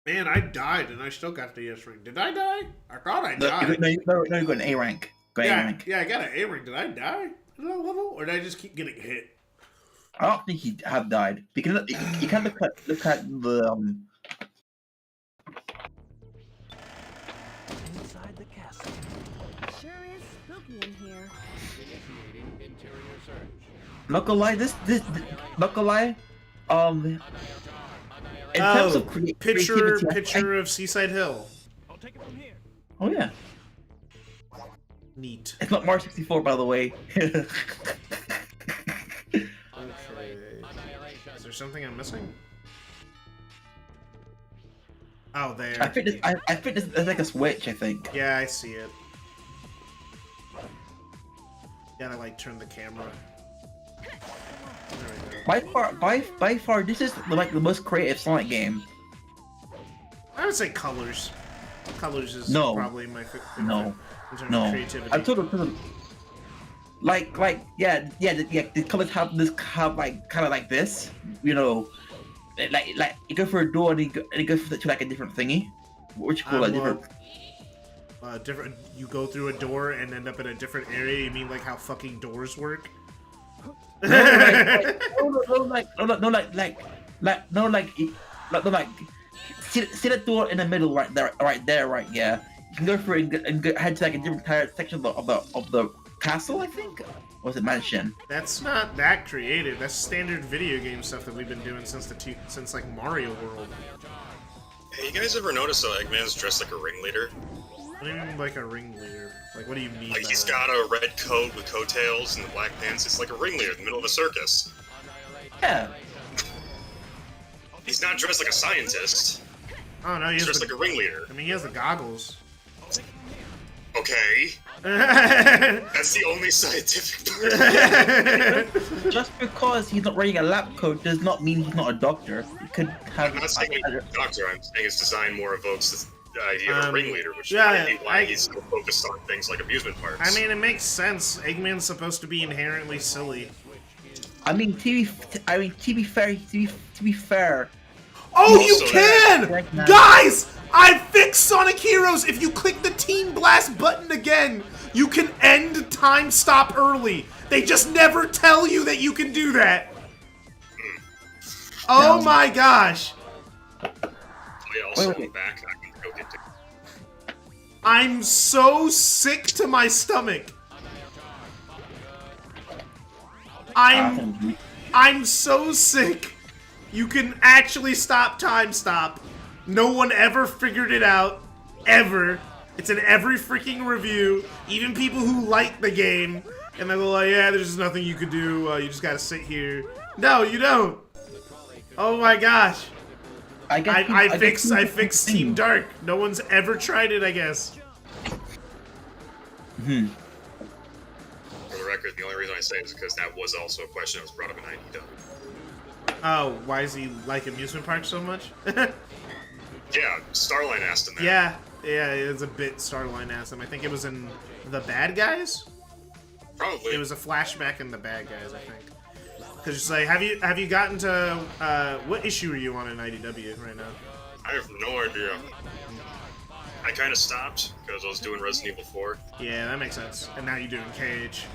Man, I died and I still got the S rank. Did I die? I thought I died. No, you got an A rank. Yeah, I got an A rank. Did I die at that level? Or did I just keep getting hit? I don't think he have died. Because you can't look at the Inside the castle. Sure is spooky in here. not gonna lie, not gonna lie, in terms of picture of Seaside Hill. Oh yeah. Neat. It's not Mario 64, by the way. Okay. Is there something I'm missing? Oh, there. I think this is like a switch. I think. Yeah, I see it. Gotta like turn the camera. There we go. By far, this is like the most creative Sonic game. I would say Colors. Colors is probably my favorite. No. In terms of creativity. I'm total. Like, the colors have like kind of like this, you know, like you go for a door and you go to like a different thingy. What you call it? Different. You go through a door and end up in a different area. You mean like how fucking doors work? See that door in the middle, right there, yeah. You can go through and head to like a different section of the castle, I think. Or was it mansion? That's not that creative. That's standard video game stuff that we've been doing since like Mario World. Hey, you guys ever notice that Eggman's dressed like a ringleader? What do you mean like a ringleader? Like what do you mean? Like by he's that? got a red coat with coattails and the black pants. It's like a ringleader in the middle of a circus. Yeah. He's not dressed like a scientist. Oh no, He's dressed like a ringleader. I mean, he has the goggles. Okay. That's the only scientific part. Just because he's not wearing a lab coat does not mean he's not a doctor. He could have. I'm not saying he's a doctor. I'm saying his design more evokes the idea of a ringleader, which yeah, might be why he's so focused on things like amusement parks. I mean, it makes sense. Eggman's supposed to be inherently silly. I mean, to be fair. Oh, you can! Guys! I fixed Sonic Heroes! If you click the Team Blast button again, you can end time stop early. They just never tell you that you can do that. Oh my gosh. Wait. Back. I can go get to... I'm so sick to my stomach. I'm so sick. You can actually stop time stop. No one ever figured it out. Ever. It's in every freaking review. Even people who like the game. And they go like, yeah, there's just nothing you could do. You just gotta sit here. No, you don't. Oh my gosh. I fixed think- Team Dark. No one's ever tried it, I guess. Hmm. For the record, the only reason I say it is because that was also a question that was brought up in IDW. Oh, why is he like amusement parks so much? Yeah, Starline asked him that. Yeah, it's a bit Starline asked him. I think it was in The Bad Guys? Probably. It was a flashback in The Bad Guys, I think. Because it's like, have you gotten to, what issue are you on in IDW right now? I have no idea. I kind of stopped because I was doing Resident Evil 4. Yeah, that makes sense. And now you're doing Cage.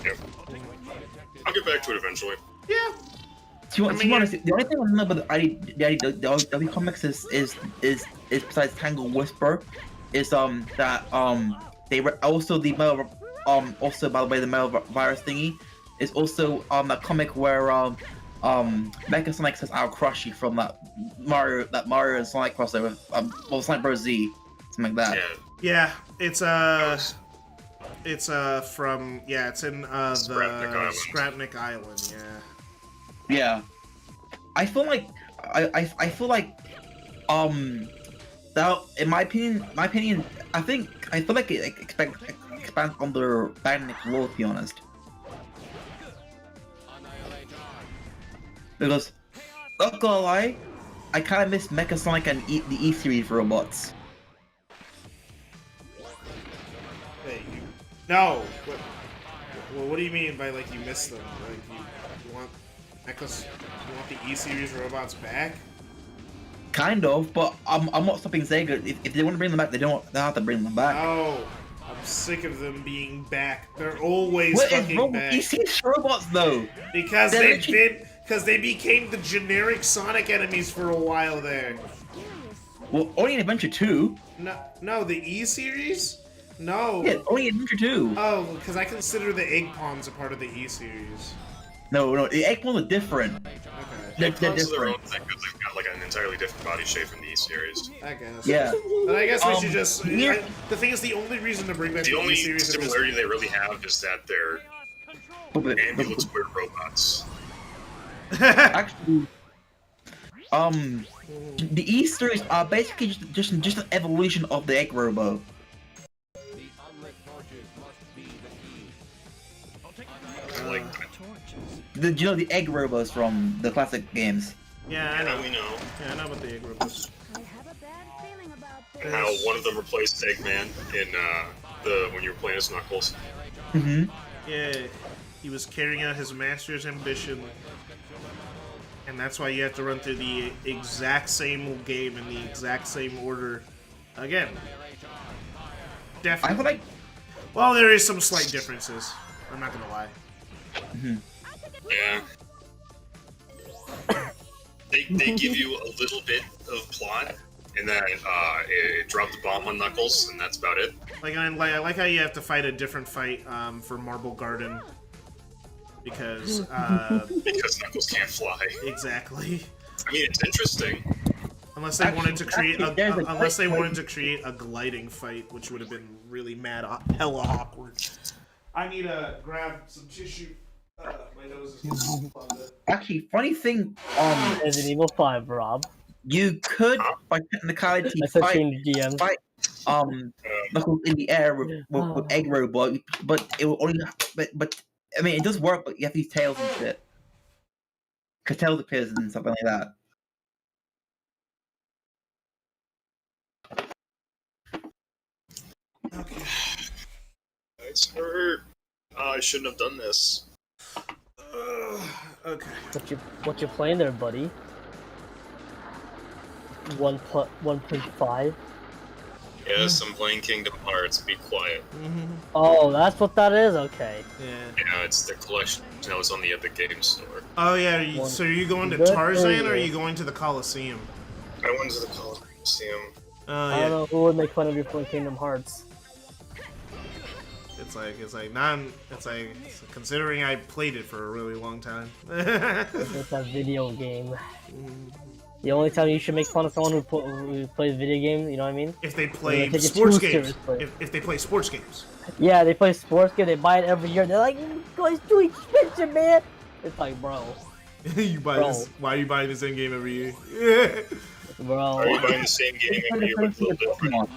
Yep. I'll get back to it eventually. Yeah. To be honest, the only thing I know about the IDW comics is besides Tangle Whisper, is that they were also the metal also by the way the metal virus thingy is also a comic where Mecha Sonic says "I'll crush you" from that Mario and Sonic crossover, well Sonic Bros. Z, something like that. Yeah, it's from it's in the Scrapnik Island. Yeah. Yeah, I feel like that in my opinion, I feel like it expands on their Bandit lore, to be honest. Because, not gonna lie, I kind of miss Mecha Sonic and the E-series robots. Hey, no. What do you mean by like you miss them? Like you want Mechas? You want the E-series robots back? Kind of, but I'm not stopping Sega. If they want to bring them back, they have to bring them back. Oh, I'm sick of them being back. They're always What is fucking wrong back. with these robots though? Because They're they became the generic Sonic enemies for a while there. Well, only in Adventure 2. No, the E-series? No. Yeah, only in Adventure 2. Oh, because I consider the Egg Pawns a part of the E-series. No, the Eggpawns are different. Okay. They're Their own different. thing because they've got like an entirely different body shape from the E-series. I guess. Yeah. But I guess we should just... yeah. The thing is, the only reason to bring back The the only E-series is... similarity they really have is that they're ambulance weird robots. Actually, the E-series are basically just an evolution of the Egg Robo. Like, The Egg Robos from the classic games. Yeah, I know. we know. Yeah, I know about the Egg Robots. I have a bad feeling about And how one of them replaced Eggman in when you were playing as Knuckles. Mm-hmm. Yeah, he was carrying out his master's ambition. And that's why you have to run through the exact same game in the exact same order again. Definitely. I feel like... Well, there is some slight differences. I'm not gonna lie. Yeah. They give you a little bit of plot, and then it dropped the bomb on Knuckles, and that's about it. I like how you have to fight a different fight for Marble Garden. Because, Because Knuckles can't fly. Exactly. I mean, it's interesting. Unless they wanted to create there's a wanted to create a gliding fight, which would have been really hella awkward. I need to grab some tissue. My nose is plugged up. Actually, funny thing, Resident Evil 5, Rob. you could, by technicality, I said fight change DM. Knuckles in the air with Egg Robot, but it will only, but I mean, it does work, but you have to use tails and shit. Cause tails appears and something like that. Okay. It's hurt. I shouldn't have done this. Okay. What you playing there, buddy? 1.5. Yes, I'm playing Kingdom Hearts. Be quiet. Oh, that's what that is. Okay. Yeah. Yeah, it's the collection that was on the Epic Games Store. Oh yeah. So are you going to Good Tarzan or are area. you going to the Coliseum? I went to the Coliseum. Oh I don't yeah. know who would make fun of you playing Kingdom Hearts. It's like considering I played it for a really long time. It's a video game. The only time you should make fun of someone who plays video games, you know what I mean? If they play take it sports too games. seriously. If they play sports games. Yeah, they play sports game, they buy it every year. They're like, "It's too expensive, man." It's like, bro, You buy this? Why are you buying the same game every year? Bro. Are you buying the same game every year but a little different?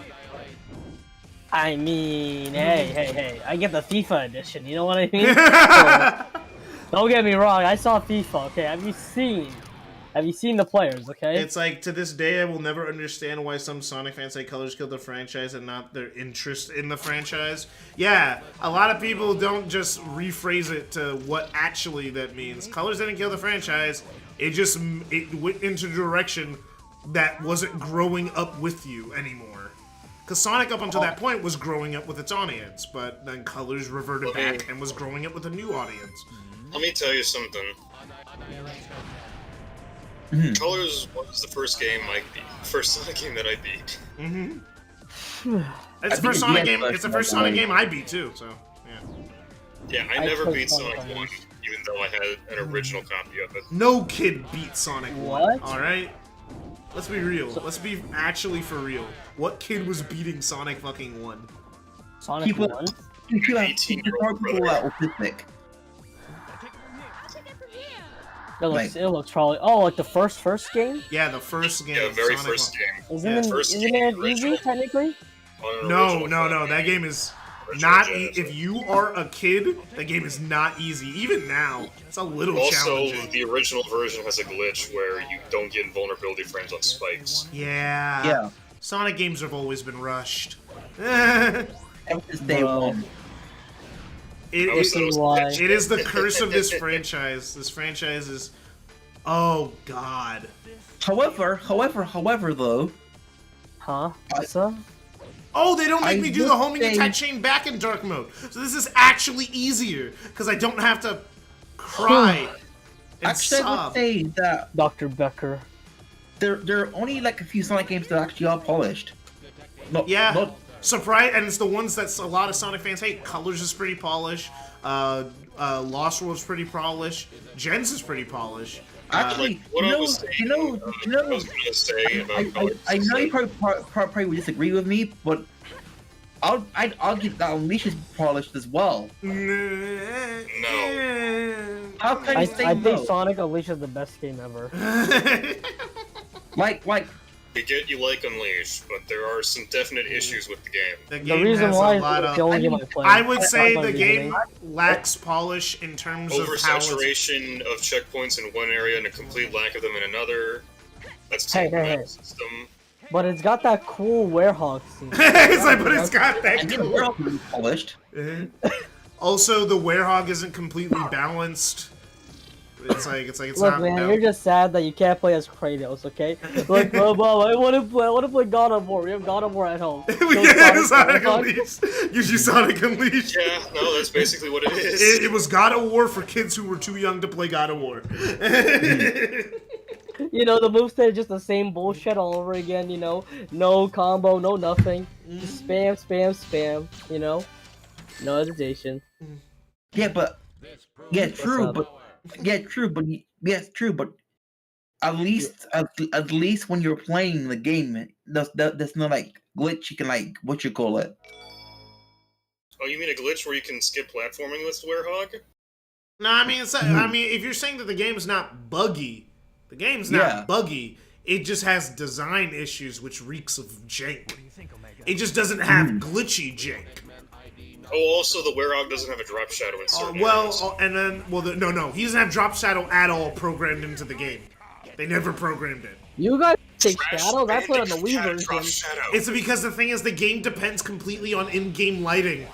I mean, hey, I get the FIFA edition, you know what I mean? So, don't get me wrong, I saw FIFA, okay? Have you seen the players, okay? It's like, to this day, I will never understand why some Sonic fans say Colors killed the franchise and not their interest in the franchise. Yeah, a lot of people don't just rephrase it to what actually that means. Colors didn't kill the franchise, it went into a direction that wasn't growing up with you anymore. Because Sonic, up until that point, was growing up with its audience, but then Colors reverted back and was growing up with a new audience. Let me tell you something. Colors was the first game I beat. First Sonic game that I beat. It's the first Sonic game. It's the first Sonic game I beat too. So yeah. I never beat Sonic 1, even though I had an original copy of it. No kid beat Sonic 1. What? All right. Let's be real. Let's be actually for real. What kid was beating Sonic fucking 1? Sonic 1? People are autistic. It looks probably. Oh, like the first game? Yeah, the first game. Yeah, very Sonic first game. Isn't it easy technically? No. That game is not. If you are a kid, that game is not easy. Even now, it's a little challenging. Also, the original version has a glitch where you don't get invulnerability frames on spikes. Yeah. Sonic games have always been rushed. Ever since day one. It is the curse of this franchise. This franchise is, oh god. However, though. Huh? What's up? Oh, they don't make me do the homing attack chain back in dark mode. So this is actually easier because I don't have to cry and actually, sob. I would say that Dr. Becker. there are only like a few Sonic games that actually are polished. Surprise, and it's the ones that a lot of Sonic fans hate. Colors is pretty polished. Lost World's pretty polished. Gens is pretty polished. Actually, I know you probably would disagree with me, but I'd argue that Unleash is polished as well. No. How can you say I no? think Sonic Unleashed is the best game ever. Like. I get you like Unleashed, but there are some definite issues with the game. The game reason has why a lot it's the only game I play. I would say the game lacks polish in terms of how it's... Oversaturation of checkpoints in one area and a complete lack of them in another. That's Hey. system. But it's got that cool Werehog scene. but it's got that We're cool... all polished. Also, the Werehog isn't completely balanced. It's Look, not. man, you're just sad that you can't play as Kratos, okay? Like, Mom, I want to play God of War. We have God of War at home. Sonic Unleashed. Use Sonic Unleashed. Yeah, no, that's basically what it is. It was God of War for kids who were too young to play God of War. You know, the moveset is just the same bullshit all over again, you know? No combo, no nothing. Just spam, you know? No hesitation. True, but at least when you're playing the game, there's no like glitch you can like what you call it. Oh, you mean a glitch where you can skip platforming with Werehog? No, I mean if you're saying that the game's not buggy, the game's not buggy. It just has design issues which reeks of jank. It just doesn't have glitchy jank. Oh, also the Werehog doesn't have a drop shadow in certain areas. No, he doesn't have drop shadow at all programmed into the game. They never programmed it. You guys take shadow? That's what on the Wii version. It's because the thing is, the game depends completely on in-game lighting.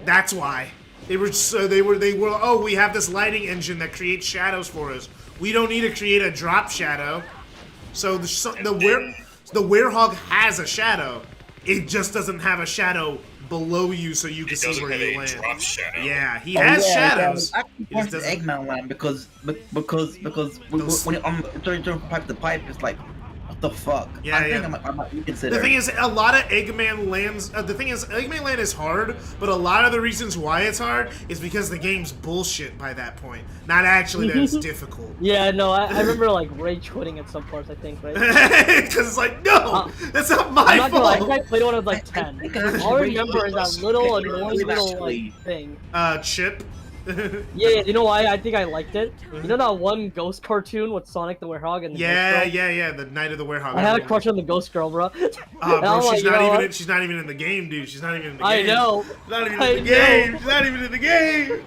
That's why they were. Oh, we have this lighting engine that creates shadows for us. We don't need to create a drop shadow. So the Werehog has a shadow. It just doesn't have a shadow below you so you can see where you land. Drop shadow. Yeah, he has shadows. Actually, part of Eggman land because when you're on during pipe to pipe, it's like, what the fuck? Yeah, I think I might reconsider. The thing is, a lot of Eggman lands. The thing is, Eggman Land is hard, but a lot of the reasons why it's hard is because the game's bullshit by that point. Not actually that it's difficult. Yeah, no, I remember like rage quitting at some parts. I think, right? Because it's like, no, that's not my fault. I played when I was like 10. All I remember is that little annoying little like thing. Chip. Yeah, you know why I think I liked it? You know that one ghost cartoon with Sonic the Werehog and the Yeah, Ghost Girl? yeah, the Night of the Werehog. I had a crush on the Ghost Girl, bro. Bro, she's not even in the game, dude. She's not even in the game. I know. She's not even in the game. She's not even in the game.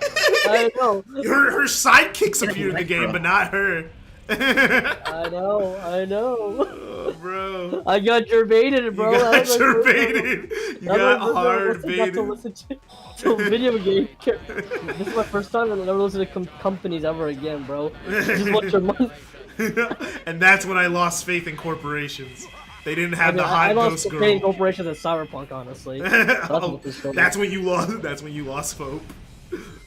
I know. Her sidekicks appear in the game, but not her. I know. Oh, bro. I got baited, bro. You got baited. You got hard baited. To listen to video game. This is my first time I've never listened to companies ever again, bro. Just want your money. And that's when I lost faith in corporations. They didn't have the hot I ghost lost girl. faith in corporations and Cyberpunk, honestly. That's when you lost. That's when you lost hope.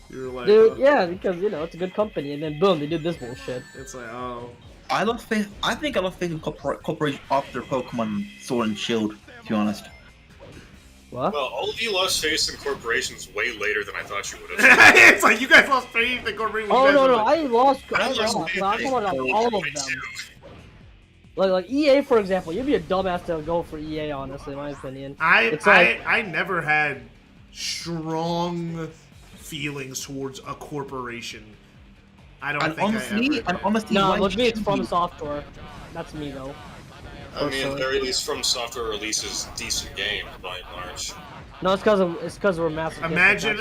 You were like, dude, yeah, because you know it's a good company, and then boom, they did this bullshit. It's like, oh. I lost faith. I think I lost faith in corporation after Pokemon Sword and Shield. To be honest. What? Well, all of you lost faith in corporations way later than I thought you would have. It's like you guys lost faith in corporations. Oh no, I lost. I I lost lost. faith I'm in talking about all of them. Like EA, for example, you'd be a dumbass to go for EA, honestly, in my opinion. I never had strong feelings towards a corporation. I don't think honestly, I ever. honestly, No, with me, it's From Software. That's me, though. I mean, at the very least, From Software releases decent games by and large. No, it's because we're massive. Imagine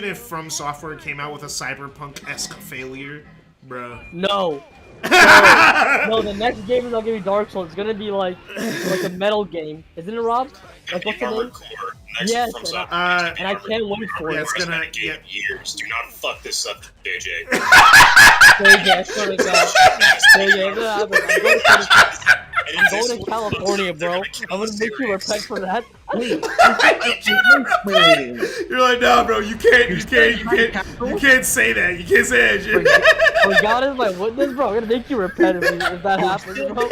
if From Software came out with a Cyberpunk-esque failure, bro. No. No, the next game is not gonna be Dark Souls. It's gonna be like a metal game, isn't it, Rob? Like what's the name? Yes, and I can't wait for it. It's gonna game years. Do not fuck this up, JJ. JJ, I swear to God. JJ, I'm going to California, bro. I'm gonna make you repent for that. You're like, no, bro, you can't say that. You can't say that shit. When God is my witness, bro, I'm gonna make you repent if that happens, bro.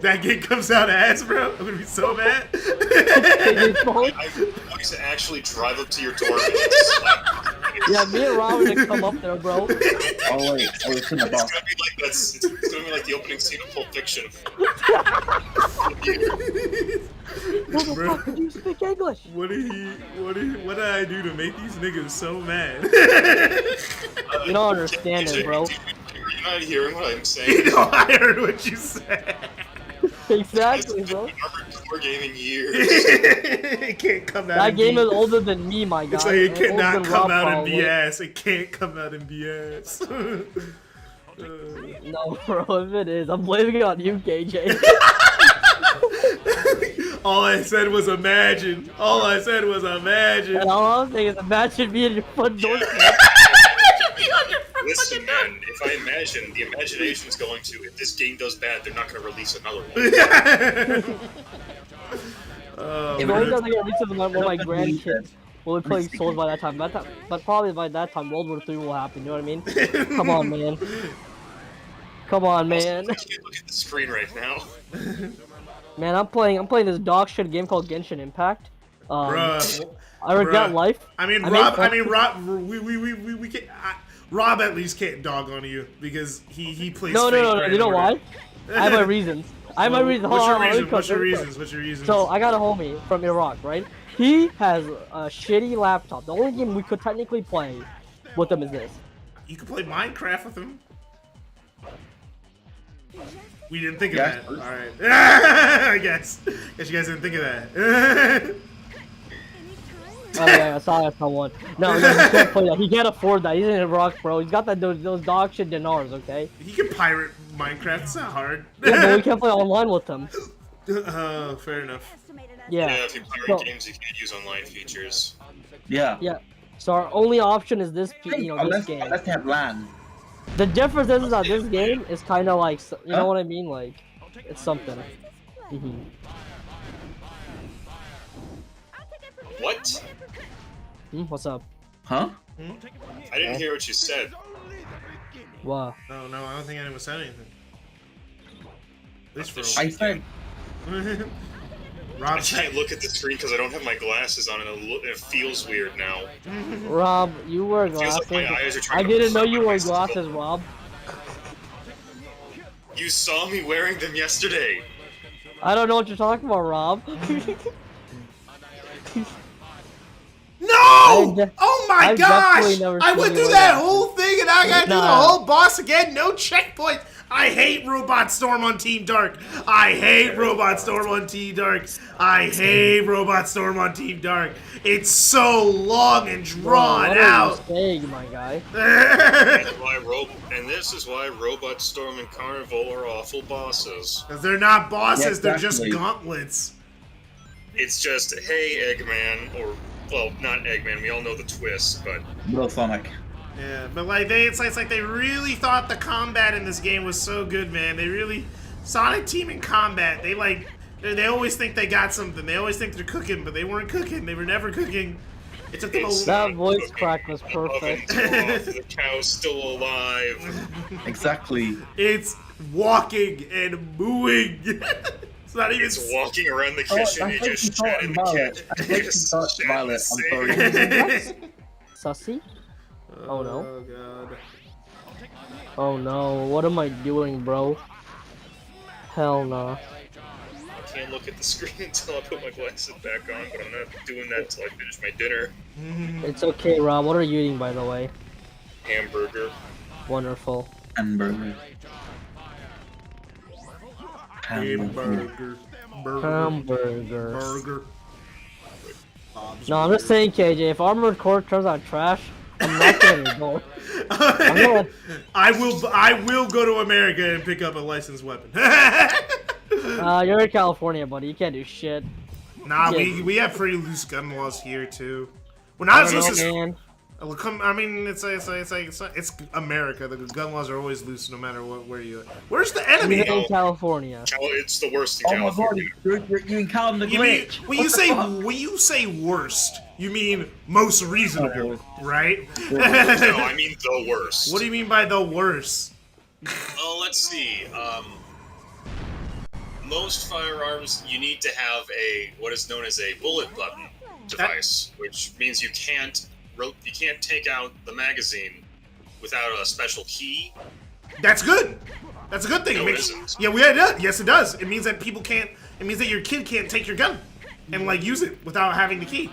That game comes out ass, bro. I'm gonna be so mad. I'm going to actually drive up to your door and slap. Yeah, me and Rob are gonna come up there, bro. Oh wait, it's in the box. It's gonna be like the opening scene of Pulp Fiction. Motherfucker, you speak English? What did I do to make these niggas so mad? You don't understand it, bro. You're not hearing what I'm saying. You know, I heard what you said. Exactly, bro. We're gaming years. It can't come out. That game is older than me, my guy. It's like it cannot come out in probably. BS. It can't come out in BS. No, bro, if it is, I'm blaming it on you, KJ. All I said was imagine. All I said was imagine. And all I'm saying is imagine me in your front door. Listen, man, if I imagine, the imagination's going to, if this game does bad, they're not going to release another one. If only doesn't get released to one of my grandkids will be playing Souls by that time. But probably by that time, World War III will happen, you know what I mean? Come on, man. Come on, man. I can't look at the screen right now. Man, I'm playing this dog shit game called Genshin Impact. Bruh. I regret life. I mean, Rob, we can't. Rob at least can't dog on you because he plays. No. You know why? I have my reasons. What's your reasons? So I got a homie from Iraq, right? He has a shitty laptop. The only game we could technically play with him is this. You could play Minecraft with him. We didn't think of that. All right. I guess you guys didn't think of that. Oh yeah, I saw one. No, he can't play that. He can't afford that. He's in Iraq, bro. He's got those dog shit dinars, okay? He can pirate Minecraft. It's not hard. Yeah, but we can't play online with him. Fair enough. Yeah. Yeah, if you pirate games, you can't use online features. Yeah. Yeah. So our only option is this, this game. Unless they have LAN. The difference is that this game is kind of like, you know what I mean? Like, it's something. What? What's up? Huh? I didn't hear what you said. What? No, I don't think anyone said anything. At least for I said. I can't look at the screen because I don't have my glasses on, and it feels weird now. Rob, you wear glasses. Like my eyes are trying I didn't know you wore glasses, Rob. You saw me wearing them yesterday. I don't know what you're talking about, Rob. No! No! Oh my I've gosh! definitely never I seen went you through like that that. whole thing and I got to do the Nah. whole boss again. No checkpoint. I hate Robot Storm on Team Dark. I hate Robot Storm on Team Dark. I hate Robot Storm on Team Dark. It's so long and drawn what out. are you saying, my guy? And this is why Robot Storm and Carnival are awful bosses. Because they're not bosses, Yeah, they're just exactly. gauntlets. It's just, hey, Eggman, or, well, not Eggman, we all know the twist, but Little Sonic. Yeah, but like it's like they really thought the combat in this game was so good, man. They really Sonic Team in combat. They always think they got something. They always think they're cooking, but they weren't cooking. They were never cooking. It took them a That voice crack was perfect. The cow's still alive. Exactly. It's walking and mooing. It's not even. It's walking around the kitchen, I you think just you chat thought in the Violet. kitchen. I think you thought Chat in Violet. the I'm sorry. Sussy? Oh no. Oh god. Oh no. What am I doing, bro? Hell no. I can't look at the screen until I put my glasses back on, but I'm not doing that until I finish my dinner. It's okay, Rob. What are you eating, by the way? Hamburger. Wonderful. Hamburger. Hamburger. Hamburgers. Burger. No, I'm just saying, KJ, if Armored Core turns out trash, I'm not gonna go. I'm gonna... I will go to America and pick up a licensed weapon. You're in California, buddy. You can't do shit. Nah, Yeah. we have pretty loose gun laws here too. We're I not as don't loose know, as. man. I mean, it's America. The gun laws are always loose, no matter where you. Where's the enemy? Even in California. It's the worst in Oh my god, California. you encountered the You mean glitch. when you say worst, you mean most reasonable, right? No, I mean the worst. What do you mean by the worst? Oh, let's see. Most firearms, you need to have what is known as a bullet button device, which means you can't take out the magazine without a special key. That's good. That's a good thing. No, it isn't. Yeah, it does. Yes, it does. It means that people can't. It means that your kid can't take your gun and like use it without having the key.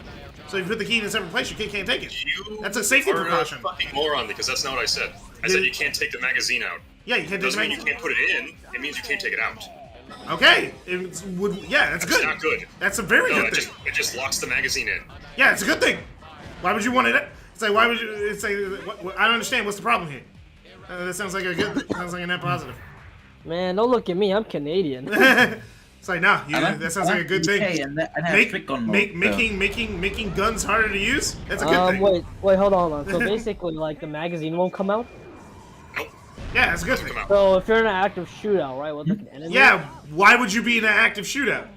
So if you put the key in a separate place, your kid can't take it. That's a safety precaution. You're a fucking moron, because that's not what I said. I said you can't take the magazine out. Yeah, you can't take the Doesn't mean you magazine. can't put it in. It means you can't take it out. Okay. That's good. It's not good. That's a very No, good thing. it just locks the magazine in. Yeah, it's a good thing. Why would you want it? It's like why would you? It's like I don't understand. What's the problem here? That sounds like a good. Sounds like a net positive. Man, don't look at me. I'm Canadian. It's like nah. That sounds like a good thing. Making guns harder to use. That's a good thing. Wait, hold on. So basically, like the magazine won't come out. Nope. Yeah, that's a good thing. Come out. So if you're in an active shootout, right, with like an enemy, Yeah, why would you be in an active shootout?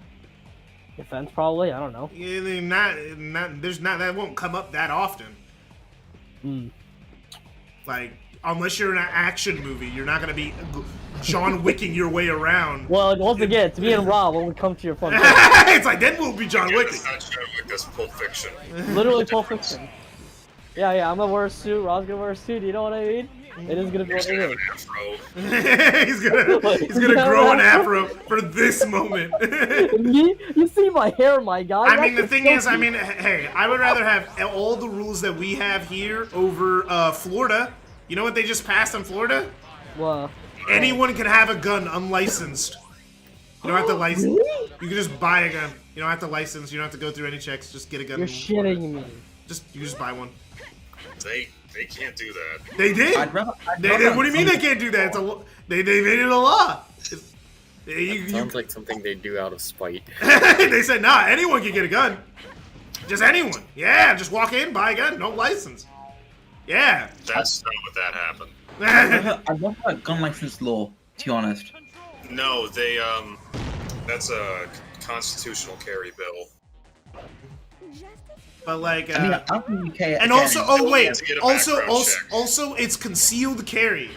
defense probably. I don't know. That won't come up that often. Like, unless you're in an action movie, you're not gonna be John Wicking your way around. Well, once again, it's me and Rob when we come to your front door. It's like then we'll be John Wicking. That's not John Wick, that's Pulp Fiction. Literally Pulp Fiction. Yeah, I'm gonna wear a suit. Rob's gonna wear a suit. You know what I mean? It is gonna be You're what gonna have it an is. afro. he's gonna grow an afro for this moment. You see my hair, my guy. I mean, the thing is, hey, I would rather have all the rules that we have here over Florida. You know what they just passed in Florida? Well, Anyone can have a gun unlicensed. You don't have to license. Really? You can just buy a gun. You don't have to license. You don't have to go through any checks. Just get a gun. You're shitting me. You just buy one. They can't do that. They did. I'd rather What do you mean they can't do that? They made it a law. Sounds like something they do out of spite. They said, nah, anyone can get a gun. Just anyone. Yeah, just walk in, buy a gun, no license. Yeah. That's not what that happened. I'd love a gun license law, to be honest. No, that's a constitutional carry bill. But like, I mean, I'm from the UK. and also, oh wait, to get a also, background check. also, it's concealed carry.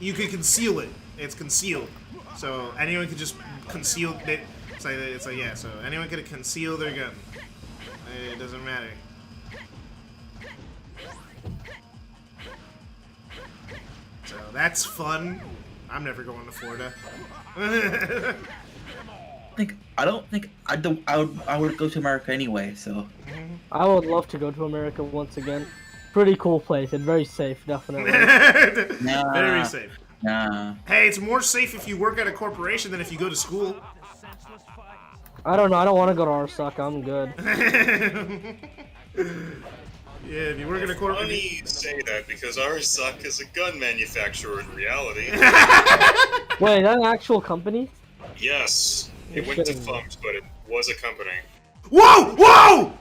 You can conceal it. It's concealed, so anyone can just conceal it. It's like yeah, so anyone can conceal their gun. It doesn't matter. So that's fun. I'm never going to Florida. I would go to America anyway, so. I would love to go to America once again. Pretty cool place and very safe, definitely. Nah. Very safe. Nah. Hey, it's more safe if you work at a corporation than if you go to school. I don't know. I don't want to go to Arasaka. I'm good. Yeah, if you work at a corporation. Funny you say that because Arasaka is a gun manufacturer in reality. Wait, is that an actual company? Yes, it went defunct, but it was a company. Whoa! Whoa!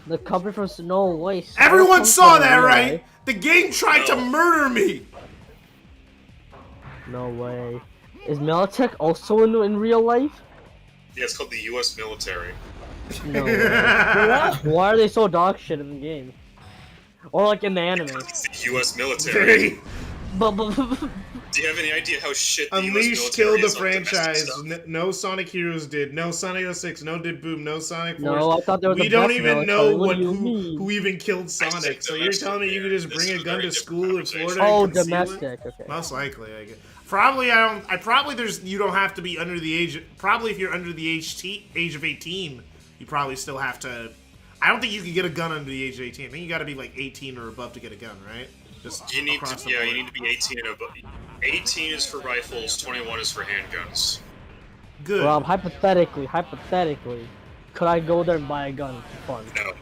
The company from Snow White. Everyone saw that, right? The game tried to murder me. No way. Is Militech also in real life? Yeah, it's called the U.S. military. No way. Why are they so dog shit in the game? Or like in the anime? It's the U.S. military. But Do you have any idea how shit the Unleash US killed military the is on domestic franchise. stuff? No Sonic Heroes did. No Sonic 06. No Did Boom. No Sonic Force. no, I thought there was We a don't best even military. know What do you mean? who even killed Sonic. So you're telling me you could just bring a gun to school in Florida? Oh, and conceal it? domestic. Okay. Most likely, I guess. Probably, you don't have to be under the age. Probably, if you're under the age of 18, you probably still have to. I don't think you can get a gun under the age of 18. I think you got to be like 18 or above to get a gun, right? Just You need across to, the board. you need to be 18 and above. 18 is for rifles, 21 is for handguns. Good. Rob, hypothetically, could I go there and buy a gun for fun? No. So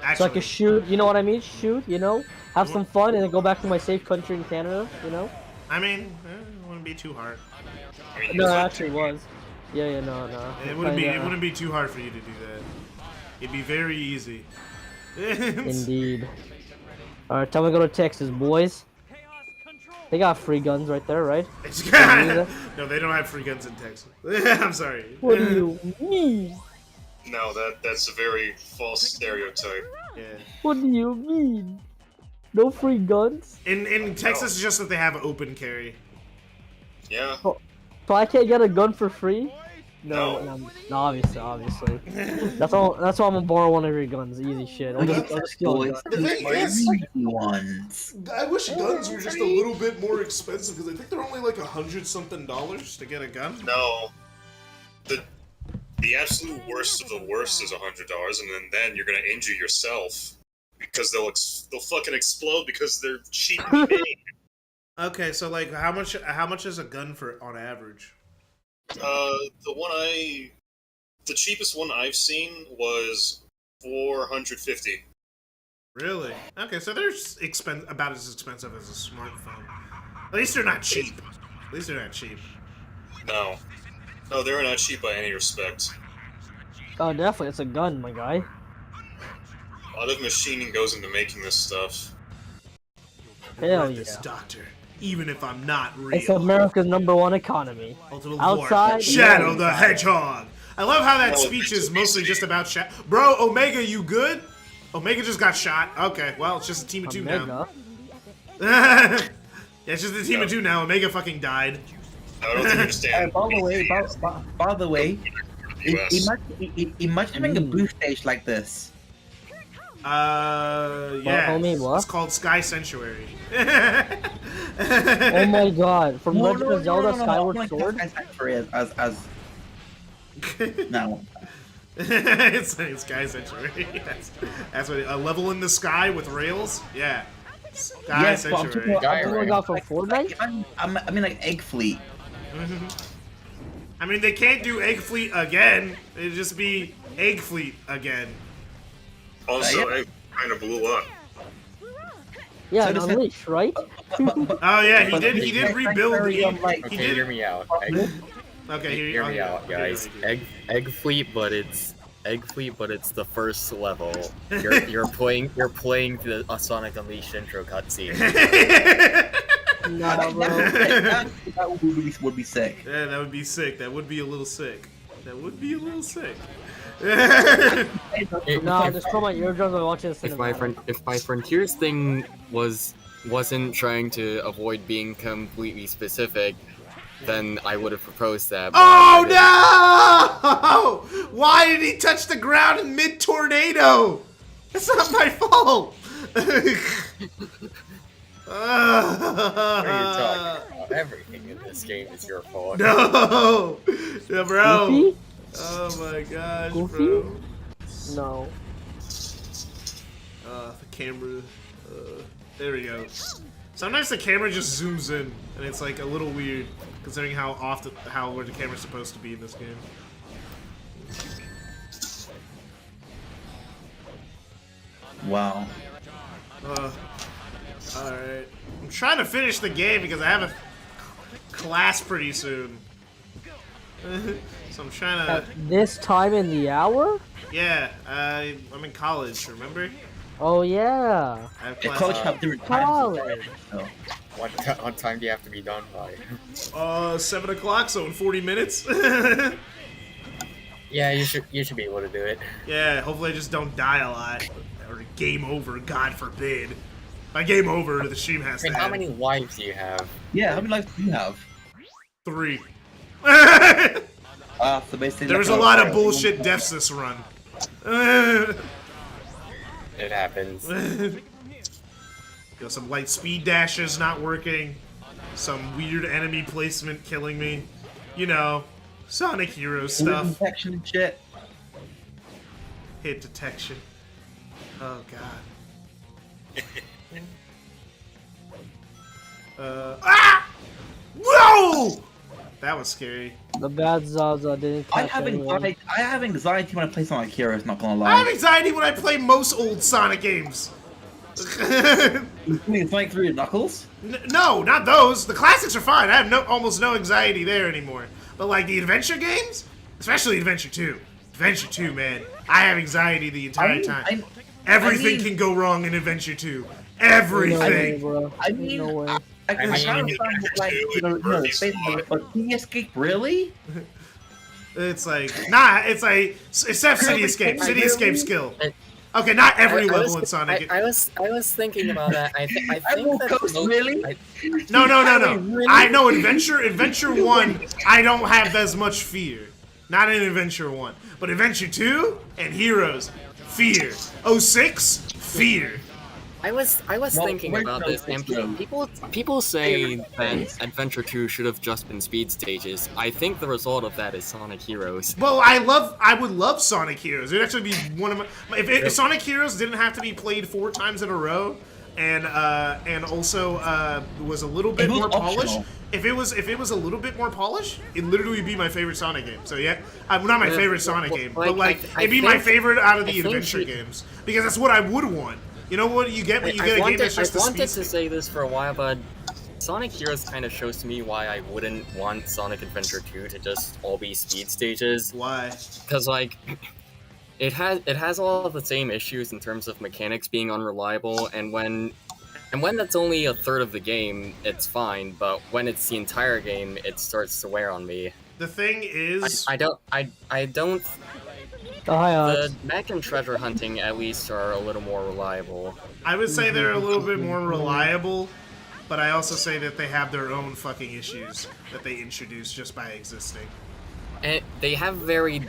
I Actually, could shoot, you know what I mean? Shoot, you know? Have some fun and then go back to my safe country in Canada, you know? I mean, it wouldn't be too hard. I mean, No, it you actually was. Yeah, no. It wouldn't be too hard for you to do that. It'd be very easy. Indeed. Alright, time to go to Texas, boys. They got free guns right there, right? No, they don't have free guns in Texas. I'm sorry. What do you mean? No, that's a very false stereotype. Yeah. What do you mean? No free guns? In Texas, it's just that they have open carry. Yeah. So I can't get a gun for free? No. No, obviously. That's why I'm gonna borrow one of your guns. Easy shit. I'll just steal a gun. The thing is, Ones. I wish guns were just a little bit more expensive because I think they're only like $100-something to get a gun. No. The absolute worst of the worst is $100, and then you're gonna injure yourself because they'll fucking explode because they're cheaply made. Okay, so like, how much is a gun for on average? The cheapest one I've seen was $450. Really? Okay, so they're about as expensive as a smartphone. At least they're not cheap. No, they're not cheap by any respect. Oh, definitely. It's a gun, my guy. A lot of machining goes into making this stuff. Hell This yeah. doctor, even if I'm not real. It's America's #1 economy. Ultimate Outside, Lord, Shadow yeah. the Hedgehog. I love how that No, speech is it's mostly just about Bro, Omega, you good? Omega just got shot. Okay, well, it's just a team of two now. Omega? Yeah, it's just a team of two now. Omega fucking died. I don't think you understand. By the way, US. imagine having a booth stage like this. Yeah. homie, what? It's called Sky Sanctuary. Oh my god. From Legend of Zelda Skyward Sword? No. it's Sky Sanctuary. That's what a level in the sky with rails. Yeah. Sky Yes, but I'm Sanctuary. talking about from Fortnite? I mean, like Egg Fleet. I mean, they can't do Egg Fleet again. It'd just be Egg Fleet again. Also, it kind of blew up. Yeah, So an does Unleash, right? Oh yeah, he did rebuild. He Okay, did. hear me out. Okay, Hear me out, guys. Egg Fleet, but it's the first level. You're playing the Sonic Unleashed intro cutscene. Nah, bro. That would be sick. Yeah, that would be sick. That would be a little sick. Nah, just put my eardrums and watch this. If my Frontiers thing wasn't trying to avoid being completely specific, then I would have proposed that. Oh no! Why did he touch the ground in mid-tornado? It's not my fault. What are you talking about? Everything in this game is your fault. No, yeah, bro. Goofy? Oh my gosh, Goofy? bro. No. The camera. There we go. Sometimes the camera just zooms in, and it's like a little weird, considering how where the camera's supposed to be in this game. Wow. Alright. I'm trying to finish the game because I have a class pretty soon. So I'm trying to... At this time in the hour? Yeah, I'm in college, remember? Oh, yeah. I have Yeah, class. college have different times. College. So. What time do you have to be done by? 7 o'clock, so in 40 minutes. Yeah, you should be able to do it. Yeah, hopefully I just don't die a lot. Or game over, God forbid. By game over, the stream has to How end. many lives do you have? Yeah, how many lives do you have? 3. So basically There was a lot of bullshit deaths this run. It happens. Some light speed dashes not working. Some weird enemy placement killing me. You know, Sonic Heroes stuff. Detection and shit. Hit detection. Oh god. Ah! Whoa! That was scary. The bad Zaza didn't I catch have anyone. anxiety when I play Sonic Heroes, not gonna I have lie. anxiety when I play most old Sonic games. Including Sonic 3 and Knuckles? No, not those. The classics are fine. I have almost no anxiety there anymore. But like the adventure games, especially Adventure 2. Adventure 2, man. I have anxiety the entire time. Everything can go wrong in Adventure 2. Everything. No way, bro. I mean, No way. I can understand like, but City Escape, really? It's like, nah, it's like, except City Escape. City Escape skill. Okay, not every level in Sonic. I was thinking about that. I think Coast, really? No. I know Adventure 1, I don't have as much fear. Not in Adventure 1. But Adventure 2 and Heroes, fear. 06, fear. I was thinking about this, and people say that Adventure 2 should have just been speed stages. I think the result of that is Sonic Heroes. Well, I would love Sonic Heroes. It'd actually be one of my. If Sonic Heroes didn't have to be played 4 times in a row, and also was a little bit more polished. If it was a little bit more polished, it'd literally be my favorite Sonic game. So yeah, not my favorite Sonic game, but like it'd be my favorite out of the adventure games because that's what I would want. You know what you get when you get a game that's just a speed. I wanted to say this for a while, but Sonic Heroes kind of shows to me why I wouldn't want Sonic Adventure 2 to just all be speed stages. Why? Because like, it has all of the same issues in terms of mechanics being unreliable, and when that's only a third of the game, it's fine. But when it's the entire game, it starts to wear on me. The thing is, I don't. The mech and treasure hunting, at least, are a little more reliable. I would say they're a little bit more reliable, but I also say that they have their own fucking issues that they introduce just by existing. And they have very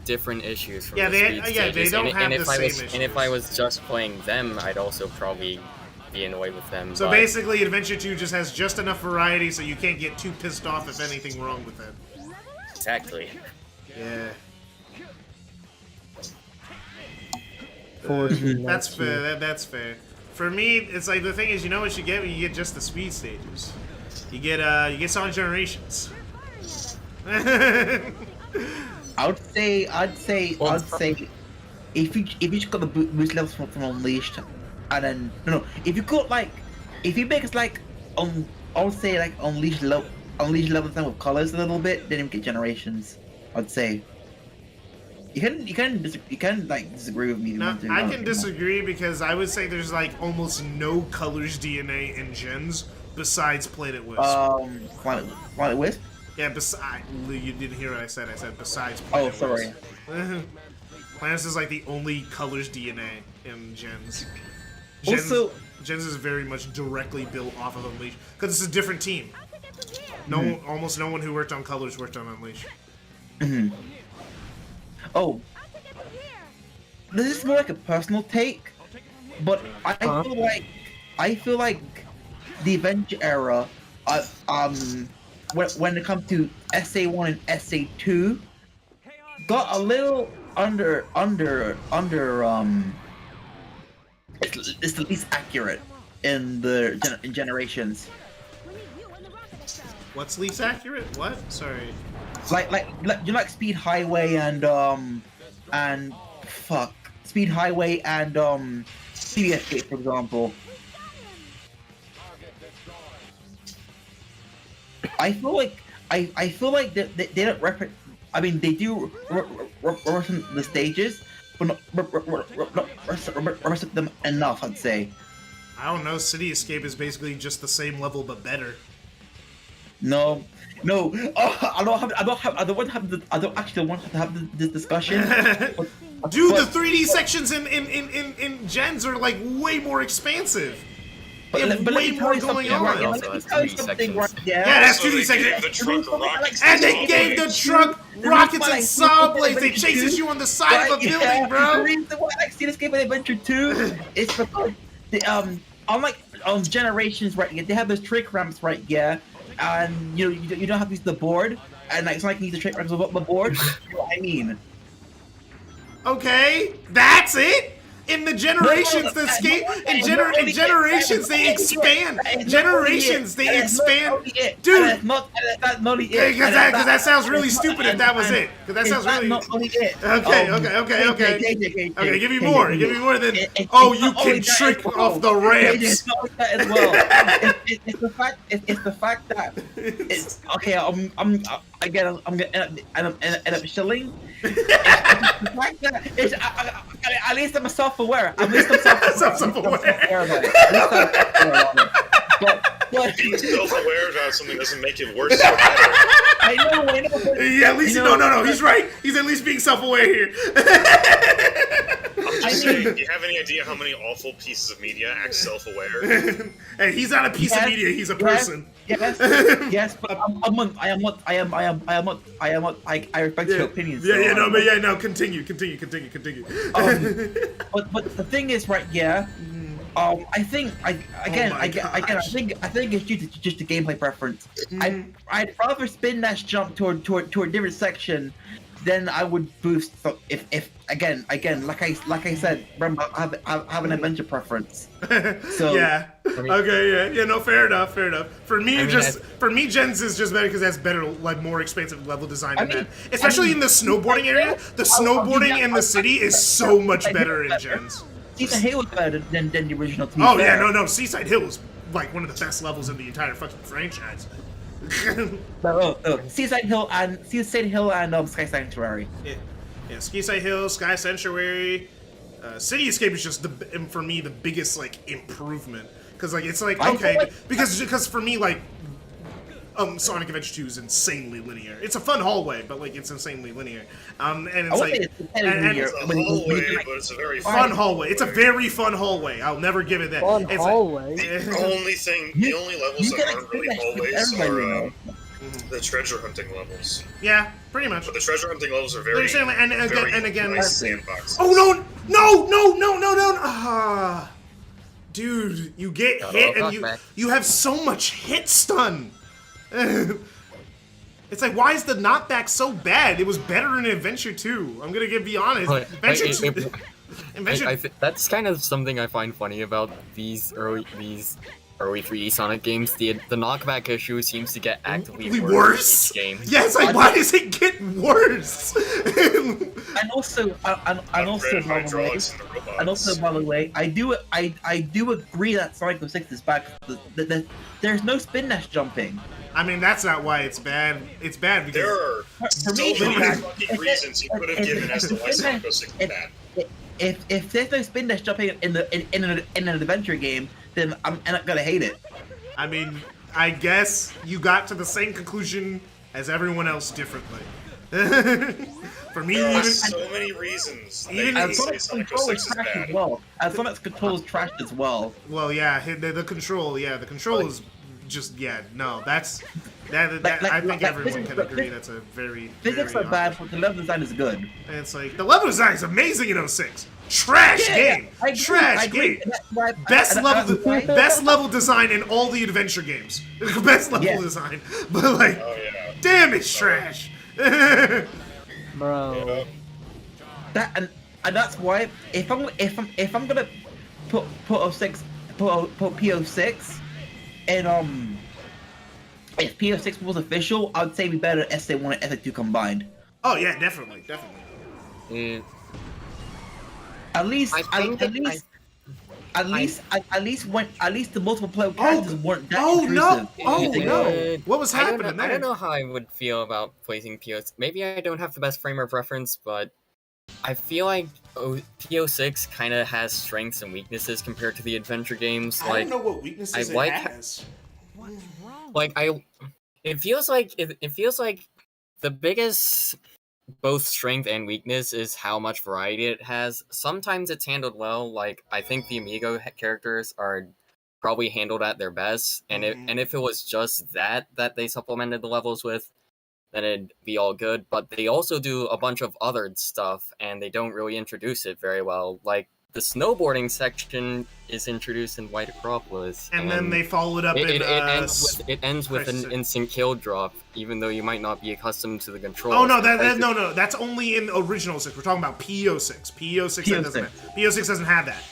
different issues from the speed stages. They don't have the same issues. And if I was just playing them, I'd also probably be annoyed with them. So basically, Adventure 2 just has just enough variety so you can't get too pissed off if anything wrong with it. Exactly. Yeah. That's That's fair. That's fair. For me, it's like the thing is, you know what you get when you get just the speed stages. You get Sonic Generations. I'd say if you just got the boost levels from Unleashed, and then if you make it like I would say like Unleashed level time with colors a little bit, then you get Generations. I'd say. You can like disagree with me. No, I can disagree because I would say there's like almost no Colors DNA in Gens besides Planet Wisp. Planet Wisp. Yeah, you didn't hear what I said. I said besides Planet Wisp. Sorry. Planet is like the only Colors DNA in Gens. Also, Gens is very much directly built off of Unleash because it's a different team. Almost no one who worked on Colors worked on Unleash. Oh, this is more like a personal take, but I feel like the Adventure era, when it comes to SA1 and SA2, got a little it's the least accurate in the in Generations. What's least accurate? What? Sorry. Like you like Speed Highway and Speed Highway and CBS Gate, for example. I feel like they don't represent. I mean, they do represent the stages, but not represent them enough, I'd say. I don't know. City Escape is basically just the same level but better. No. Oh, I don't actually want to have this discussion. Dude, the 3D sections in Gens are like way more expansive. They have way more going on. Let me tell you something right Yeah, that's 2D sections. And they gave the truck rockets and saw blades. They chases you on the side of a building, bro. The reason why I like City Escape and Adventure 2 is because unlike Generations, right? They have those trick ramps, right? Yeah. And you don't have to use the board, and like it's not like you use the trick ramps above the board. You know what I mean? Okay, that's it. In the Generations, the escape in Generations they expand. Generations they expand, dude. Because that sounds really stupid if that was it. Because that sounds really. Okay. Okay, give me more. Give me more than. Oh, you can trick off the ramps. It's not like that as well. It's the fact that it's okay. I'm gonna end up shilling. The fact that it's at least I'm self-aware. At least I'm self-aware about it. But being self-aware about something doesn't make it worse or better. I know. Yeah, at least no. He's right. He's at least being self-aware here. I'm just saying. Do you have any idea how many awful pieces of media act self-aware? Hey, he's not a piece of media. He's a person. Yes, but I respect your opinions. No. Continue. But the thing is, right? Yeah. I think it's due to just the gameplay preference. I'd rather spin dash jump to a different section than I would boost. So if again, like I said, remember I have an adventure preference. So yeah. Okay. Yeah. No. Fair enough. For me, Gens is just better because that's better, like more expansive level design than that. Especially in the snowboarding area. The snowboarding in the city is so much better in Gens. Seaside Hill was better than the original. No. Seaside Hill is like one of the best levels in the entire fucking franchise. Seaside Hill and Sky Sanctuary. Yeah. Seaside Hill, Sky Sanctuary. City Escape is just for me the biggest like improvement because like it's like okay because for me like Sonic Adventure 2 is insanely linear. It's a fun hallway, but like it's insanely linear. And it's like it's a hallway, but it's a very fun hallway. It's a very fun hallway. I'll never give it that. It's hallway. The only levels that aren't really hallways are the treasure hunting levels. Yeah, pretty much. But the treasure hunting levels are very and again sandboxes. Oh no! Ah, dude, you get hit and you have so much hit stun. It's like, why is the knockback so bad? It was better in Adventure 2. I'm gonna be honest. That's kind of something I find funny about these early 3D Sonic games. The knockback issue seems to get actively worse in each game. Yeah, it's like, why does it get worse? And also, by the way, I do agree that Sonic 06 is bad. There's no spin dash jumping. I mean, that's not why it's bad. It's bad because there are so many fucking reasons you could have given as to why Sonic 06 is bad. If there's no spin dash jumping in an adventure game, then I'm not gonna hate it. I mean, I guess you got to the same conclusion as everyone else differently. For me, there are so many reasons. Sonic's control is trash as well. Sonic's control is trash as well. Well, yeah, the control is just no. I think everyone can agree that's a very physics are bad, but the level design is good. And it's like the level design is amazing in 06. Trash game. Trash game. Best level design in all the adventure games. Best level design, but like, damn, it's trash. Bro. That and that's why if I'm gonna PO6, and if PO6 was official, I would say we better SA1 and SA2 combined. Oh yeah, definitely. At least the multiple player characters weren't that intrusive. No! What was happening there? I don't know how I would feel about placing PO6. Maybe I don't have the best frame of reference, but I feel like PO6 kind of has strengths and weaknesses compared to the adventure games. I don't know what weaknesses it has. It feels like the biggest both strength and weakness is how much variety it has. Sometimes it's handled well. Like I think the Amigo characters are probably handled at their best, and if it was just that they supplemented the levels with, then it'd be all good. But they also do a bunch of other stuff, and they don't really introduce it very well. Like the snowboarding section is introduced in White Acropolis, and then they followed up. It ends with an instant kill drop, even though you might not be accustomed to the controls. Oh no, no, that's only in original 6. We're talking about PO6. PO6 doesn't have that.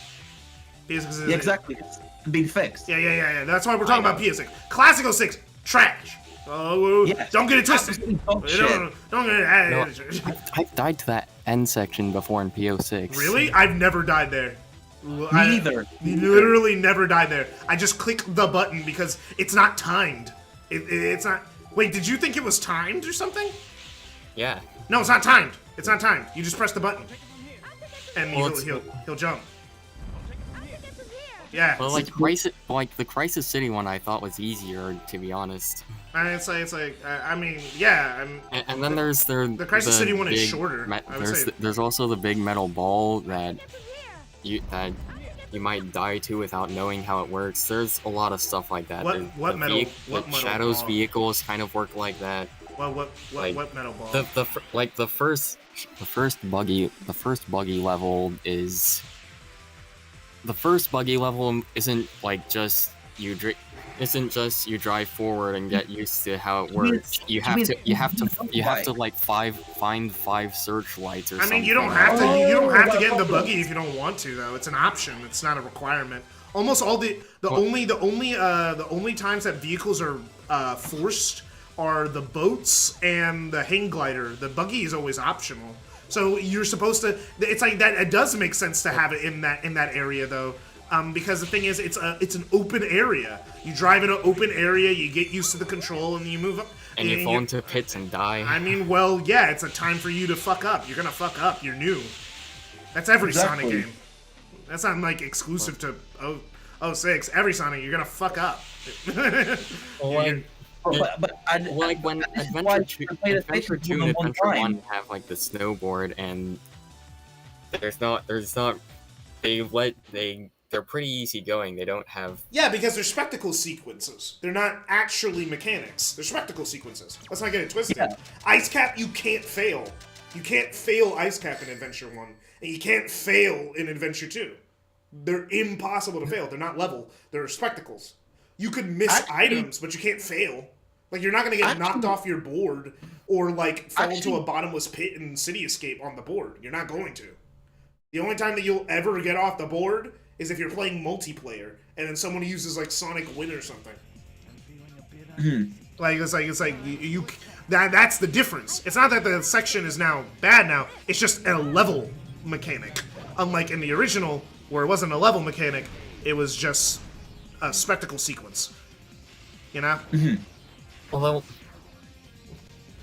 Yeah, exactly. It's being fixed. Yeah. That's why we're talking about PO6. Classical 6, trash. Oh, yes. Don't get it twisted. Don't get it. I've died to that end section before in PO6. Really? I've never died there. Neither. Literally never died there. I just click the button because it's not timed. It's not. Wait, did you think it was timed or something? Yeah. No, it's not timed. It's not timed. You just press the button, and he'll jump. Yeah. Well, the Crisis City one I thought was easier, to be honest. It's like I mean, yeah. And then there's the Crisis City one is shorter. There's also the big metal ball that you might die to without knowing how it works. There's a lot of stuff like that. What metal Shadow's ball? Vehicles kind of work like that. Well, what metal ball? The first buggy level is. The first buggy level isn't just you drive forward and get used to how it works. You have to find 5 searchlights or something. I mean, you don't have to get in the buggy if you don't want to, though. It's an option. It's not a requirement. Almost all the only times that vehicles are forced are the boats and the hang glider. The buggy is always optional. So you're supposed to. It's like that. It does make sense to have it in that area, though. Because the thing is, it's an open area. You drive in an open area, you get used to the control, and you move up. And you fall into pits and die. I mean, well, yeah, it's a time for you to fuck up. You're gonna fuck up. You're new. That's every Sonic game. That's not like exclusive to 06. Every Sonic, you're gonna fuck up. Like when Adventure 2 and Adventure 1 have like the snowboard, and they're pretty easy going. They don't have... Yeah, because they're spectacle sequences. They're not actually mechanics. They're spectacle sequences. Let's not get it twisted. Yeah. Ice Cap, you can't fail. You can't fail Ice Cap in Adventure 1, and you can't fail in Adventure 2. They're impossible to fail. They're not level. They're spectacles. You could miss items, but you can't fail. Like, you're not going to get knocked off your board or, like, fall into a bottomless pit in City Escape on the board. You're not going to. The only time that you'll ever get off the board is if you're playing multiplayer, and then someone uses, like, Sonic Win or something. It's like that's the difference. It's not that the section is now bad now. It's just a level mechanic. Unlike in the original, where it wasn't a level mechanic, it was just a spectacle sequence. You know? Well,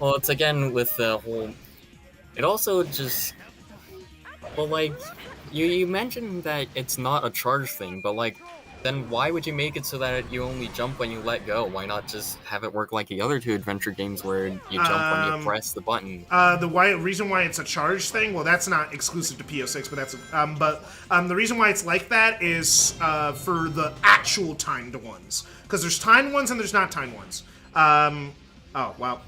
it's again with the whole... It also just... Well, like, you mentioned that it's not a charge thing, but, like, then why would you make it so that you only jump when you let go? Why not just have it work like the other 2 adventure games where you jump when you press the button? The reason why it's a charge thing, well, that's not exclusive to PO6, but that's... the reason why it's like that is for the actual timed ones. Because there's timed ones and there's not timed ones. Oh, wow.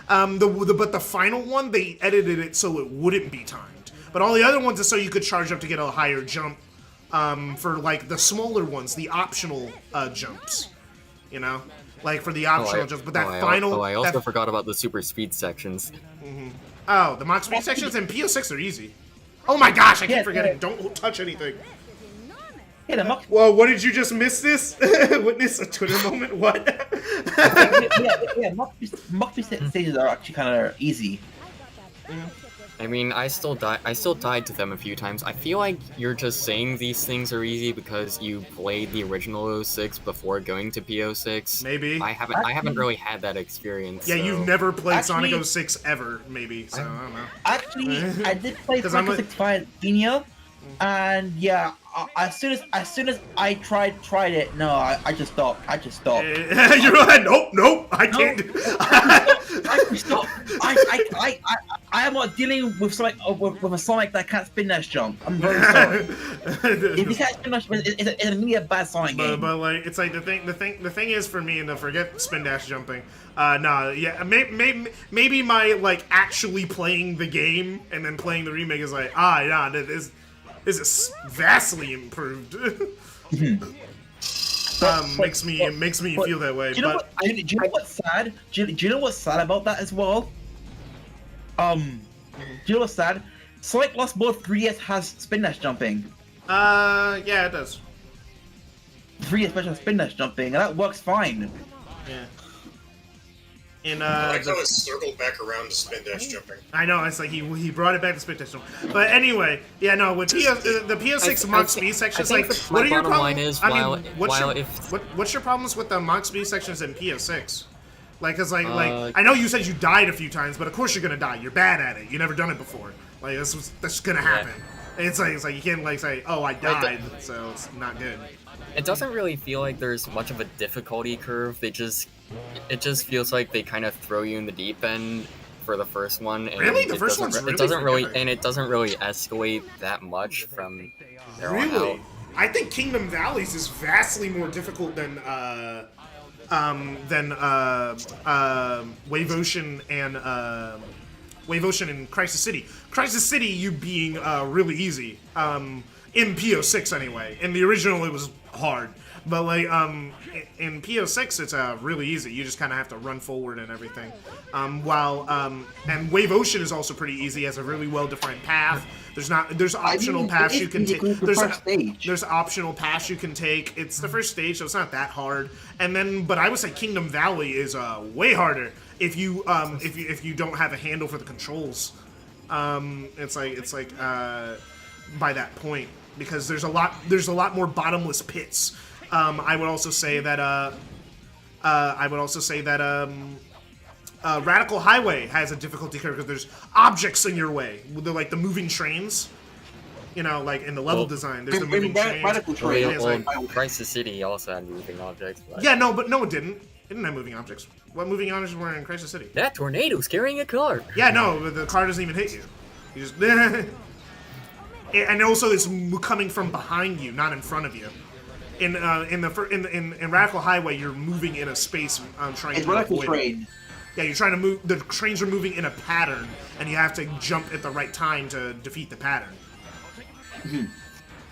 But the final one, they edited it so it wouldn't be timed. But all the other ones is so you could charge up to get a higher jump. For, like, the smaller ones, the optional jumps. You know? Like, for the optional jumps. But I also forgot about the super speed sections. Oh, the Mach speed sections and PO6 are easy. Oh my gosh, I keep forgetting. Don't touch anything. Well, what did you just miss this? Witness a Twitter moment? What? Mock stages are actually kind of easy. I mean, I still died to them a few times. I feel like you're just saying these things are easy because you played the original 06 before going to P06. Maybe. I haven't really had that experience. Yeah, so. you've never played Sonic 06 ever, maybe. So I don't know. Actually, I did play Sonic 65 Senior, and yeah, as soon as I tried it, no, I just stopped. You're like, nope, I can't. I just stopped. I am not dealing with Sonic with a Sonic that can't spin dash jump. I'm very sorry. If he can't spin dash, it's really a bad Sonic game. But like, it's like the thing is for me, and to forget spin dash jumping. Maybe my like actually playing the game and then playing the remake is like, this is vastly improved. Makes me feel that way. Do you know what's sad? Do you know what's sad about that as well? Do you know what's sad? Sonic Lost World 3DS has spin dash jumping. Yeah, it does. 3DS version has spin dash jumping, and that works fine. Yeah. I like how it circled back around to spin dash jumping. I know, it's like he brought it back to spin dash jumping. But anyway, yeah, no, with the PS6 Mach Speed sections, like, what are your problems? What's your problems with the Mach Speed sections in PS6? Like, cause like I know you said you died a few times, but of course you're gonna die. You're bad at it. You never done it before. Like that's gonna happen. Yeah. It's like you can't like say, oh, I died, so it's not good. It doesn't really feel like there's much of a difficulty curve. It just feels like they kind of throw you in the deep end for the first one. And really, the first one's it doesn't really escalate that much from there on out. I think Kingdom Valleys is vastly more difficult than Wave Ocean and Crisis City. Crisis City, you being really easy. In PO6 anyway. In the original, it was hard. But like in PO6, it's really easy. You just kind of have to run forward and everything. And Wave Ocean is also pretty easy. It has a really well-defined path. There's optional paths you can take. There's optional paths you can take. It's the first stage, so it's not that hard. But I would say Kingdom Valley is way harder if you don't have a handle for the controls. It's like by that point, because there's a lot more bottomless pits. I would also say that Radical Highway has a difficulty curve because there's objects in your way. They're like the moving trains. You know, like in the level design, there's the moving trains. Radical train. Crisis City also had moving objects. But... Yeah, no, it didn't. It didn't have moving objects. What moving objects were in Crisis City? That tornado's carrying a car. Yeah, no, the car doesn't even hit you. You just and also it's coming from behind you, not in front of you. In Radical Highway, you're moving in a space trying to avoid train. Yeah, you're trying to move. The trains are moving in a pattern, and you have to jump at the right time to defeat the pattern.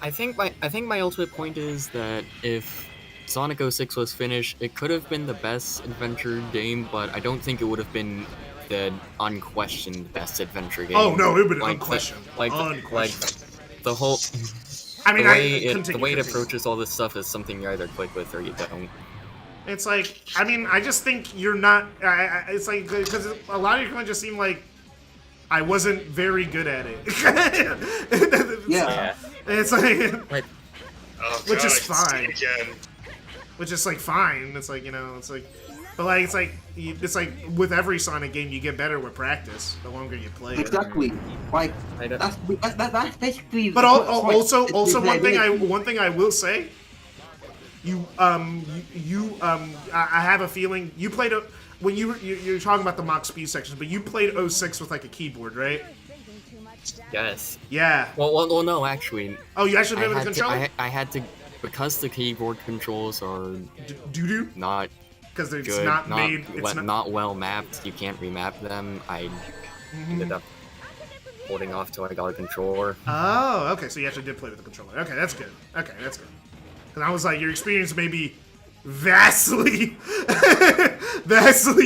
I think my ultimate point is that if Sonic 06 was finished, it could have been the best adventure game, but I don't think it would have been the unquestioned best adventure game. Oh no, it would have been unquestioned. The whole. I mean, the way it approaches all this stuff is something you either click with or you don't. It's like, I mean, I just think you're not. It's like because a lot of you kind of just seem like I wasn't very good at it. Yeah. It's like, which is fine. Which is like fine. It's like, you know, it's like, but like it's like with every Sonic game, you get better with practice. The longer you play. Exactly. Like that's basically. But also one thing I will say. I have a feeling you played when you're talking about the Mach Speed sections, but you played 06 with like a keyboard, right? Yes. Yeah. Well, no, actually. Oh, you actually played with the controller? I had to, because the keyboard controls are doo-doo? Not because it's good, not made. It's not well mapped. You can't remap them. I ended up holding off till I got a controller. Oh, okay. So you actually did play with the controller. Okay, that's good. Because I was like, your experience may be vastly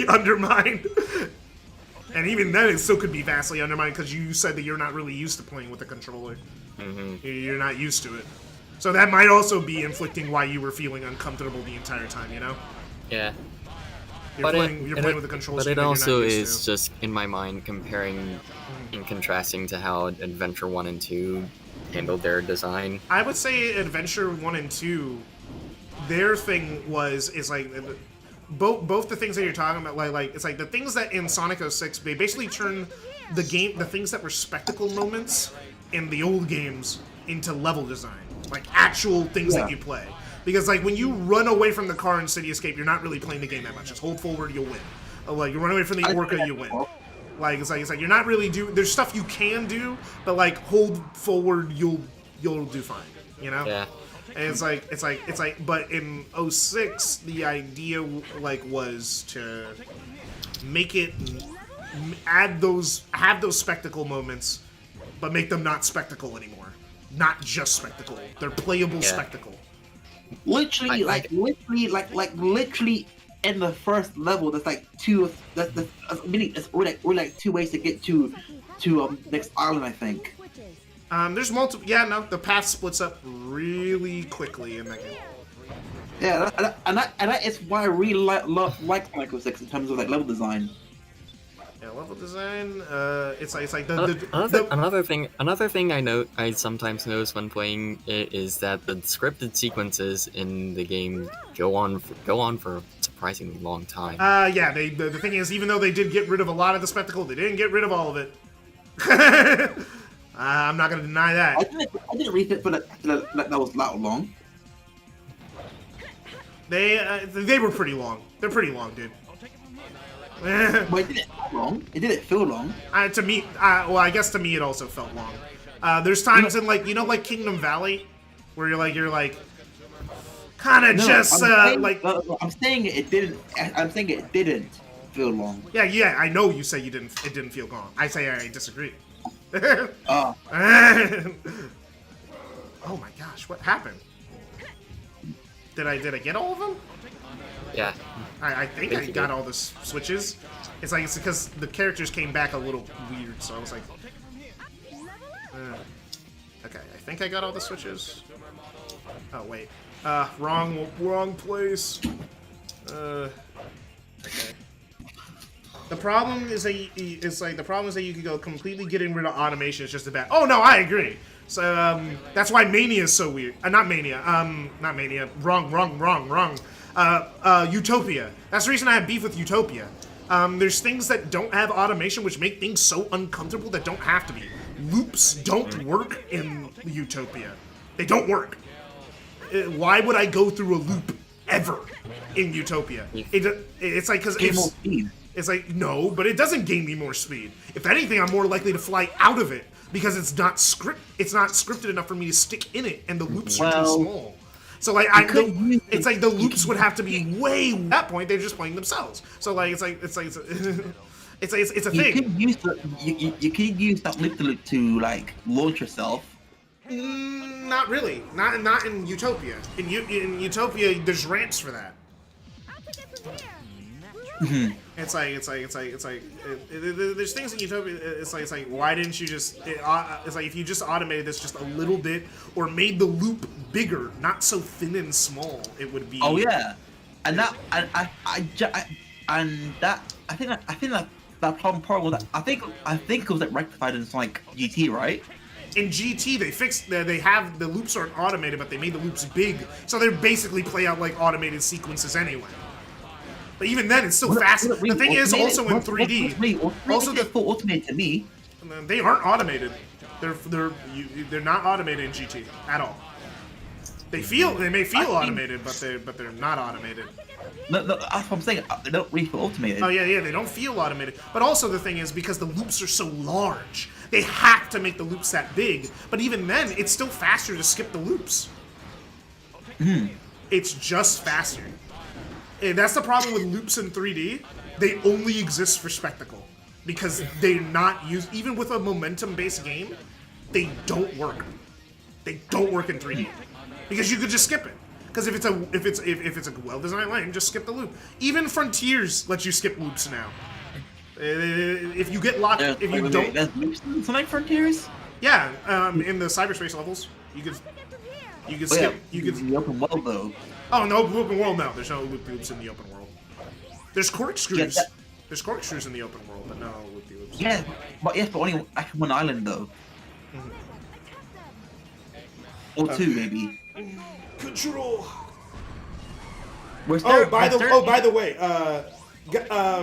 undermined. And even then, it still could be vastly undermined because you said that you're not really used to playing with a controller. Mm-hmm. You're not used to it. So that might also be inflicting why you were feeling uncomfortable the entire time, you know? Yeah. You're playing with the controls. But it also is just in my mind comparing and contrasting to how Adventure 1 and 2 handled their design. I would say Adventure 1 and 2, their thing is like both the things that you're talking about, like it's like the things that in Sonic 06 they basically turn the things that were spectacle moments in the old games into level design, like actual things that you play. Because like when you run away from the car in City Escape, you're not really playing the game that much. Just hold forward, you'll win. Like you run away from the Orca, you win. Like it's like you're not really there's stuff you can do, but like hold forward, you'll do fine. You know? Yeah. And it's like but in 06 the idea like was to make it have those spectacle moments, but make them not spectacle anymore. Not just spectacle. They're playable spectacle. Literally, literally in the first level, there's like two. We're like 2 ways to get to next island, I think. There's multiple. Yeah, no, the path splits up really quickly in that game. Yeah, and that is why I really like Sonic 06 in terms of like level design. Yeah, level design. It's like another thing I sometimes notice when playing it is that the scripted sequences in the game go on for a surprisingly long time. Yeah. The thing is, even though they did get rid of a lot of the spectacle, they didn't get rid of all of it. I'm not gonna deny that. I didn't really think that was that long. They were pretty long. They're pretty long, dude. But it didn't feel long. It didn't feel long. To me, well, I guess to me it also felt long. There's times in like like Kingdom Valley, where you're like, kind of I'm saying it didn't. I'm saying it didn't feel long. Yeah. I know you say it didn't feel long. I say I disagree. Oh my gosh, what happened? Did I get all of them? Yeah. I think I got all the switches. It's because the characters came back a little weird, so I was like, okay, I think I got all the switches. Oh wait, wrong place. Okay. The problem is that you could go completely getting rid of automation is just a bad. Oh no, I agree. So that's why Mania is so weird. Not Mania. Not Mania. Wrong. Utopia. That's the reason I have beef with Utopia. There's things that don't have automation which make things so uncomfortable that don't have to be. Loops don't work in Utopia. They don't work. Why would I go through a loop ever in Utopia? It's like because it's like no, but it doesn't gain me more speed. If anything, I'm more likely to fly out of it because it's not scripted enough for me to stick in it, and the loops are too small. So like it's like the loops would have to be way. At that point, they're just playing themselves. So like it's a thing. You could use that loop to like launch yourself. Not really. Not in Utopia. In Utopia, there's ramps for that. It's like there's things in Utopia. It's like why didn't you just? It's like if you just automated this just a little bit or made the loop bigger, not so thin and small, it would be. Oh yeah, and that I think that problem was that I think it was like rectified in Sonic GT, right? In GT, they fixed they have the loops aren't automated, but they made the loops big, so they basically play out like automated sequences anyway. But even then, it's still fast. The thing is, also in 3D, also the automated to me. They aren't automated. They're not automated in GT at all. They may feel automated, but they're not automated. No, that's what I'm saying. They don't really feel automated. Oh yeah, they don't feel automated. But also the thing is, because the loops are so large, they have to make the loops that big. But even then, it's still faster to skip the loops. It's just faster. And that's the problem with loops in 3D. They only exist for spectacle. Because they're not used, even with a momentum-based game, they don't work. They don't work in 3D. Because you could just skip it. Because if it's a well-designed lane, just skip the loop. Even Frontiers lets you skip loops now. If you get locked, if you don't... There's loops in Sonic Frontiers? Yeah, in the cyberspace levels, you could... You can skip. You can. The open world though. Oh no, open world now. There's no loop-de-loops in the open world. There's corkscrews. Yeah, There's corkscrews in the open world, but no loop-de-loops. Yeah, but only actually one island though. Or two maybe. Control. By the way,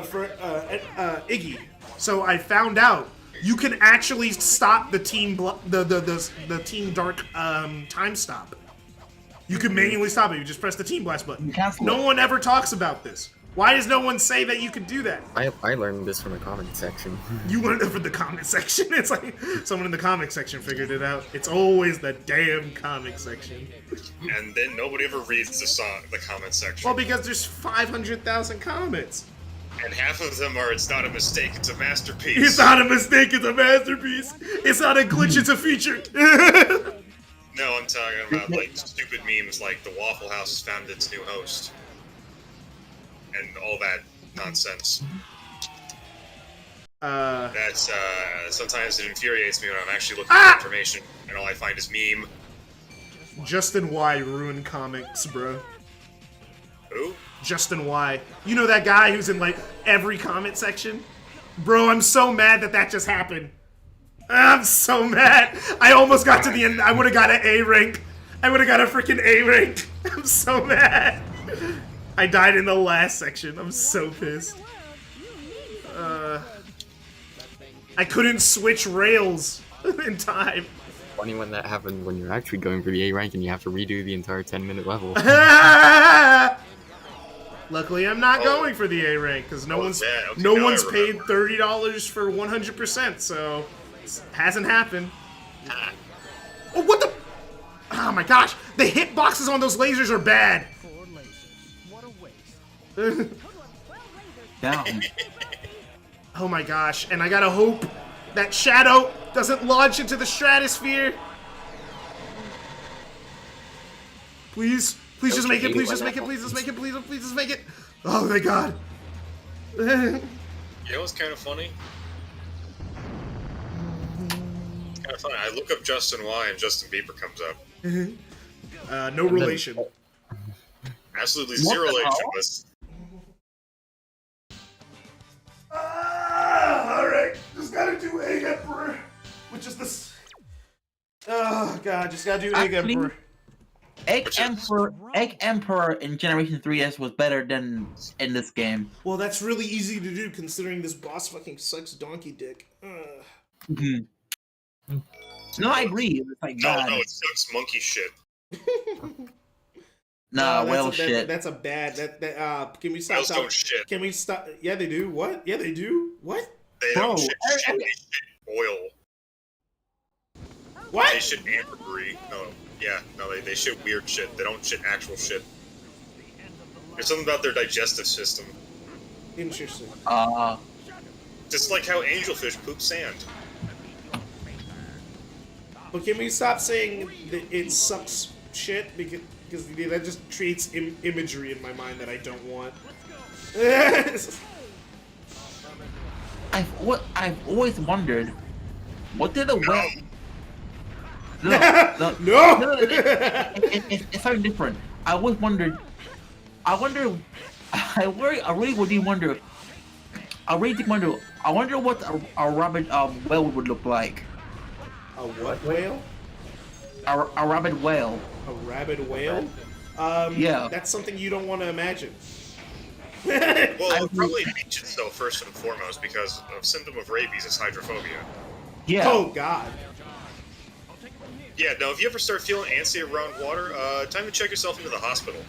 for Iggy. So I found out you can actually stop the team the Team Dark time stop. You can manually stop it. You just press the Team Blast button. No one ever talks about this. Why does no one say that you can do that? I learned this from the comment section. You learned it from the comment section? It's like someone in the comic section figured it out. It's always the damn comic section. And then nobody ever reads the comment section. Well, because there's 500,000 comments. And half of them are, it's not a mistake, it's a masterpiece. It's not a mistake, it's a masterpiece. It's not a glitch, it's a feature. No, I'm talking about, like, stupid memes like the Waffle House has found its new host. And all that nonsense. That's, sometimes it infuriates me when I'm actually looking for information, and all I find is meme. Justin Y ruined comics, bro. Who? Justin Y. You know that guy who's in, like, every comment section? Bro, I'm so mad that just happened. I'm so mad. I almost got to the end. I would've got an A rank. I would've got a freaking A rank. I'm so mad. I died in the last section. I'm so pissed. I couldn't switch rails in time. Funny when that happened when you're actually going for the A rank and you have to redo the entire 10-minute level. Luckily, I'm not going for the A rank because no one's paid $30 for 100%, so it hasn't happened. Oh, what the? Oh my gosh, the hitboxes on those lasers are bad. Down. Oh my gosh, and I gotta hope that Shadow doesn't launch into the stratosphere. Please, please just make it, please just make it, please just make it, please just make it. Oh thank God. You know what's kind of funny? It's kind of funny. I look up Justin Y and Justin Bieber comes up. No relation. Absolutely zero relation. Alright, just gotta do Egg Emperor, which is this. Oh god, just gotta do Egg Emperor. Egg Emperor in Generation 3S was better than in this game. Well, that's really easy to do considering this boss fucking sucks donkey dick. No, I agree. It's like no, it sucks monkey shit. Nah, whale shit. That's a bad. Can we stop? Whales don't shit. Can we stop? Yeah, they do. What? Yeah, they do. What? They don't shit. They shit oil. What? They shit ambergris. No, they shit weird shit. They don't shit actual shit. There's something about their digestive system. Interesting. Just like how angelfish poop sand. But can we stop saying that it sucks shit because that just creates imagery in my mind that I don't want. I've always wondered, what did a whale? No. It's something different. I always wondered. I really do wonder. I wonder what a rabbit whale would look like. A what whale? A rabid whale. A rabid whale? Yeah. That's something you don't want to imagine. Well, probably ancients though, first and foremost, because a symptom of rabies is hydrophobia. Yeah. Oh God. Yeah, no, if you ever start feeling antsy around water, time to check yourself into the hospital.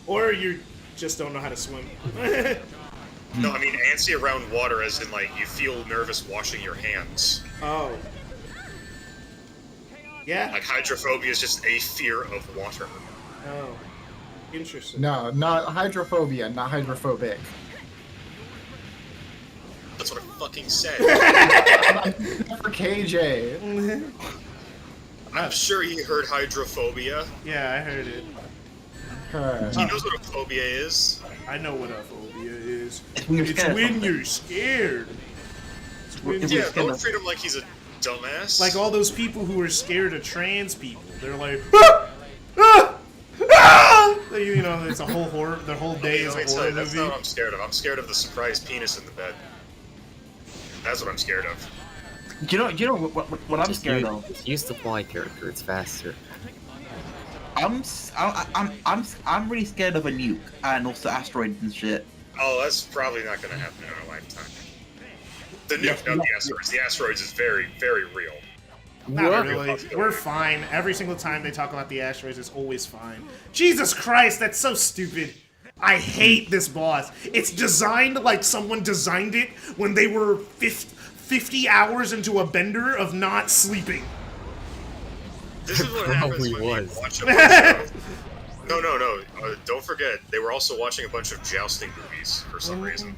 Or you just don't know how to swim. No, I mean antsy around water as in, like, you feel nervous washing your hands. Oh. Yeah? Like, hydrophobia is just a fear of water. Oh. Interesting. No, not hydrophobia, not hydrophobic. That's what I fucking said. For KJ. I'm sure he heard hydrophobia. Yeah, I heard it. He knows what a phobia is. I know what a phobia is. It's when you're scared. Yeah, don't treat him like he's a dumbass. Like all those people who are scared of trans people. They're like, ah! Ah! Ah! You know, it's a whole horror. The whole day is a horror That's movie. not what I'm scared of. I'm scared of the surprise penis in the bed. That's what I'm scared of. Do you know what I'm scared of? Use the fly character. It's faster. I'm really scared of a nuke and also asteroids and shit. Oh, that's probably not going to happen in our lifetime. The nuke, not the asteroids. The asteroids is very, very real. Not really. We're fine. Every single time they talk about the asteroids, it's always fine. Jesus Christ, that's so stupid. I hate this boss. It's designed like someone designed it when they were 50 hours into a bender of not sleeping. This is what happens when you watch a bunch of... No. Don't forget, they were also watching a bunch of jousting movies for some reason.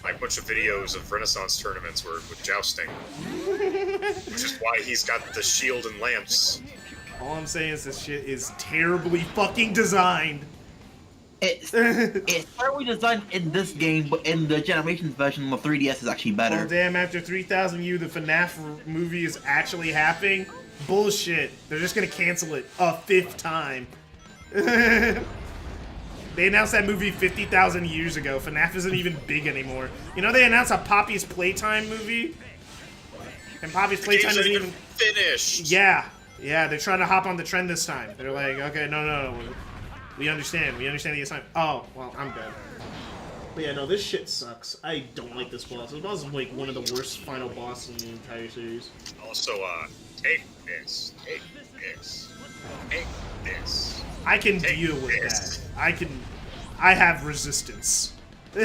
Like a bunch of videos of Renaissance tournaments with jousting. Which is why he's got the shield and lamps. All I'm saying is this shit is terribly fucking designed. It's terribly designed in this game, but in the Generations version, the 3DS is actually better. Oh damn, after 3000U, the FNAF movie is actually happening? Bullshit. They're just gonna cancel it a 5th time. They announced that movie 50,000 years ago. FNAF isn't even big anymore. You know they announced a Poppy's Playtime movie? And Poppy's Playtime isn't even finished. Yeah, they're trying to hop on the trend this time. They're like, okay, no. We understand the assignment. Oh, well, I'm dead. But yeah, no, this shit sucks. I don't like this boss. This boss is like one of the worst final bosses in the entire series. Also, take this. I can deal with that. I have resistance. You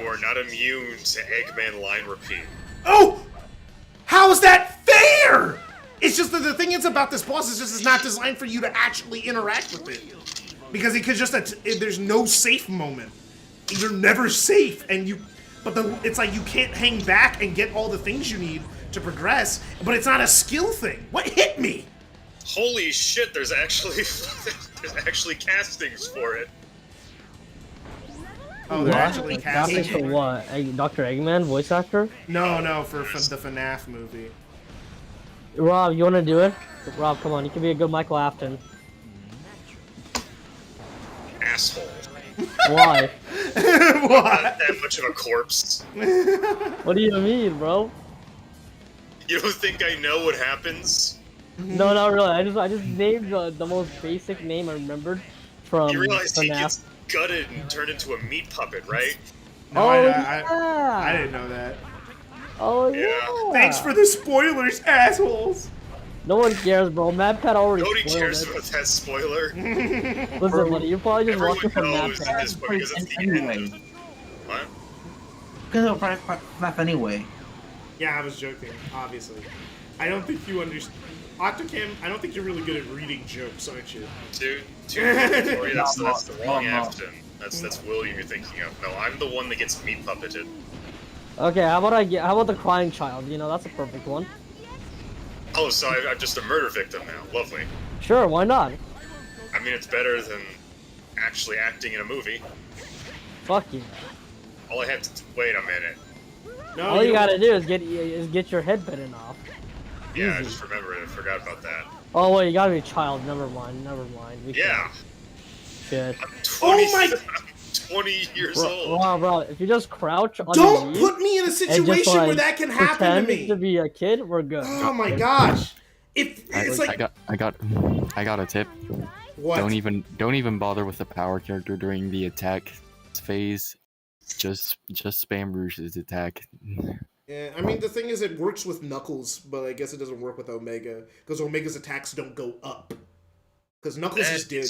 are not immune to Eggman line repeat. Oh! How is that fair? It's just that the thing is about this boss is just it's not designed for you to actually interact with it. Because it could just, there's no safe moment. You're never safe, and it's like you can't hang back and get all the things you need to progress, but it's not a skill thing. What hit me? Holy shit, there's actually castings for it. Oh, they're actually casting for what? Dr. Eggman, voice actor? No, for the FNAF movie. Rob, you want to do it? Rob, come on, you can be a good Michael Afton. Asshole. Why? Why? Not that much of a corpse. What do you mean, bro? You don't think I know what happens? No, not really. I just named the most basic name I remembered from You realize he FNAF. gets gutted and turned into a meat puppet, right? No, I didn't know that. Oh yeah. Thanks for the spoilers, assholes. No one cares, bro. MadPat already Nobody spoiled cares it. about that spoiler. Listen, buddy, you're probably just watching from Everyone knows MadPat. at this point because it's the end of... What? Because of FNAF anyway. Yeah, I was joking, obviously. I don't think you understand. Octocam, I don't think you're really good at reading jokes, aren't you? Dude, Victoria, that's the wrong Afton. That's William you're thinking of. No, I'm the one that gets meat puppeted. Okay, how about the crying child? You know, that's a perfect one. Oh, so I'm just a murder victim now. Lovely. Sure, why not? I mean, it's better than actually acting in a movie. Fuck you. All I have to wait a minute. No, All you gotta do is get your head bitten off. Yeah, I Easy. just remembered it. I forgot about that. Oh wait, you gotta be a child. Never mind. We Yeah. can't. Shit. I'm 20, Oh my- I'm 20 years old. Bro, if you just crouch on Don't your knees put me in a and situation just, like, where that can happen to pretend me. to be a kid, we're good. Oh my gosh. It's like I got a tip. what? Don't even bother with the power character during the attack phase. Just spam Rouge's attack. Yeah, I mean the thing is it works with Knuckles, but I guess it doesn't work with Omega because Omega's attacks don't go up. Because Knuckles just did.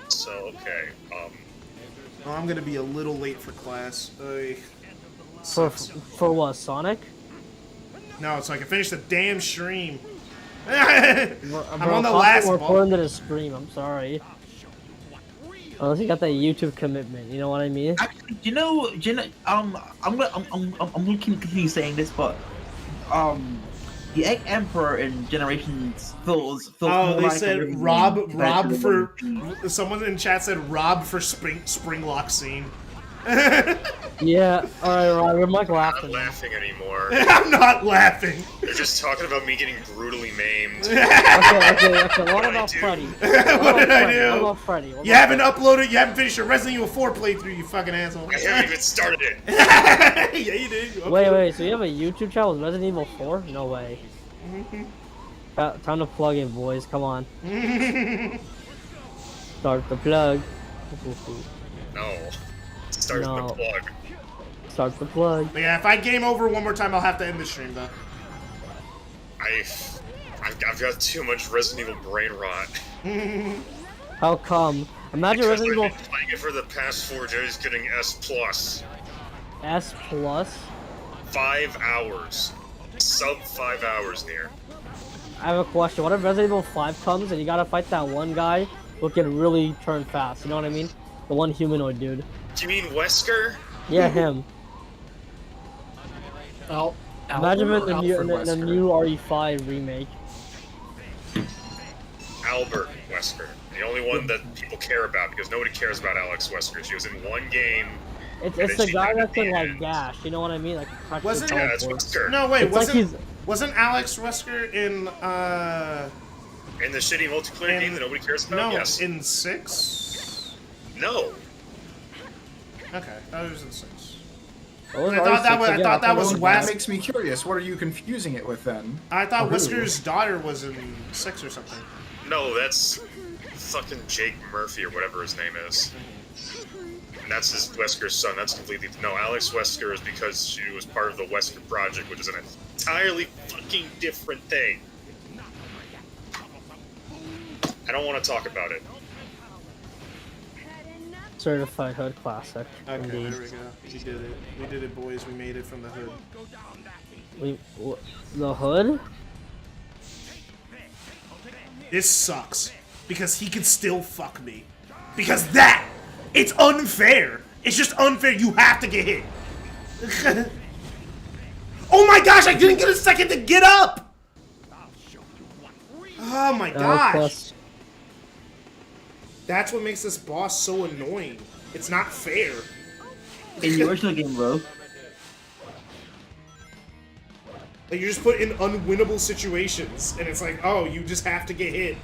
So, okay, Oh, I'm gonna be a little late for class. For what, Sonic? No, so I can finish the damn stream. I'm Bro, on the Fox last more ball. important than a stream. I'm sorry. Unless you got that YouTube commitment, you know what I mean? Actually, do you know, I'm gonna continue saying this, but the Egg Emperor in Generations feels Oh, more they like a said living Rob being compared to the for. one- Someone in chat said Rob for Springlock scene. Yeah, alright, you're Michael I'm Afton. not laughing anymore. I'm not laughing. They're just talking about me getting brutally maimed. Okay, what about Freddy? What did I do? What about Freddy? You haven't uploaded, you haven't finished your Resident Evil 4 playthrough, you fucking asshole. I haven't even started it. Yeah, you did. You Wait, so you have a YouTube channel with Resident Evil 4? No way. Time to plug in, boys. Come on. Start the plug. No. Start the plug. Start the plug. But yeah, if I game over one more time, I'll have to end the stream, though. I've got too much Resident Evil brain rot. How come? Imagine Because Resident I've Evil been playing it for the past 4 days, getting S+. S+. 5 hours. Sub 5 hours near. I have a question. What if Resident Evil 5 comes and you gotta fight that one guy who can really turn fast? You know what I mean? The one humanoid dude. Do you mean Wesker? Yeah, him. Imagine him in the new RE5 remake. Albert Wesker. The only one that people care about, because nobody cares about Alex Wesker. She was in one game. It's the guy that can like dash. You know what I mean? Like Wasn't yeah, it's Wesker. No, wait, It's like wasn't Alex Wesker in In the shitty multiplayer game that nobody cares about? No, Yes. in 6? No. Okay, I thought it was in 6. I thought that was That Wes. makes me curious. What are you confusing it with then? I thought Who? Wesker's daughter was in 6 or something. No, that's fucking Jake Murphy or whatever his name is. And that's his Wesker's son. That's completely... No, Alex Wesker is because she was part of the Wesker Project, which is an entirely fucking different thing. I don't want to talk about it. Certified Hood Classic. Okay, Indeed. there we go. We did it. We did it, boys. We made it from the hood. The hood? This sucks. Because he can still fuck me. Because that! It's unfair! It's just unfair. You have to get hit. Oh my gosh, I didn't get a second to get up! Oh my gosh. That's what makes this boss so annoying. It's not fair. In the original game, bro. Like, you're just put in unwinnable situations, and it's like, oh, you just have to get hit.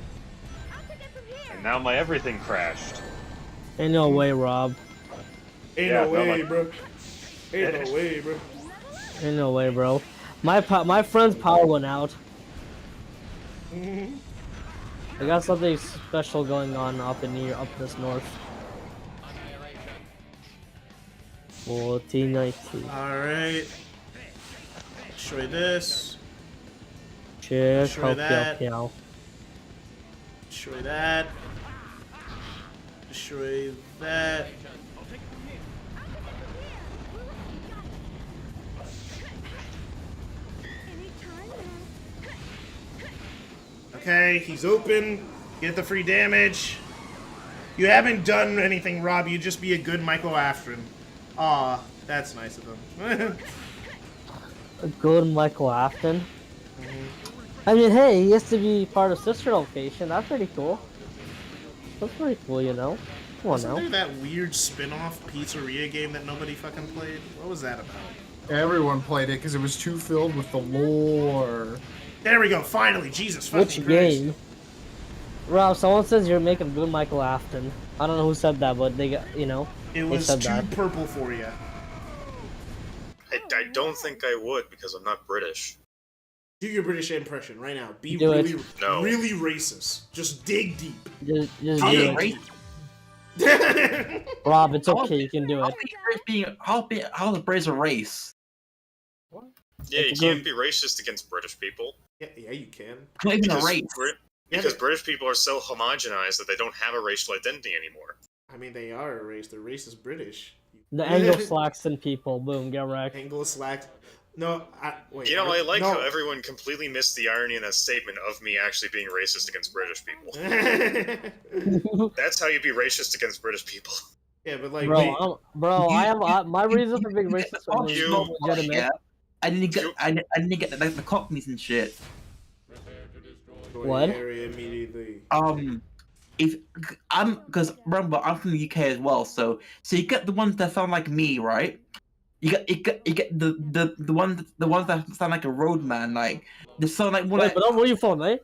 And now my everything crashed. Ain't no way, Rob. Ain't no way, bro. Ain't no way, bro. Ain't no way, bro. My friend's power went out. I got something special going on up this north. 1419. Alright. Destroy this. Check, Destroy that. Destroy Destroy that. Destroy that. Okay, he's open. Get the free damage. You haven't done anything, Rob. You just be a good Michael Afton. Aw, that's nice of him. A good Michael Afton. I mean, hey, he has to be part of Sister Location. That's pretty cool. That's pretty cool, you know. Come on Wasn't now. there that weird spin-off pizzeria game that nobody fucking played? What was that about? Everyone played it because it was too filled with the lore. There we go, finally, Jesus fucking Which Christ. game? Rob, someone says you're making good Michael Afton. I don't know who said that, but they got, you know. It they was said too that. purple for you. I don't think I would, because I'm not British. Do your British impression right now. Be Do really, it. No. really racist. Just dig deep. Just How do is it. race? Rob, it's okay. You can do it. How is British a race? Yeah, you It's can't good. be racist against British people. Yeah, you can. Not even a Because, race. because British people are so homogenized that they don't have a racial identity anymore. I mean, they are a race. They're racist British. The Anglo-Saxon people. Boom, get wrecked. Anglo-Slack. No, wait. You know, I like no. how everyone completely missed the irony in that statement of me actually being racist against British people. That's how you be racist against British people. Yeah, but like, Bro, my reason for being racist was You- legitimate. Yeah. I didn't get the cockneys and shit. Destroy What? the area immediately. if because remember I'm from the UK as well, so you get the ones that sound like me, right? You get the ones that sound like a roadman, like they sound like more Wait, like. but where you from, right?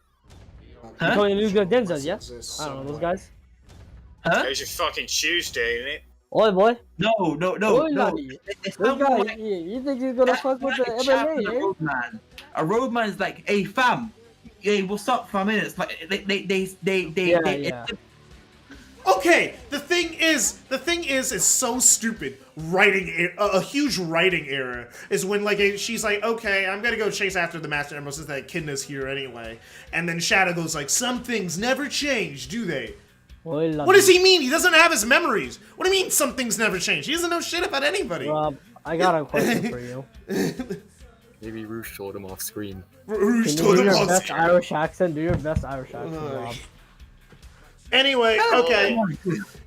Huh? You calling you good Denzel, yeah? I don't know those guys. Huh? There's your fucking Tuesday, ain't it? Oi, boy. No. Oi, They this sound guy, more like you think he's gonna fuck with the a chap and MMA, a eh? roadman. A roadman is like, hey fam, hey, what's up fam? It's like Yeah. Okay, the thing is, it's so stupid. A huge writing error is when she's like, okay, I'm gonna go chase after the Master Emerald since that echidna's here anyway, and then Shadow goes like, some things never change, do they? What does he mean? He doesn't have his memories. What do you mean some things never change? He doesn't know shit about anybody. Rob, I got a question for you. Maybe Rouge told him off screen. Rouge Can you told do him your off best screen. Irish accent? Do your best Irish accent, Rob. Anyway, okay.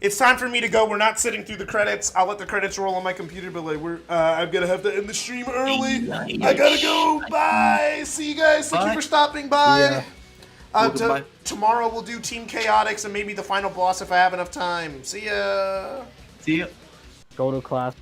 It's time for me to go. We're not sitting through the credits. I'll let the credits roll on my computer, but I'm gonna have to end the stream early. I gotta go. Bye. See you guys. Thank you for stopping by. Yeah. Tomorrow we'll do Team Chaotix and maybe the final boss if I have enough time. See ya. See ya. Go to class.